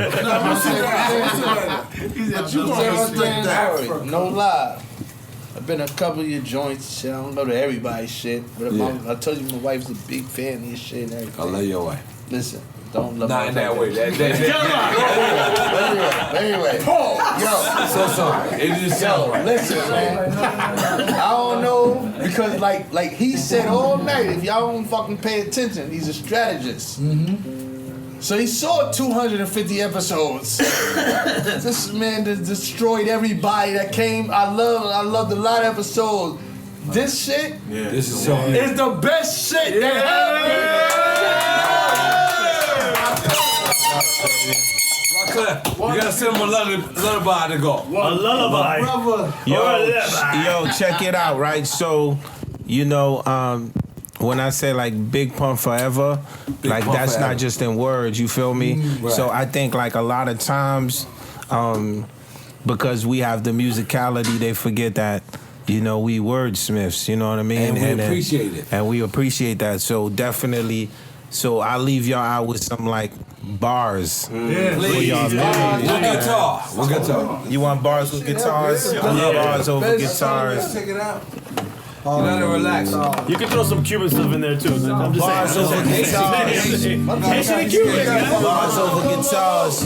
S2: But you gonna respect that. No lie. I've been a couple of your joints. Shit. I don't go to everybody's shit, but I told you my wife's a big fan of your shit and everything.
S1: I love your wife.
S2: Listen. Don't love
S1: Not in that way.
S2: Anyway, yo,
S1: so sorry. It just sounds right.
S2: Listen, man. I don't know because like he said all night. If y'all don't fucking pay attention, he's a strategist. So he saw 250 episodes. This man destroyed everybody that came. I loved a lot of episodes. This shit
S1: This is so.
S2: is the best shit that
S1: Wyclef, you gotta send him a lullaby to go.
S7: A lullaby.
S3: Yo, check it out, right? So, you know, when I say like Big Pun Forever, like
S1: Pun
S3: that's
S1: forever.
S3: not just in words, you feel me?
S1: Right.
S3: So I think like a lot of times, because we have the musicality, they forget that, you know, we wordsmiths, you know what I mean?
S1: And we appreciate it.
S3: And we appreciate that. So definitely, so I'll leave y'all out with some like bars.
S1: Please. What guitar? What guitar?
S3: You want bars with guitars? I love bars over guitars.
S4: Check it out.
S1: You gotta relax.
S7: You can throw some Cuban stuff in there too. I'm just
S3: Bars over guitars.
S7: Haitian and Cuban.
S3: Bars over guitars.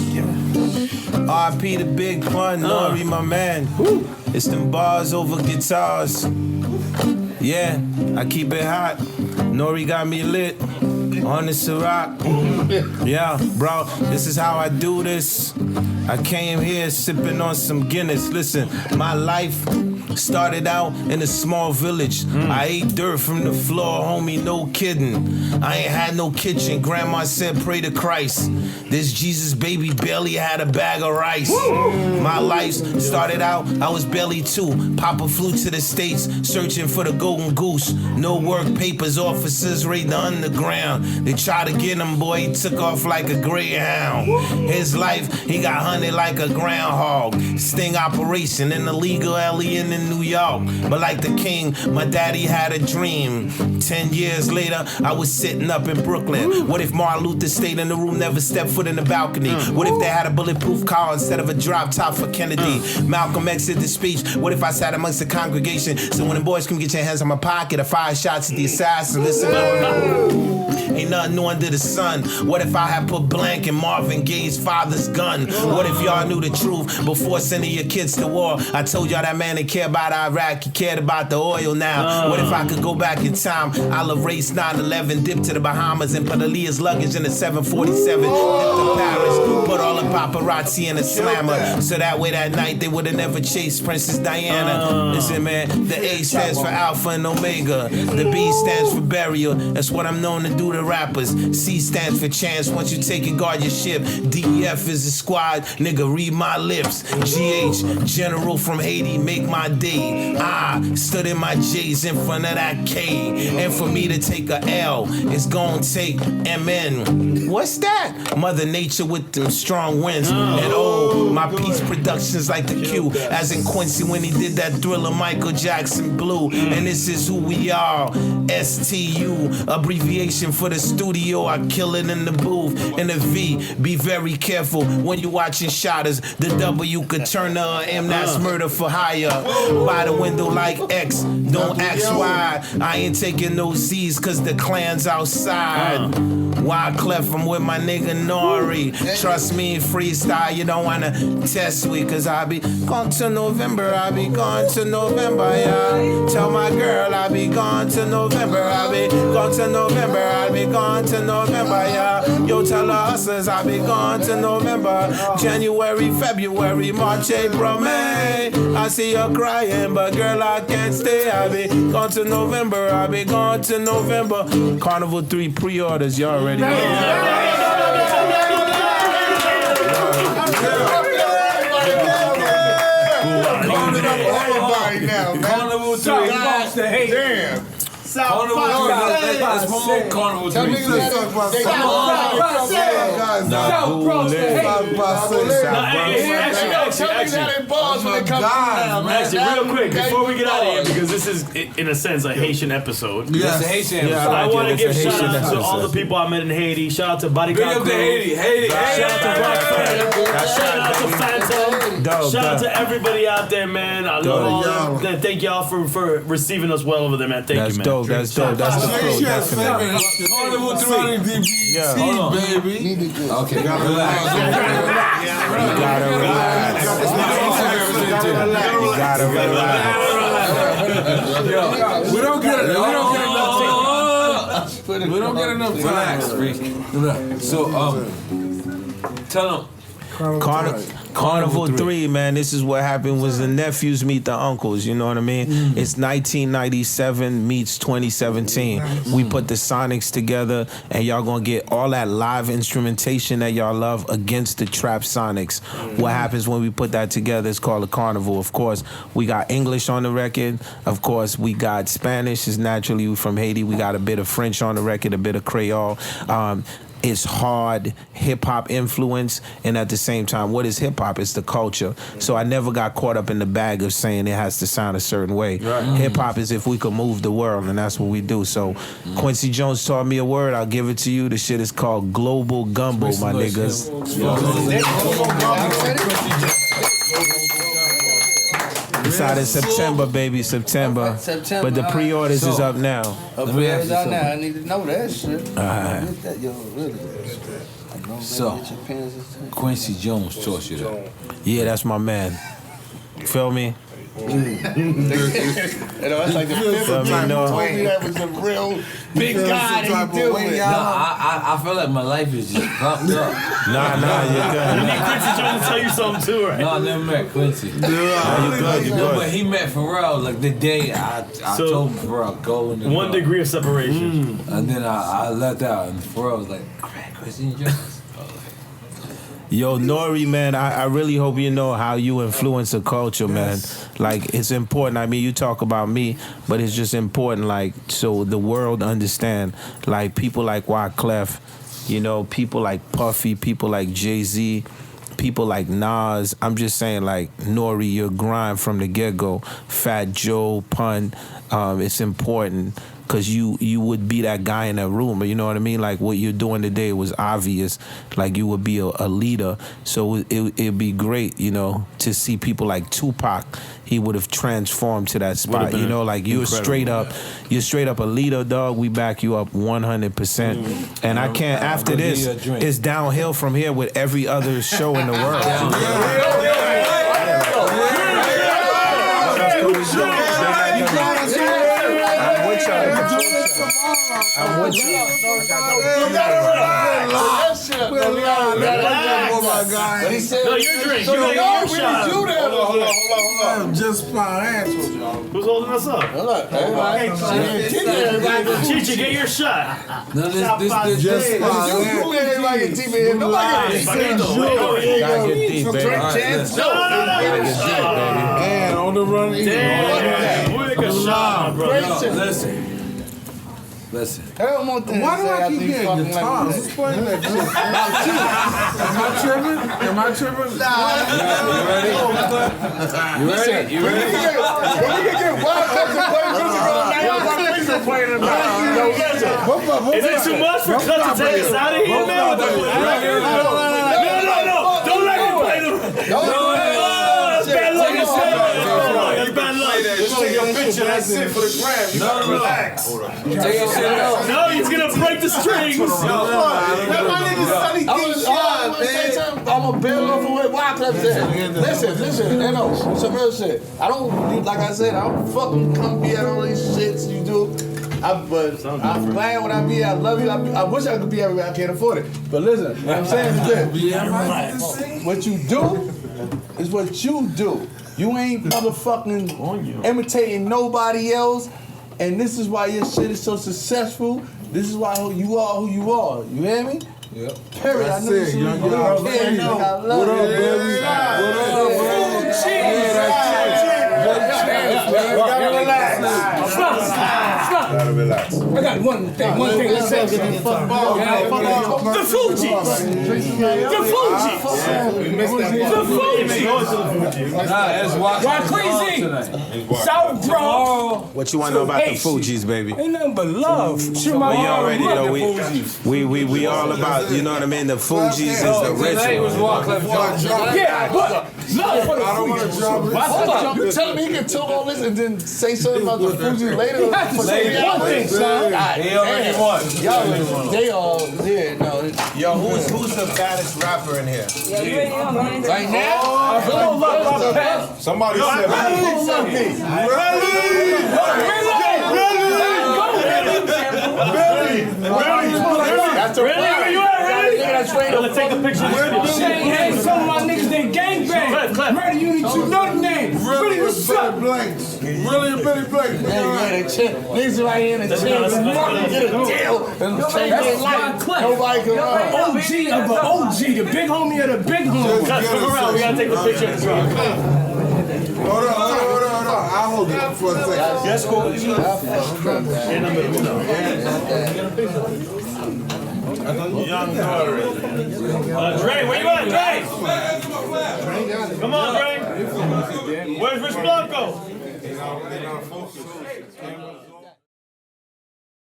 S3: R.I.P. the Big Pun, N.O.R.E. my man. It's them bars over guitars. Yeah, I keep it hot. N.O.R.E. got me lit on the Ciroc. Yeah, bro, this is how I do this. I came here sipping on some Guinness. Listen, my life started out in a small village. I ate dirt from the floor, homie, no kidding. I ain't had no kitchen. Grandma said, pray to Christ. This Jesus baby barely had a bag of rice. My life started out, I was barely 2. Papa flew to the States, searching for the golden goose. No work papers, officers raid the underground. They tried to get him, boy, he took off like a greyhound. His life, he got hunted like a groundhog. Sting operation in the legal alien in New York. But like the king, my daddy had a dream. 10 years later, I was sitting up in Brooklyn. What if Martin Luther stayed in the room, never stepped foot in the balcony? What if they had a bulletproof car instead of a drop top for Kennedy? Malcolm X did the speech. What if I sat amongst the congregation? So when the boys come get your hands on my pocket, I fire shots at the assassin. Listen, ain't nothing new under the sun. What if I had put blank in Marvin Gaye's father's gun? What if y'all knew the truth before sending your kids to war? I told y'all that man didn't care about Iraq, he cared about the oil now. What if I could go back in time? I'll erase 9/11, dip to the Bahamas and put Aaliyah's luggage in a 747, dip to Paris, put all the paparazzi in a slammer, so that way that night they would have never chased Princess Diana. Listen, man, the A stands for Alpha and Omega, the B stands for burial. That's what I'm known to do to rappers. C stands for chance. Once you take and guard your ship. DEF is the squad. Nigga, read my lips. GH, General from Haiti, make my day. I stood in my J's in front of that K. And for me to take a L, it's gonna take MN. What's that? Mother Nature with them strong winds. And oh, my Peace Productions like the Q. As in Quincy when he did that Thriller, Michael Jackson Blue. And this is who we are. STU, abbreviation for the studio. I kill it in the booth. And the V, be very careful when you watching shotters. The W could turn to a M, that's murder for hire. By the window like X, don't ask why. I ain't taking no Z's cause the clan's outside. Wyclef, I'm with my nigga N.O.R.E. Trust me, freestyle, you don't wanna test me cause I be gone to November, I be gone to November, yeah. Tell my girl I be gone to November, I be gone to November, I be gone to November, yeah. Yo, tell the hustlers I be gone to November, January, February, March, April, May. I see you crying, but girl, I can't stay. I be gone to November, I be gone to November. Carnival 3 pre-orders, you already know.
S1: Carnival 3.
S2: Damn.
S1: Carnival 3. Let's promote Carnival 3.
S7: Actually, real quick, before we get out of here, because this is, in a sense, a Haitian episode.
S1: Yes, a Haitian episode.
S7: I want to give shout out to all the people I met in Haiti. Shout out to Body
S1: Big up to Haiti.
S7: Shout out to Rock. Shout out to Phantom. Shout out to everybody out there, man. I love all of them. Thank y'all for receiving us well over there, man. Thank you, man.
S3: Dope. That's dope. That's the flow. Definitely.
S1: Carnival 3.
S4: Yeah.
S1: Hold on.
S4: Baby.
S1: Okay, relax.
S3: You gotta relax. You gotta relax.
S1: We don't get enough. We don't get enough. Relax, Freak. So, tell them.
S3: Carnival. Carnival 3, man, this is what happened was the nephews meet the uncles, you know what I mean? It's 1997 meets 2017. We put the Sonics together, and y'all gonna get all that live instrumentation that y'all love against the trap Sonics. What happens when we put that together is called a carnival. Of course, we got English on the record. Of course, we got Spanish, is naturally from Haiti. We got a bit of French on the record, a bit of Creole. It's hard hip-hop influence, and at the same time, what is hip-hop? It's the culture. So I never got caught up in the bag of saying it has to sound a certain way. Hip-hop is if we could move the world, and that's what we do. So Quincy Jones taught me a word. I'll give it to you. The shit is called Global Gumbo, my niggas. It's out in September, baby, September. But the pre-orders is up now.
S2: Pre-orders out now. I need to know that shit.
S1: So, Quincy Jones taught you that.
S3: Yeah, that's my man. Feel me?
S2: That's like the fifth time you told me that was a real big guy that you deal with.
S1: I feel like my life is just fucked up.
S3: Nah, you're good.
S7: You need Quincy Jones to tell you something too, right?
S1: No, I never met Quincy.
S3: You good.
S1: But he met Pharrell like the day I told Pharrell go in the
S7: 1 degree of separation.
S1: And then I left out, and Pharrell was like, Quincy Jones.
S3: Yo, N.O.R.E, man, I really hope you know how you influence a culture, man. Like, it's important. I mean, you talk about me, but it's just important, like, so the world understand. Like, people like Wyclef, you know, people like Puffy, people like Jay-Z, people like Nas. I'm just saying, like, N.O.R.E, your grind from the get-go. Fat Joe, Pun, it's important. Because you would be that guy in that room, you know what I mean? Like, what you're doing today was obvious. Like, you would be a leader. So it'd be great, you know, to see people like Tupac. He would have transformed to that spot, you know? Like, you're straight up a leader, dog. We back you up 100%. And I can't, after this, it's downhill from here with every other show in the world. I'm with you.
S2: You gotta relax. He said,
S7: no, your drink.
S2: So
S7: You got your shot.
S2: Hold on.
S4: Just financial, y'all.
S7: Who's holding us up? Chichi, get your shot.
S1: No, this
S4: Just
S2: Everybody get deep in here. Nobody
S3: Gotta get deep, baby.
S7: No.
S4: And on the run.
S7: Damn. We make a shot, bro.
S1: Listen.
S4: Why do I keep getting guitars? Who's playing that shit? Am I tripping?
S1: You ready?
S2: We can get Wyclef to play music all night. Wyclef playing in the
S7: Is it too much for Cut to take us out of here, man? No. Don't let me play them. That's bad luck. That's bad luck.
S2: Your picture, that's it for the gram. You gotta relax.
S7: No, he's gonna break the strings.
S2: I'm a build off of what Wyclef said. Listen, N.O., some real shit. I don't, like I said, I don't fucking come be at all these shits you do. But I'm glad when I be, I love you. I wish I could be everywhere. I can't afford it. But listen, what I'm saying is this. What you do is what you do. You ain't motherfucking imitating nobody else. And this is why your shit is so successful. This is why you are who you are. You hear me? Yep. Period.
S4: That's
S2: I know
S4: it.
S2: you.
S4: What up, baby?
S2: I love you.
S4: Gotta relax.
S9: I got one thing to say. The Fugees. Why crazy? South Bronx.
S3: What you want to know about the Fugees, baby?
S9: Ain't nothing but love.
S3: You already know we all about, you know what I mean? The Fugees is the ritual.
S9: Yeah, but love for the Fugees.
S2: Hold up. You telling me he can talk all this and then say something about the Fugees later?
S9: You have to say one thing, son.
S1: He already won.
S2: They all, yeah, no.
S3: Yo, who's the baddest rapper in here?
S2: Right now?
S5: Somebody said,
S2: That's a
S7: Let's take a picture.
S9: Hey, some of my niggas, they gang
S7: Wyclef.
S4: Murder Unit, you know the name. Really, what's up?
S5: Blanks. Really, Billy Blanks.
S2: Niggas right here in the chair. Get a deal.
S4: That's Wyclef.
S2: Nobody can run.
S4: OG of the OG, the big homie of the big homie.
S7: Come around, we gotta take the picture at the drop.
S5: Hold on. I'll hold it for a second.
S7: Yes, cool. Young Nore. Dre, where you at, Dre? Come on, Dre. Where's Rich Blanco?